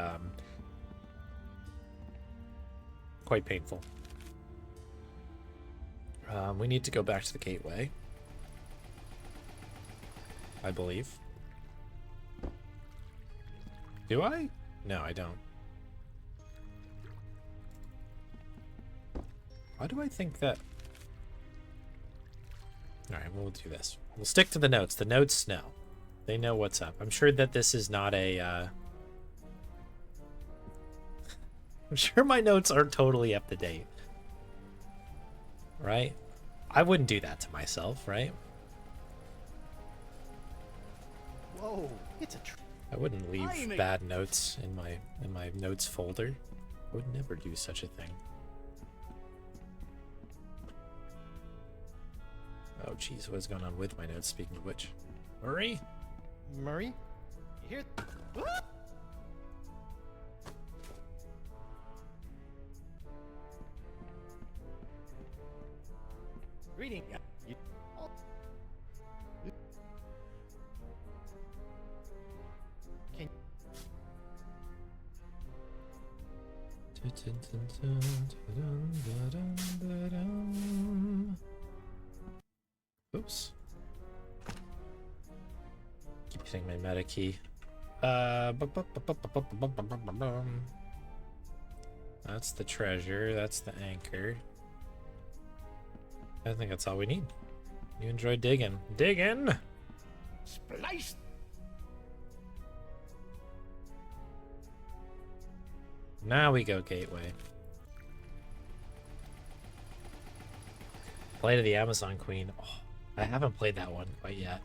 painful. We need to go back to the gateway, I believe. Do I? No, I don't. Why do I think that... Alright, we'll do this. We'll stick to the notes. The notes know. They know what's up. I'm sure that this is not a... I'm sure my notes are totally up to date. Right? I wouldn't do that to myself, right? Whoa, it's a I wouldn't leave bad notes in my notes folder. I would never do such a thing. Oh jeez, what is going on with my notes, speaking of which? Murray? Murray? You hear? Ah! Greeting. You... Can... Oops. Keep hitting my meta key. That's the treasure. That's the anchor. I think that's all we need. You enjoy digging. Digging! Splice. Now we go Gateway. Play to the Amazon Queen. Oh, I haven't played that one quite yet.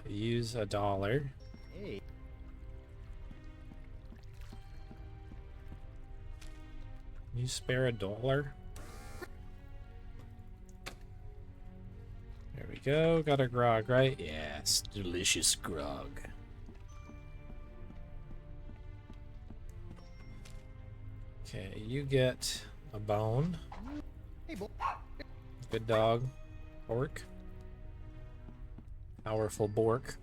Use $1. Hey. You spare $1? There we go. Got a grog, right? Yes, delicious grog. Okay, you get a bone. Hey, boy. Good dog. Bork. Powerful Bork.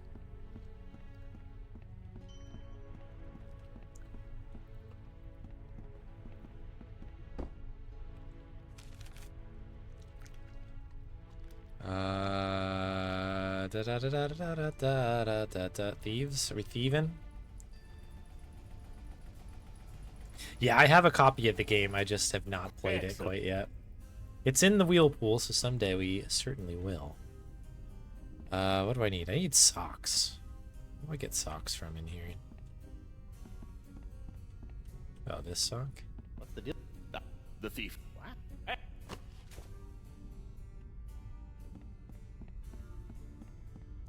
Thieves? Are we thieving? Yeah, I have a copy of the game. I just have not played it quite yet. It's in the wheel pool, so someday we certainly will. What do I need? I need socks. Where do I get socks from in here? Oh, this sock? What's the deal? The thief. What?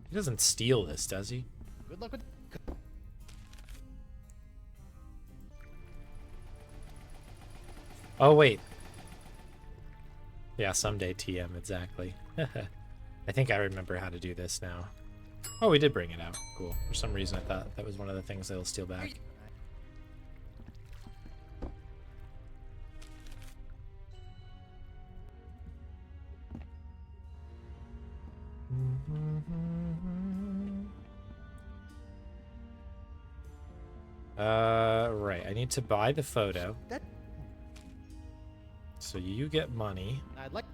He doesn't steal this, does he? Good luck with... Oh, wait. Yeah, someday TM, exactly. I think I remember how to do this now. Oh, we did bring it out. Cool. For some reason, I thought that was one of the things they'll steal back. Right. I need to buy the photo. That... So you get money. I'd like...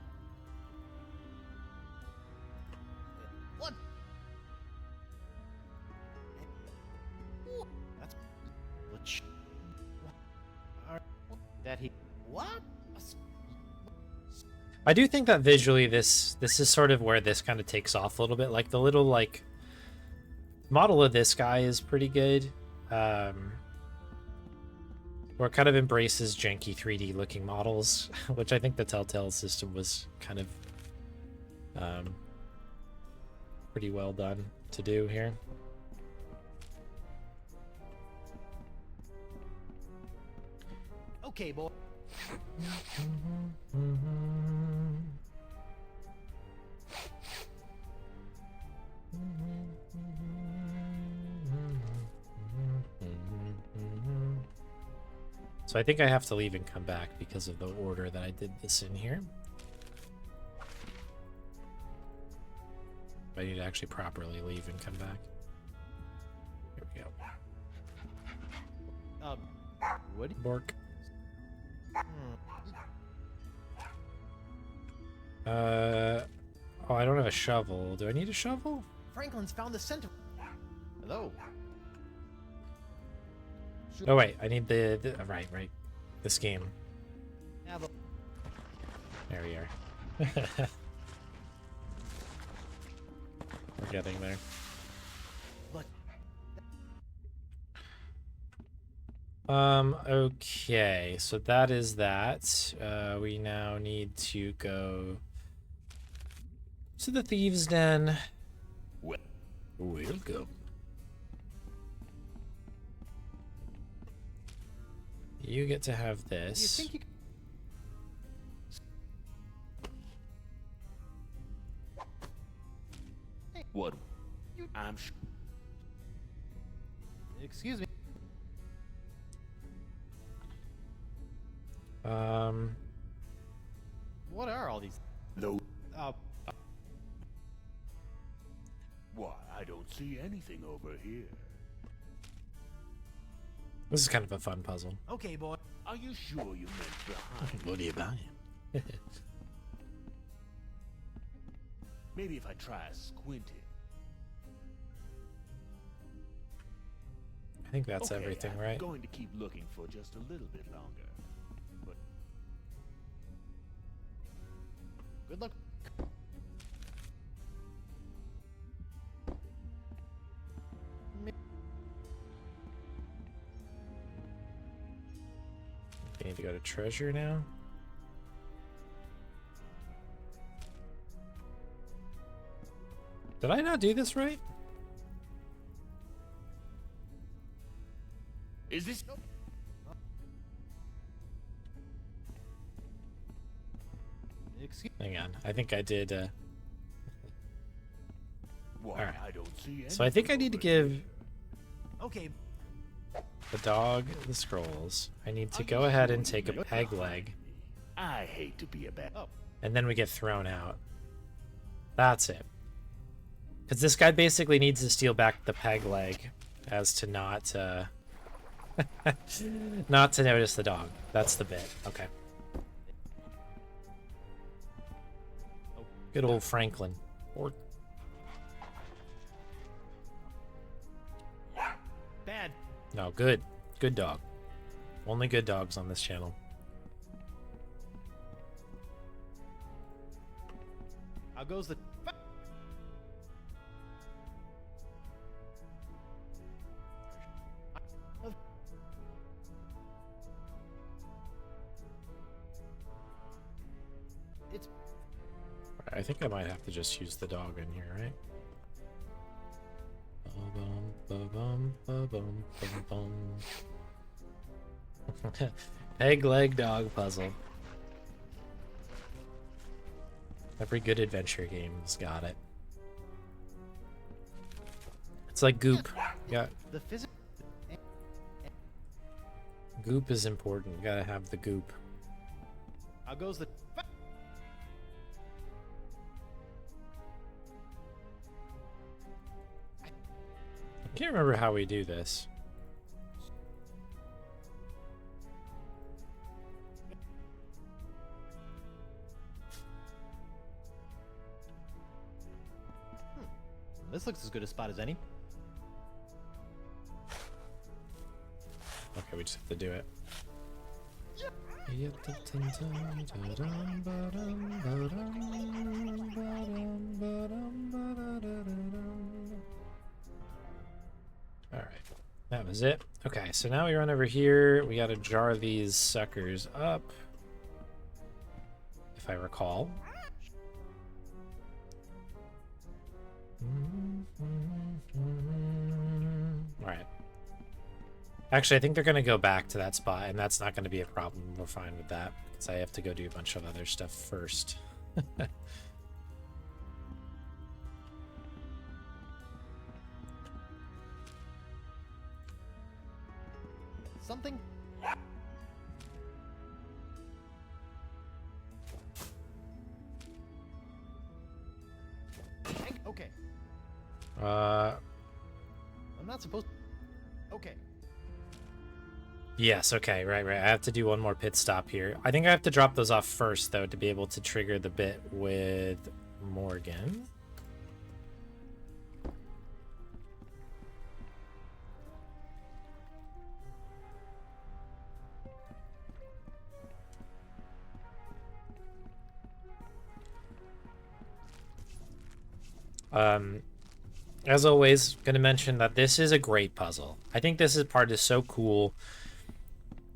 What? That's... Which... That he... What? I do think that visually this is sort of where this kind of takes off a little bit. Like the little like model of this guy is pretty good. Where it kind of embraces janky 3D looking models, which I think the Telltale system was kind of pretty well done to do here. Okay, boy. So I think I have to leave and come back because of the order that I did this in here. I need to actually properly leave and come back. Here we go. Woody? Bork. Oh, I don't have a shovel. Do I need a shovel? Franklin's found the center. Hello. Oh wait, I need the right. This game. Have a... There we are. We're getting there. But... Okay, so that is that. We now need to go to the Thieves' Den. Welcome. You get to have Do you this. think you What? You- I'm Excuse me. What are all these? no. Uh, Why, I don't see anything over here. This is kind of a fun puzzle. okay, boy. Are you sure you meant behind? What are you buying? Maybe if I try squinting. I think that's Okay, everything, I'm right? going to keep looking for just a little bit longer. But Good luck. We need to go to treasure now. Did I not do this right? is this? Excuse. Hang on. I think I did. Why, Alright. I don't see anything. So I think I need to over give here. Okay. the dog the scrolls. I need to Are go you ahead sure and you take a meant peg behind leg, me? I hate to be a bad. Oh. and then we get thrown out. That's it. Because this guy basically needs to steal back the peg leg as to not, not to notice the dog. That's the bit. Okay. Good old Franklin. Or Bad. no, good. Good dog. Only good dogs on this channel. How goes the? It's I think I might have to just use the dog in here, right? Ba-bum, ba-bum, ba-bum, ba-bum. Peg leg dog puzzle. Every good adventure game's got it. It's like goop. Yeah, the physics. goop is important. You gotta have the goop. How goes the? I can't remember how we do this. This looks as good a spot as any. Okay, we just have to do it. Alright, that was it. Okay, so now we run over here. We gotta jar these suckers up. If I recall. Alright. Actually, I think they're going to go back to that spot, and that's not going to be a problem. We're fine with that, because I have to go do a bunch of other stuff first. Something. Okay. I'm not supposed. Okay. Yes, okay, right. I have to do one more pit stop here. I think I have to drop those off first, though, to be able to trigger the bit with Morgan. As always, gonna mention that this is a great puzzle. I think this part is so cool.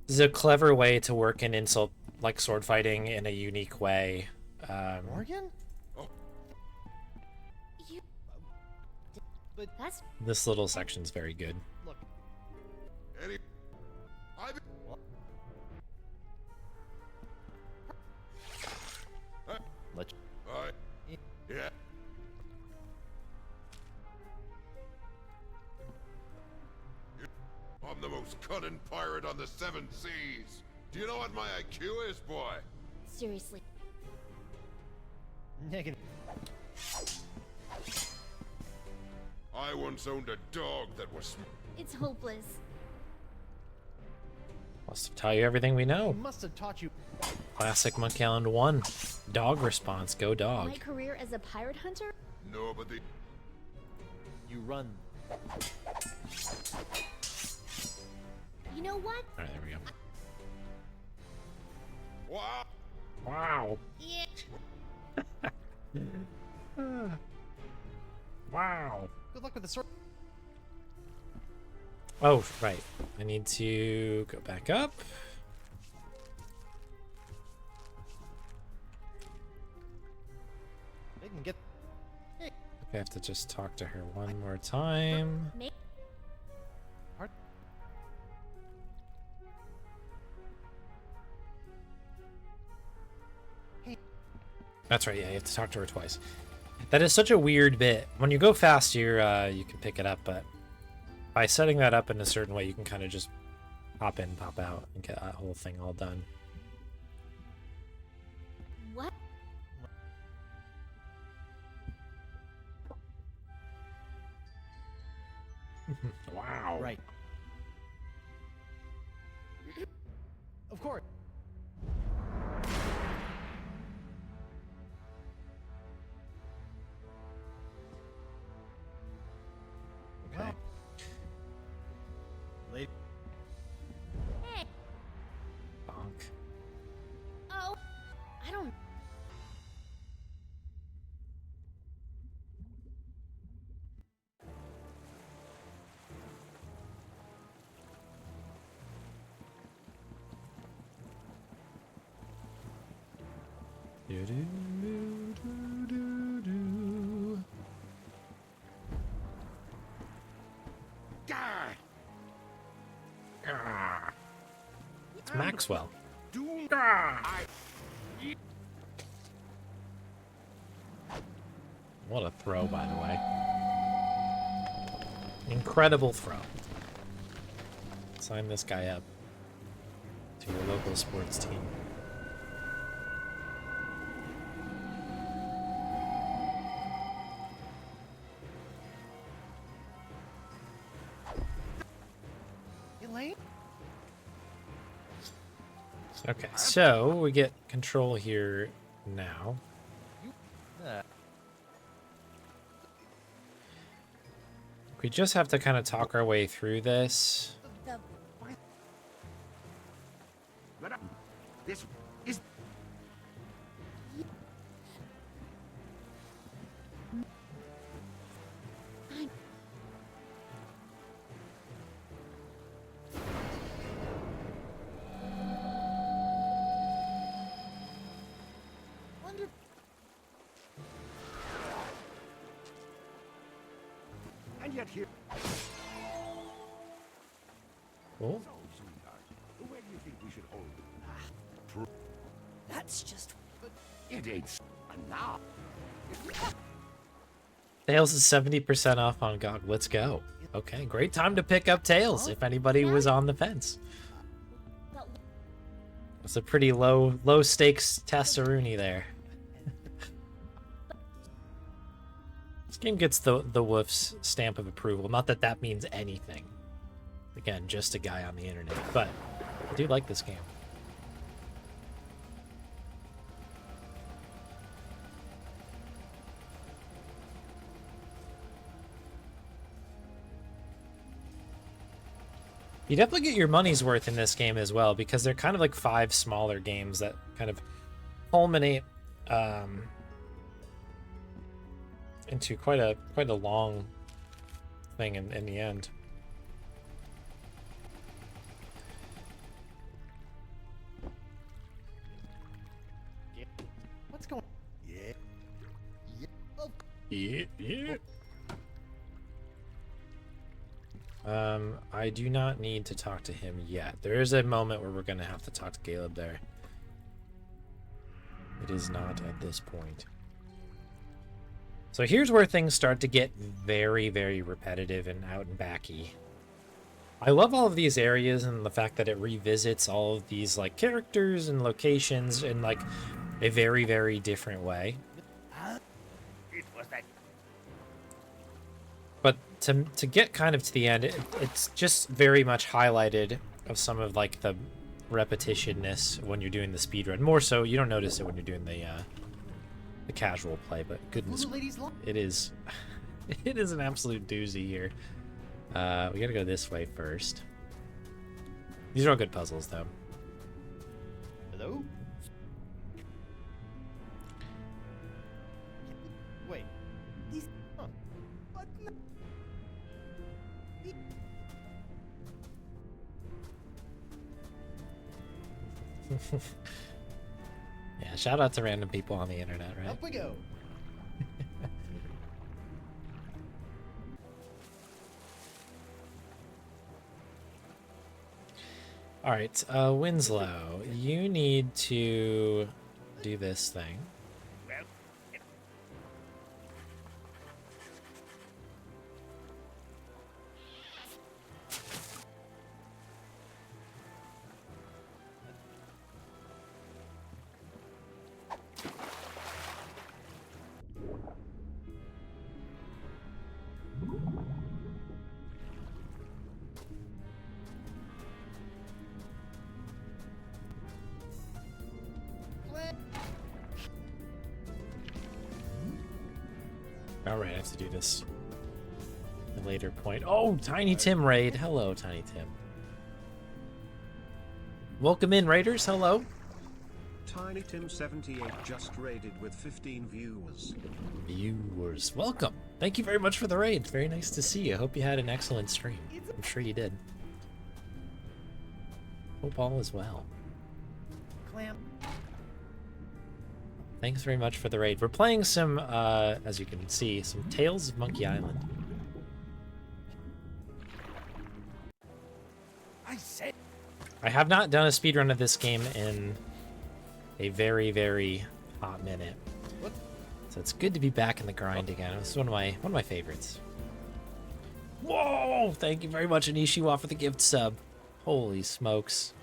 This is a clever way to work in insult, like sword fighting, in a unique way. Morgan? That's This little section's very good. Look, Any... I... let's. Yeah. I'm the most cunning pirate on the 7 seas. Do you know what my IQ is, boy? seriously. Negative. I once owned a dog that was... It's hopeless. Must have taught you everything we know. Must have taught you. Classic Monkey Island 1. Dog response. Go dog. My career as a pirate hunter? No, but the... You run. You know what? Alright, there we go. Wow! Wow. Yeah. Wow. Good luck with the sword. Oh, right. I need to go back up. They can get. Hey, I have to just talk to her one more time. Make hard. That's right, yeah, you have to talk to her twice. That is such a weird bit. When you go fast, you can pick it up, but by setting that up in a certain way, you can kind of just pop in, pop out, and get that whole thing all done. what? Wow. Right. Of course. Okay. Well, late. Hey. Bonk. Oh. I don't. Do-do-do-do-do-do. Gah! It's Maxwell. Do... I... What a throw, by the way. Incredible throw. Sign this guy up to your local sports team. Elaine? Okay, so we get control here now. We just have to kind of talk our way through this. The This is... Wonder. And yet here... Cool. So, sweetheart, where do you think we should hold it? That's just It ain't... s- now. Tails is 70% off on GOG. Let's go. Okay, great time to pick up Tails if anybody was on the fence. but It's a pretty low stakes testaroonie there. This game gets the Wolf's stamp of approval. Not that that means anything. Again, just a guy on the internet. But I do like this game. You definitely get your money's worth in this game as well, because they're kind of like 5 smaller games that kind of culminate into quite a long thing in the end. What's going? Yeah. Yeah. I do not need to talk to him yet. There is a moment where we're gonna have to talk to Caleb there. It is not at this point. So here's where things start to get very, very repetitive and out and backy. I love all of these areas and the fact that it revisits all of these like characters and locations in like a very, very different way. It was that. But to get kind of to the end, it's just very much highlighted of some of like the repetitionness when you're doing the speedrun. More so, you don't notice it when you're doing the casual play, but goodness, it is it is an absolute doozy here. We gotta go this way first. These are all good puzzles, though. Hello? Wait. These. Huh. What? Yeah, shout out to random people on the internet, right? Up we go. All right, Winslow, you need to do this thing. Well, All right, I have to do this at a later point. Oh, Tiny Tim raid. Hello, Tiny Tim. Welcome in, raiders. Hello. Tiny Tim 78 just raided with 15 viewers. Viewers, welcome. Thank you very much for the raid. Very nice to see you. Hope you had an excellent stream. I'm sure you did. Hope all is well. Clam. Thanks very much for the raid. We're playing some, as you can see, some Tales of Monkey Island. I said. I have not done a speedrun of this game in a very, very hot minute. What? So it's good to be back in the grind again. This is one of my favorites. Whoa! Thank you very much, Anishiwa, for the gift sub. Holy smokes.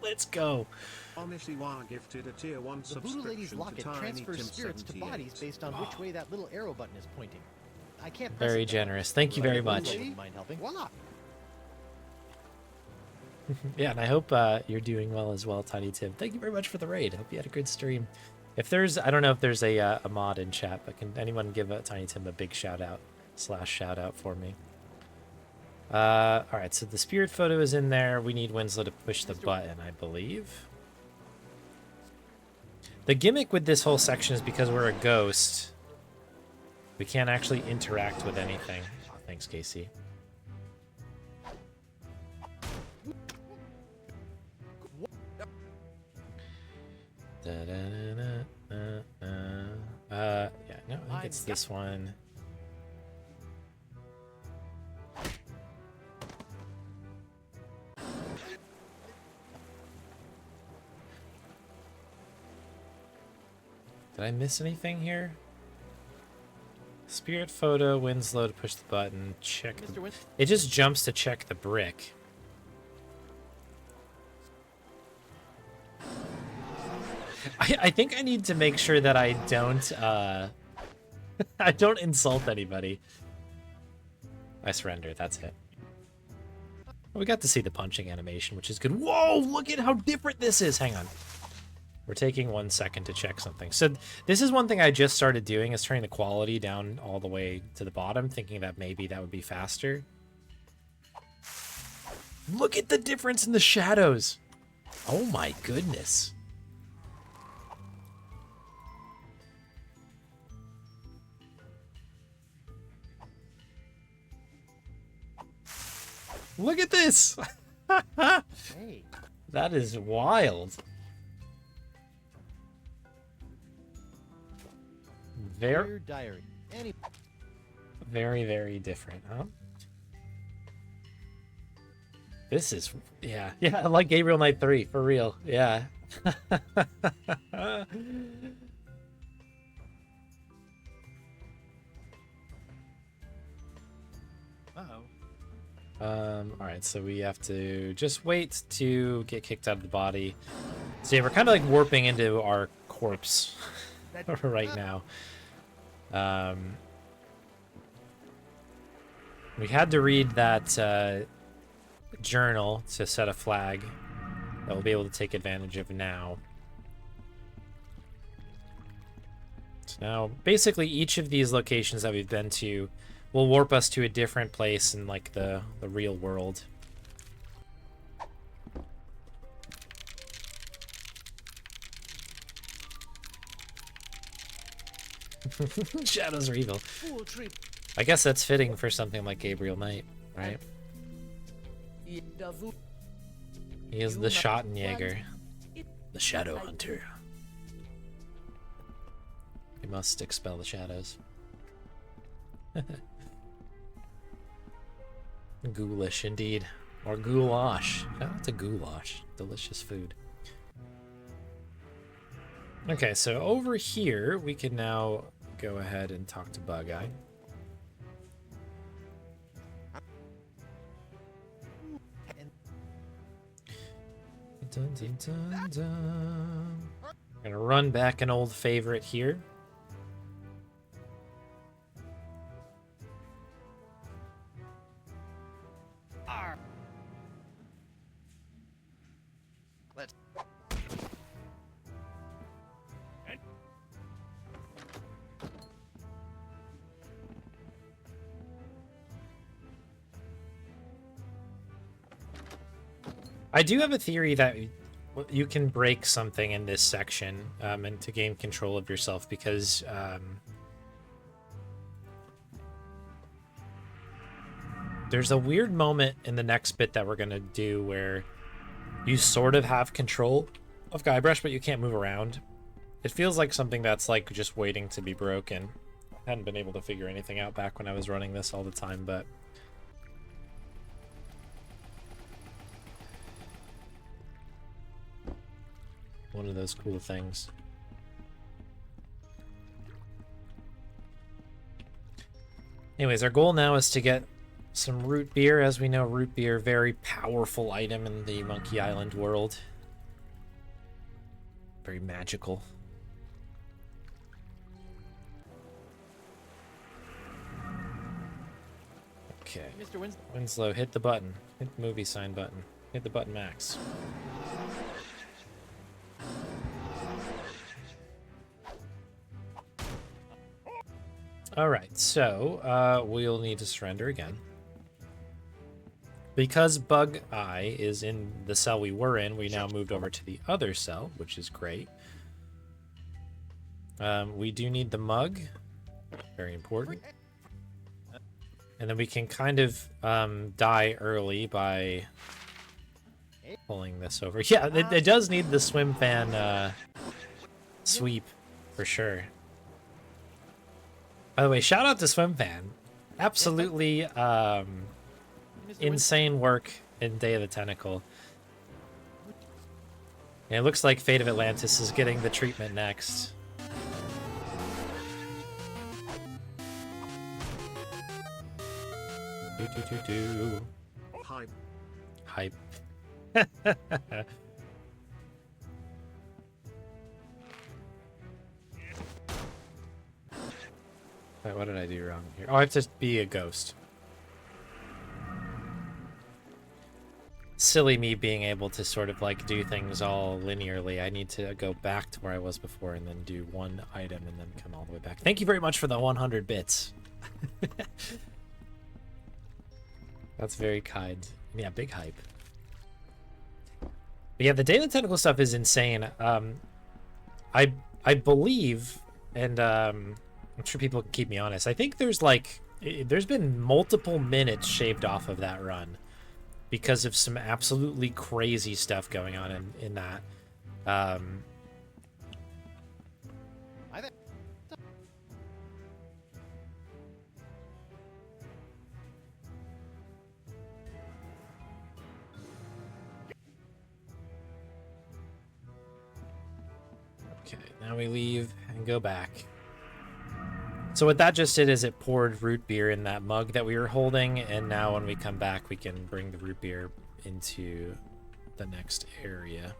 Let's go. Onishiwa gifted a tier 1 The Voodoo Lady's subscription to locket Tiny transfers Tim spirits to 78. bodies based on which way that little arrow button is pointing. I can't press Very it, though. generous. Thank you very Voodoo much. Lady, mind helping? Voila! Yeah, and I hope you're doing well as well, Tiny Tim. Thank you very much for the raid. Hope you had a good stream. If there's, I don't know if there's a mod in chat, but can anyone give Tiny Tim a big shout out / for me? All right, so the spirit photo is in there. We need Winslow to push the button, I believe. The gimmick with this whole section is because we're a ghost, we can't actually interact with anything. Oh, thanks, Casey. Yeah, no, I think it's this one. Did I miss anything here? Spirit photo, Winslow to push the button, check the... It just jumps to check the brick. I think I need to make sure that I don't, I don't insult anybody. I surrender, that's it. We got to see the punching animation, which is good. Whoa, look at how different this is. Hang on. We're taking 1 second to check something. So this is one thing I just started doing, is turning the quality down all the way to the bottom, thinking that maybe that would be faster. Look at the difference in the shadows. Oh my goodness. Look at this. Hey. That is wild. Dear diary. Any. Very, very different, huh? This is, yeah. Yeah, like Gabriel Knight 3, for real. Yeah. Uh-oh. Alright, so we have to just wait to get kicked out of the body. So yeah, we're kind of like warping into our corpse right now. We had to read that journal to set a flag that we'll be able to take advantage of now. So now, basically, each of these locations that we've been to will warp us to a different place in, like, the real world. Shadows are evil. I guess that's fitting for something like Gabriel Knight, right? He is the Schattenjäger, the Shadow Hunter. He must expel the shadows. Ghoulish indeed. Or goulash. Shout out to goulash. Delicious food. Okay, so over here, we can now go ahead and talk to Bug-Eye. Dun, dun, dun, dun. I'm gonna run back an old favorite here. Let's. I do have a theory that you can break something in this section and to gain control of yourself because there's a weird moment in the next bit that we're going to do where you sort of have control of Guybrush, but you can't move around. It feels like something that's like just waiting to be broken. I hadn't been able to figure anything out back when I was running this all the time, but... one of those cool things. Anyways, our goal now is to get some root beer. As we know, root beer, very powerful item in the Monkey Island world. Very magical. Okay. Mr. Winslow, hit the button. Hit the movie sign button. Hit the button max. Alright, so we'll need to surrender again. Because Bug-Eye is in the cell we were in, we now moved over to the other cell, which is great. We do need the mug. Very important. And then we can kind of die early by pulling this over. Yeah, it does need the swim fan sweep, for sure. By the way, shout out to Swim Fan. Absolutely insane work in Day of the Tentacle. And it looks like Fate of Atlantis is getting the treatment next. Hype. Hype. Wait, what did I do wrong here? Oh, I have to be a ghost. Silly me being able to sort of like do things all linearly. I need to go back to where I was before and then do one item and then come all the way back. Thank you very much for the 100 bits. That's very kind. Yeah, big hype. But yeah, the Day of the Tentacle stuff is insane. I believe, and I'm sure people can keep me honest. I think there's been multiple minutes shaved off of that run because of some absolutely crazy stuff going on in that. Okay, now we leave and go back. So what that just did is it poured root beer in that mug that we were holding, and now when we come back, we can bring the root beer into the next area.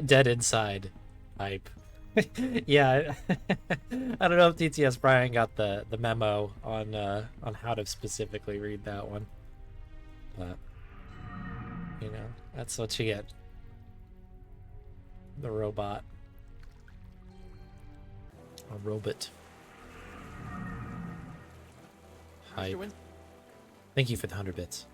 Dead inside hype. Yeah, I don't know if TTS Brian got the memo on how to specifically read that one, but you know, that's what you get. The robot. A robot. Hype. Thank you for the 100 bits.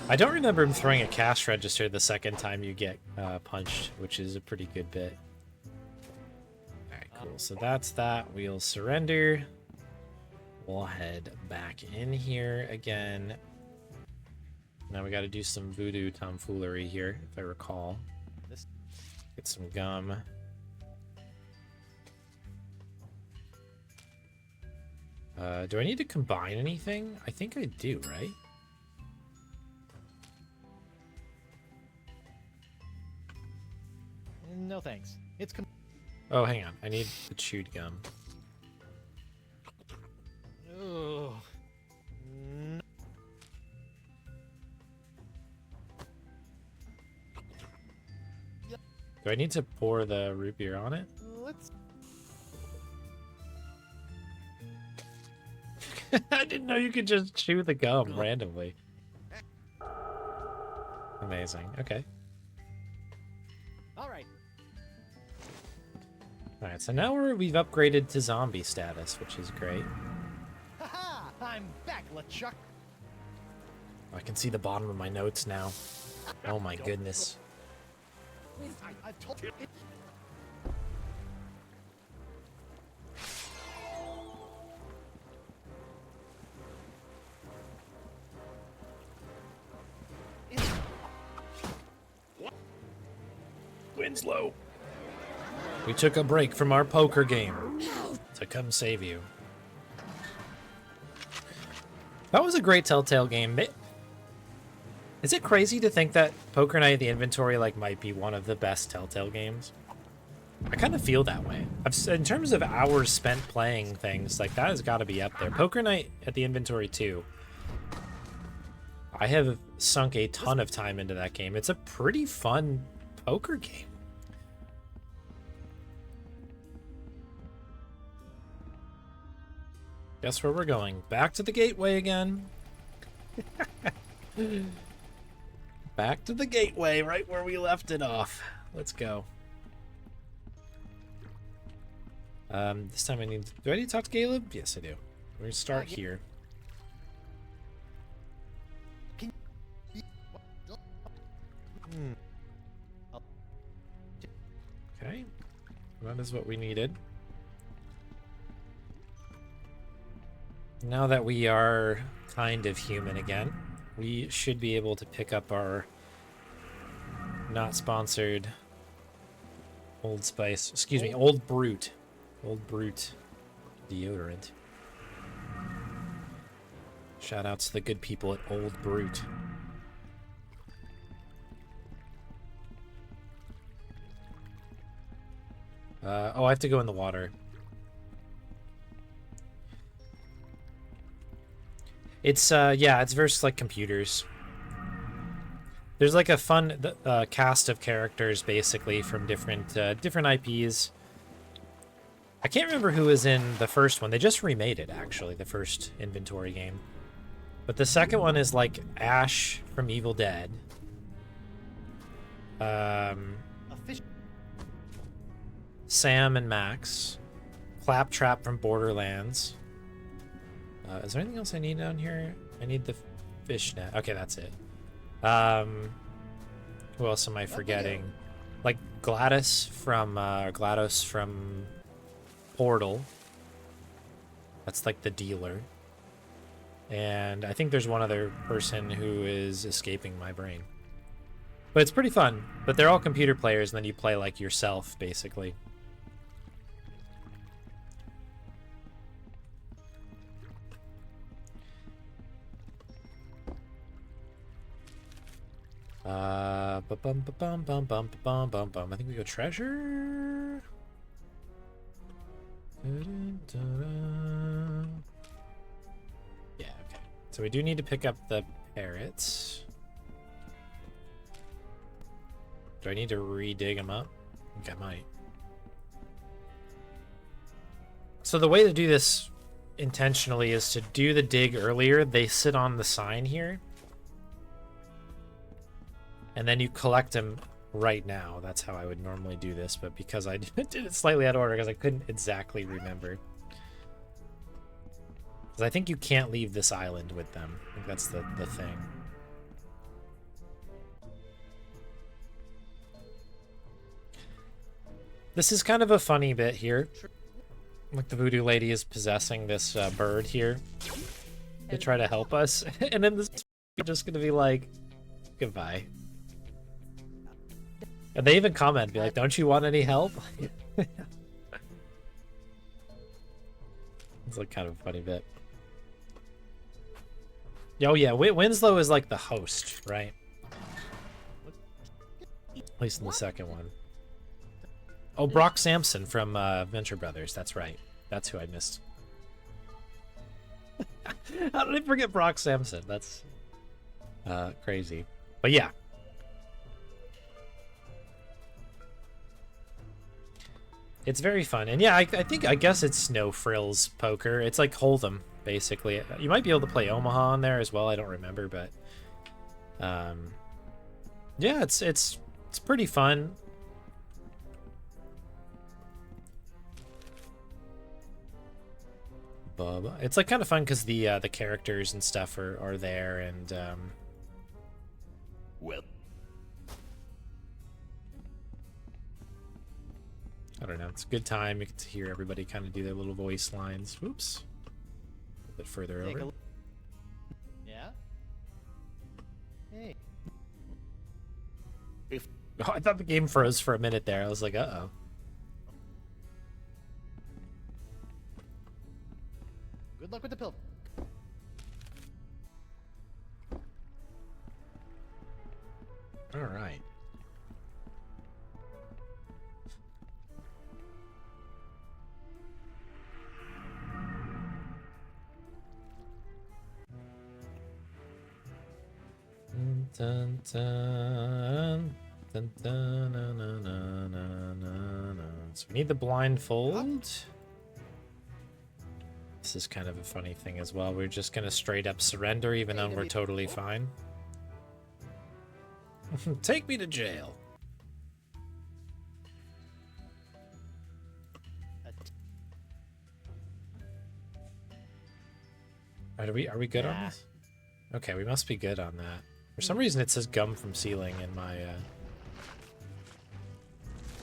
I don't remember him throwing a cash register the second time you get punched, which is a pretty good bit. Alright, cool. So that's that. We'll surrender. We'll head back in here again. Now we got to do some voodoo tomfoolery here, if I recall. Get some gum. Do I need to combine anything? I think I do, right? No thanks. It's Oh, hang on. I need the chewed gum. Ugh. Do I need to pour the root beer on it? Let's. I didn't know you could just chew the gum randomly. Amazing. Okay. All right. Alright, so now we've upgraded to zombie status, which is great. Haha! I'm back, LeChuck. I can see the bottom of my notes now. Oh my goodness. I've told you. Winslow. We took a break from our poker game to come save you. That was a great Telltale game. Is it crazy to think that Poker Night at the Inventory might be one of the best Telltale games? I kind of feel that way. In terms of hours spent playing things, that has got to be up there. Poker Night at the Inventory 2. I have sunk a ton of time into that game. It's a pretty fun poker game. Guess where we're going? Back to the gateway again. Back to the gateway, right where we left it off. Let's go. This time do I need to talk to Caleb? Yes, I do. We're gonna start here. Okay. That is what we needed. Now that we are kind of human again, we should be able to pick up our not sponsored Old Spice, excuse me, Old Brute deodorant. Shout out to the good people at Old Brute. Oh, I have to go in the water. It's yeah, it's versus computers. There's a fun cast of characters basically from different IPs. I can't remember who was in the first one. They just remade it actually, the first Inventory game. But the second one is Ash from Evil Dead. Sam and Max. Claptrap from Borderlands. Is there anything else I need down here? I need the fishnet. Okay, that's it. Who else am I forgetting? GLaDOS from Portal. That's the dealer. And I think there's one other person who is escaping my brain. But it's pretty fun. But they're all computer players, and then you play like yourself, basically. Ba-bum, ba-bum, bum, bum, ba-bum, bum, bum. I think we go treasure. Dun-dun-dun-dun. Yeah, okay. So we do need to pick up the parrots. Do I need to re-dig them up? I think I might. So the way to do this intentionally is to do the dig earlier. They sit on the sign here. And then you collect them right now. That's how I would normally do this, but because I did it slightly out of order because I couldn't exactly remember. Because I think you can't leave this island with them. I think that's the thing. This is kind of a funny bit here. Like the voodoo lady is possessing this bird here to try to help us. And then this is just going to be like, goodbye. And they even comment, be like, don't you want any help? It's like kind of a funny bit. Oh yeah, Winslow is like the host, right? At least in the second one. Oh, Brock Sampson from Venture Brothers. That's right. That's who I missed. How did I forget Brock Sampson? That's crazy. But yeah. It's very fun. And yeah, I guess it's No Frills Poker. It's like Hold'em, basically. You might be able to play Omaha on there as well. I don't remember, but yeah, it's pretty fun. It's like kind of fun because the characters and stuff are there, and Well, I don't know. It's a good time. You get to hear everybody kind of do their little voice lines. Whoops. A little bit further Take a over. look. Yeah? Hey. if Oh, I thought the game froze for a minute there. I was like, uh-oh. Good luck with the pill. All right. Dun, dun, dun, dun, na, na, na, na, na, na. So we need the blindfold. This is kind of a funny thing as well. We're just gonna straight up surrender even though we're totally fine. Take me to jail. Are we good on this? Okay, we must be good on that. For some reason it says gum from ceiling in my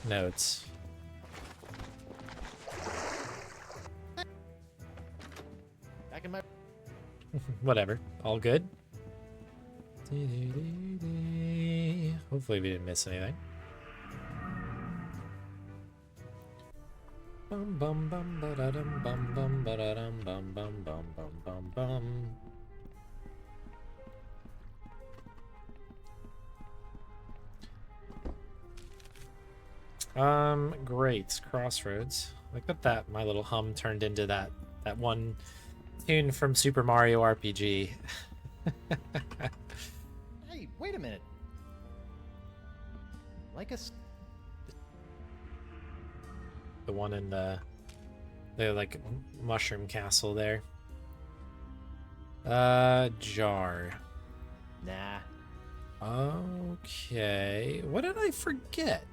notes. Back in my... Whatever. All good? Hopefully we didn't miss anything. Bum bum bum ba-da-dum bum bum ba-da-dum bum bum bum bum bum bum. Great. Crossroads. Like that my little hum turned into that one tune from Super Mario RPG. Hey, wait a minute. Like us. The one in the like mushroom castle there. Jar. Nah. Okay. What did I forget?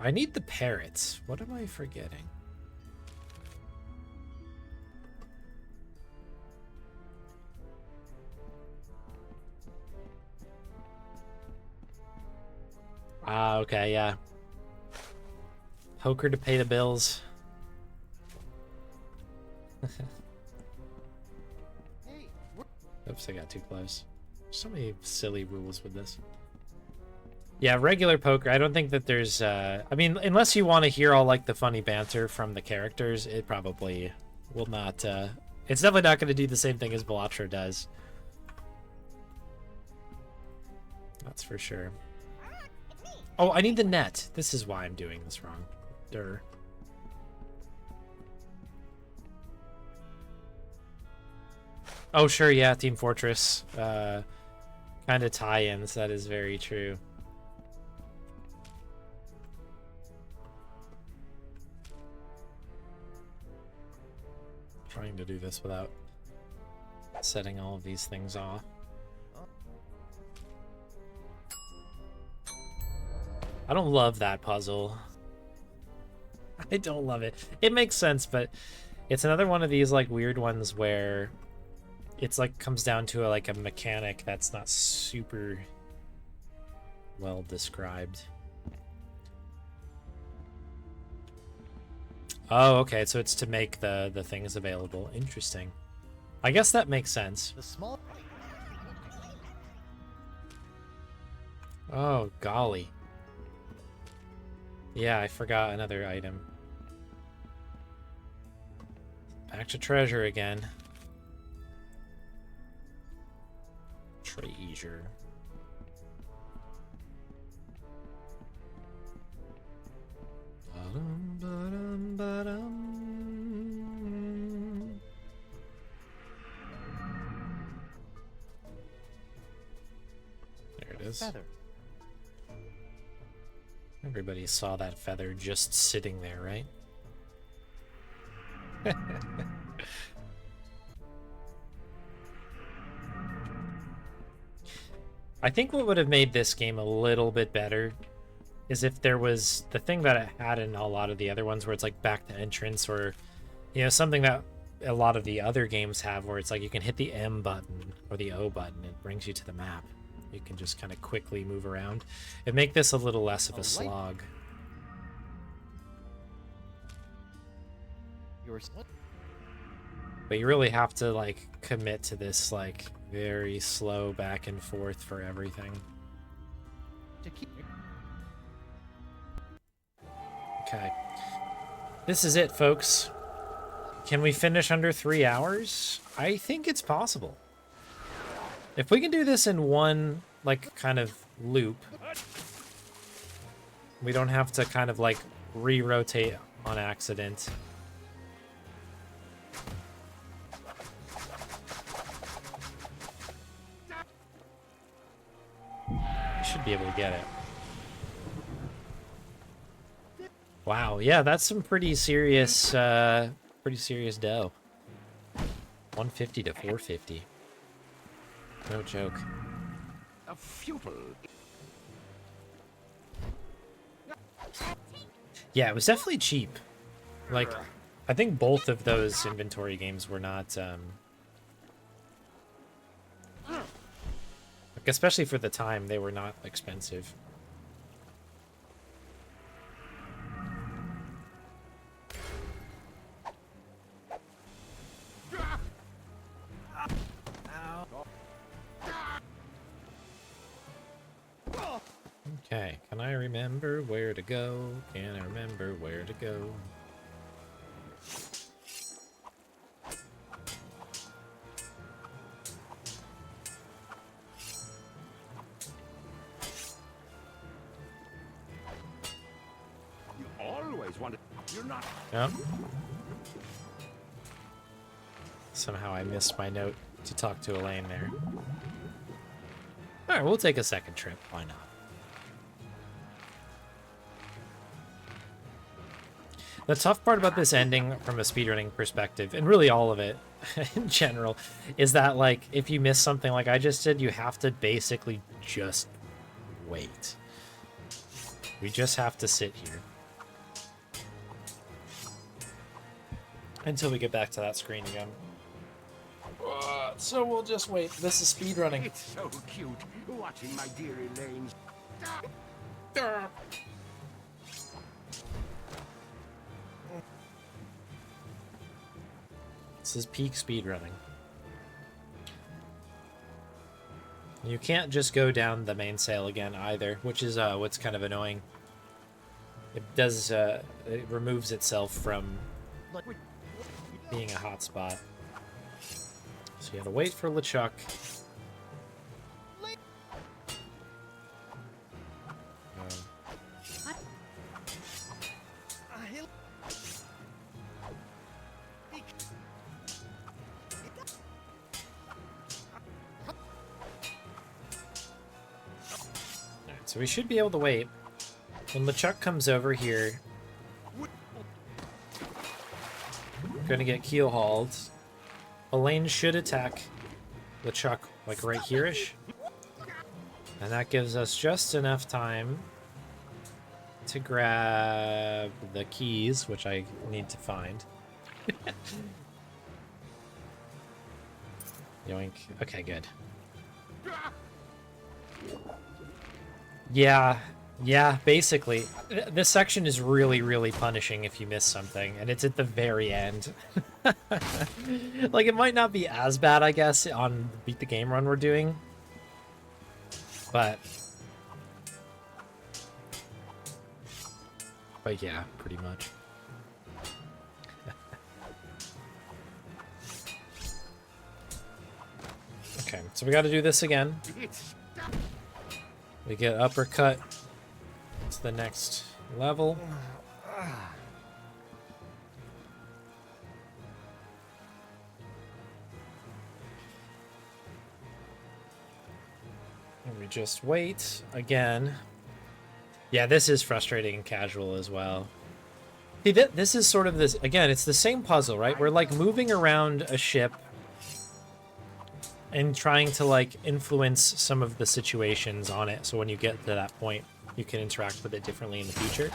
I need the parrots. What am I forgetting? Ah, okay, yeah. Poker to pay the bills. Oops, I got too close. So many silly rules with this. Yeah, regular poker. I don't think that there's. I mean, unless you want to hear all like the funny banter from the characters, it probably will not. It's definitely not going to do the same thing as Balatro does. That's for sure. Oh, I need the net. This is why I'm doing this wrong. Durr. Oh, sure, yeah, Team Fortress. Kind of tie-ins. That is very true. Trying to do this without setting all of these things off. I don't love that puzzle. I don't love it. It makes sense, but it's another one of these like weird ones where it's like comes down to like a mechanic that's not super well described. Oh, okay, so it's to make the things available. Interesting. I guess that makes sense. The small. Oh, golly. Yeah, I forgot another item. Back to treasure again. Treasure. Ba-dum, ba-dum, ba-dum. There it is. Feather. Everybody saw that feather just sitting there, right? I think what would have made this game a little bit better is if there was the thing that it had in a lot of the other ones where it's like back to entrance, or, you know, something that a lot of the other games have where it's like you can hit the M button or the O button, it brings you to the map. You can just kind of quickly move around. It'd make this a little less of a slog. But you really have to like commit to this like very slow back and forth for everything. Okay. This is it, folks. Can we finish under 3 hours? I think it's possible. If we can do this in one, like, kind of loop, we don't have to kind of, like, re-rotate on accident. You should be able to get it. Wow, yeah, that's some pretty serious dough. 150 to 450. No joke. A futile. Yeah, it was definitely cheap. Like, I think both of those inventory games were not, like, especially for the time, they were not expensive. Okay, can I remember where to go? Can I remember where to go? You always wanted. You're not. Yep. Somehow I missed my note to talk to Elaine there. Alright, we'll take a second trip. Why not? The tough part about this ending from a speedrunning perspective, and really all of it in general, is that, like, if you miss something like I just did, you have to basically just wait. We just have to sit here until we get back to that screen again. So we'll just wait. This is speedrunning. It's so cute watching my dear Elaine. This is peak speedrunning. You can't just go down the mainsail again either, which is what's kind of annoying. It does, it removes itself from being a hotspot. So you gotta wait for LeChuck. So we should be able to wait. When LeChuck comes over here, we're gonna get keel hauled. Elaine should attack LeChuck like right here-ish. And that gives us just enough time to grab the keys, which I need to find. Yoink. Okay, good. Yeah, basically. This section is really, really punishing if you miss something, and it's at the very end. Like, it might not be as bad, I guess, on Beat the Game run we're doing. But yeah, pretty much. Okay, so we gotta do this again. We get uppercut to the next level. And we just wait again. Yeah, this is frustrating and casual as well. See, this is sort of this, again, it's the same puzzle, right? We're like moving around a ship and trying to like influence some of the situations on it, so when you get to that point you can interact with it differently in the future.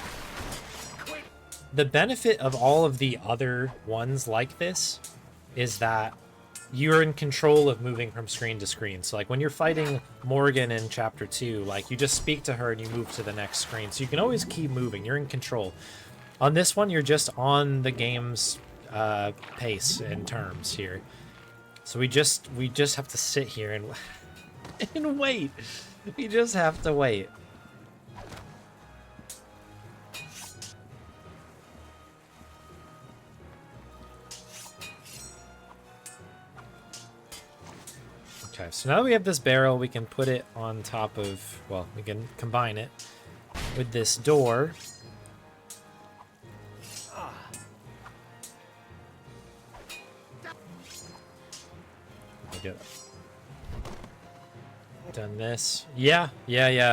The benefit of all of the other ones like this is that you're in control of moving from screen to screen. So like when you're fighting Morgan in chapter 2, like you just speak to her and you move to the next screen, so you can always keep moving. You're in control. On this one, you're just on the game's pace and terms here. So we just have to sit here and and wait. We just have to wait. Okay, so now that we have this barrel, we can put it on top of, well, we can combine it with this door. Get done this. Yeah.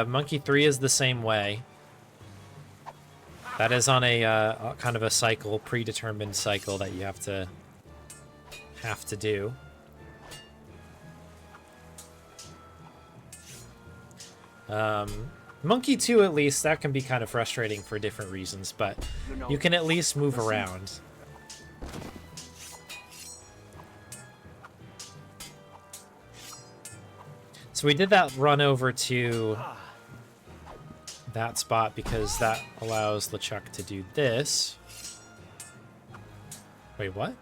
Monkey 3 is the same way. That is on a kind of a cycle, predetermined cycle that you have to do. Monkey 2, at least, that can be kind of frustrating for different reasons, but you can at least move around. So we did that run over to that spot because that allows LeChuck to do this. Wait, what?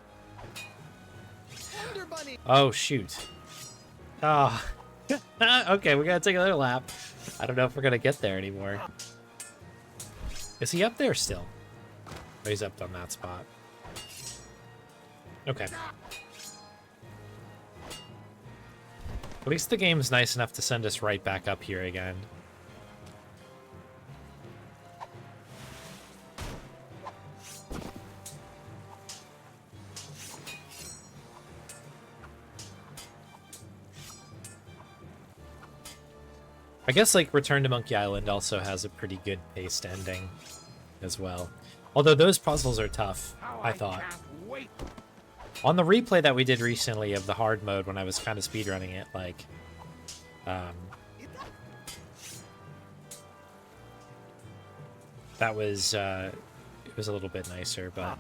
Oh, shoot. Oh. Okay, we gotta take another lap. I don't know if we're gonna get there anymore. Is he up there still? Oh, he's up on that spot. Okay. At least the game's nice enough to send us right back up here again. I guess, like, Return to Monkey Island also has a pretty good paced ending as well. Although those puzzles are tough, I thought. On the replay that we did recently of the hard mode when I was kind of speedrunning it, like, that was, it was a little bit nicer, but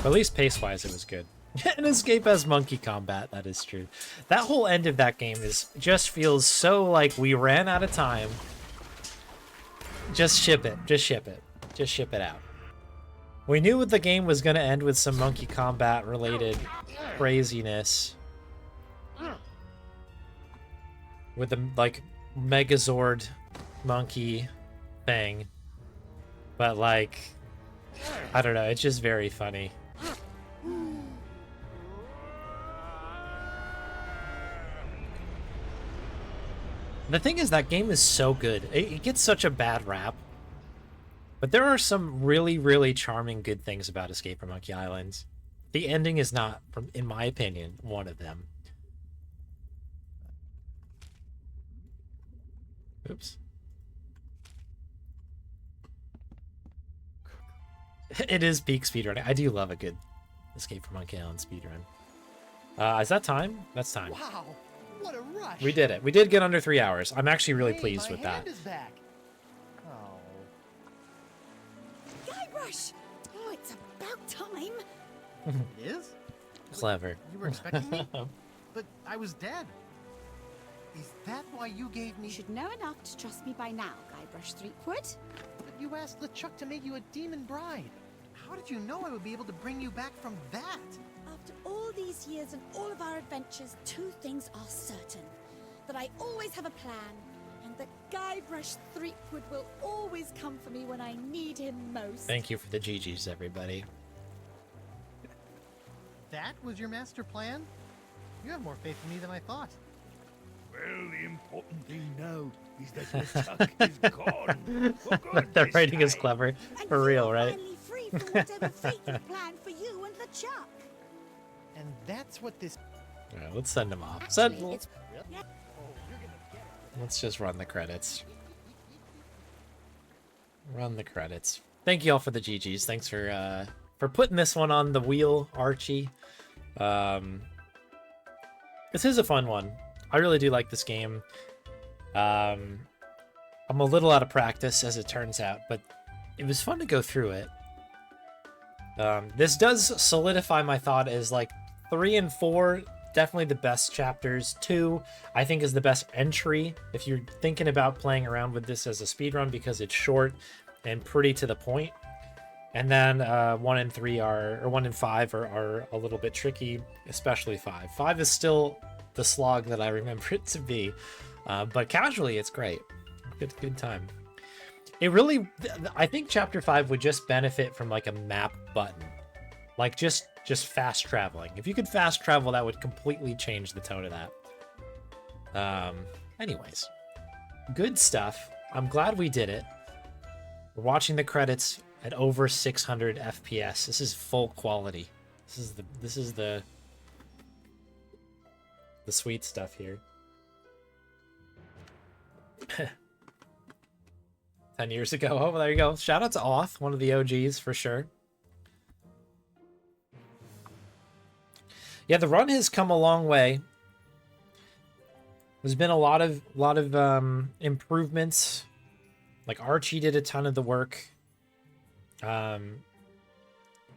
at least pace-wise it was good. And Escape has monkey combat, that is true. That whole end of that game just feels so like we ran out of time. Just ship it, just ship it. Just ship it out. We knew the game was going to end with some monkey combat related craziness. with the like Megazord monkey thing. But like, I don't know, it's just very funny. The thing is, that game is so good. It gets such a bad rap. But there are some really, really charming good things about Escape from Monkey Island. The ending is not, in my opinion, one of them. Oops. It is peak speedrunning. I do love a good Escape from Monkey Island speedrun. Is that time? That's time. Wow, what a rush! We did it. We did get under 3 hours. I'm actually really Hey, pleased my with that. hand is back. Oh. Guybrush! Oh, it's about time. It is? Clever. You were expecting me? But I was dead. Is that why you gave me... You should know enough to trust me by now, Guybrush Threepwood. But you asked LeChuck to make you a demon bride. How did you know I would be able to bring you back from that? After all these years and all of our adventures, two things are certain. That I always have a plan, and that Guybrush Threepwood will always come for me when I need him most. Thank you for the GGs, everybody. That was your master plan? You have more faith in me than I thought. Well, the important thing now is that LeChuck is gone. For good The this writing is time. clever. And For you real, are right? finally free from whatever fate is planned for you and LeChuck. And that's what this... Alright, let's send him off. Actually, it's... Let's just run the credits. Run the credits. Thank you all for the GGs. Thanks for putting this one on the wheel, Archie. This is a fun one. I really do like this game. I'm a little out of practice, as it turns out, but it was fun to go through it. This does solidify my thought as like 3 and 4, definitely the best chapters. 2, I think, is the best entry if you're thinking about playing around with this as a speedrun, because it's short and pretty to the point. And then 1 and 3 or 1 and 5 are a little bit tricky, especially 5. 5 is still the slog that I remember it to be, but casually it's great. Good time. It really, I think chapter 5 would just benefit from like a map button, like just fast traveling. If you could fast travel, that would completely change the tone of that. Anyways, good stuff. I'm glad we did it. We're watching the credits at over 600 FPS. This is full quality. This is the sweet stuff here. 10 years ago. Oh, there you go. Shout out to Oth, one of the OGs for sure. Yeah, the run has come a long way. There's been a lot of improvements. Like Archie did a ton of the work.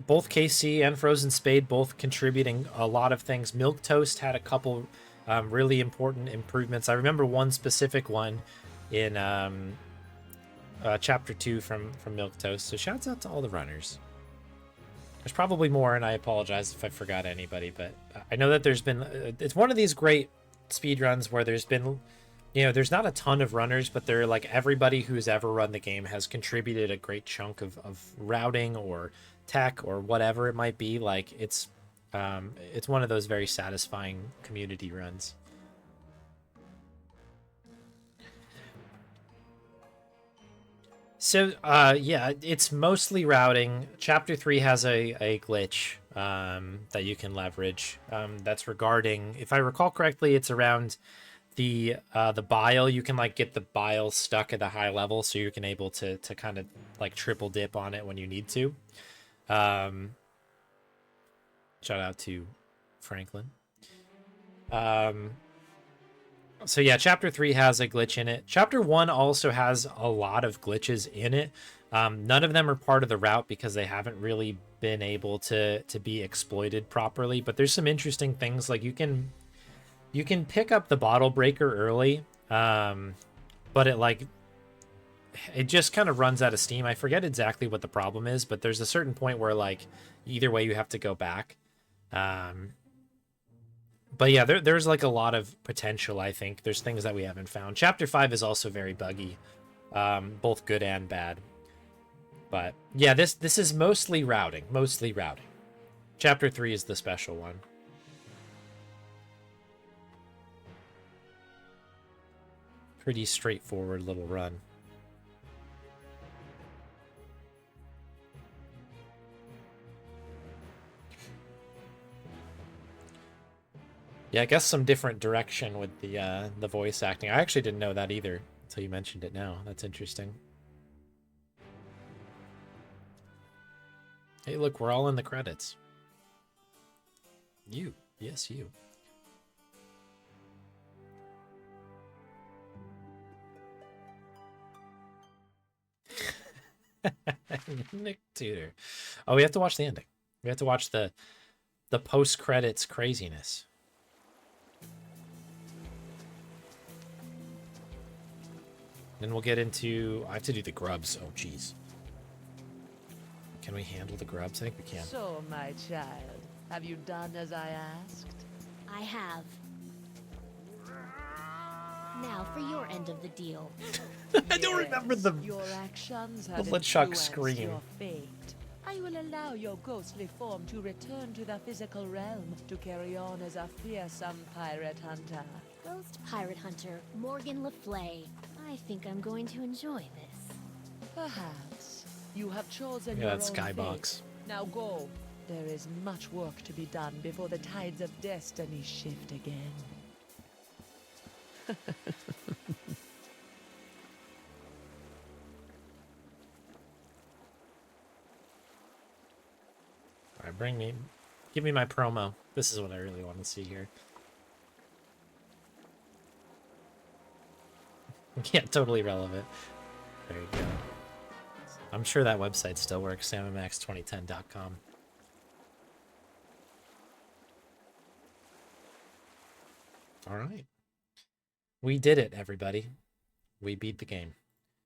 Both KC and Frozen Spade both contributing a lot of things. Milk Toast had a couple really important improvements. I remember one specific one in chapter 2 from Milk Toast. So shouts out to all the runners. There's probably more, and I apologize if I forgot anybody, but I know that there's been... it's one of these great speedruns where there's been... You know, there's not a ton of runners, but they're like everybody who's ever run the game has contributed a great chunk of routing or tech or whatever it might be. Like it's one of those very satisfying community runs. So yeah, it's mostly routing. Chapter 3 has a glitch that you can leverage. That's regarding, if I recall correctly, it's around the bile. You can like get the bile stuck at a high level, so you can able to kind of like triple dip on it when you need to. Shout out to Franklin. So yeah, chapter 3 has a glitch in it. Chapter 1 also has a lot of glitches in it. None of them are part of the route because they haven't really been able to be exploited properly, but there's some interesting things. Like you can pick up the bottle breaker early, but it just kind of runs out of steam. I forget exactly what the problem is, but there's a certain point where like either way you have to go back. But yeah, there's like a lot of potential, I think. There's things that we haven't found. Chapter 5 is also very buggy, both good and bad. But yeah, this is mostly routing, mostly routing. Chapter 3 is the special one. Pretty straightforward little run. Yeah, I guess some different direction with the voice acting. I actually didn't know that either until you mentioned it now. That's interesting. Hey, look, we're all in the credits. You. Yes, you. Nick Tudor. Oh, we have to watch the ending. We have to watch the post-credits craziness. Then we'll get into... I have to do the grubs. Oh, jeez. Can we handle the grubs? I think we can. So, my child, have you done as I asked? I have. Now for your end of the deal. I don't remember the Your actions have LeChuck influenced scream. your fate. I will allow your ghostly form to return to the physical realm to carry on as a fearsome pirate hunter. Ghost pirate hunter Morgan LeFlay. I think I'm going to enjoy this. Perhaps. You have chosen Yeah, your that own skybox. fate. Now go. There is much work to be done before the tides of destiny shift again. All right, give me my promo. This is what I really want to see here. Yeah, totally relevant. There you go. I'm sure that website still works, sammax2010.com. All right. We did it, everybody. We beat the game.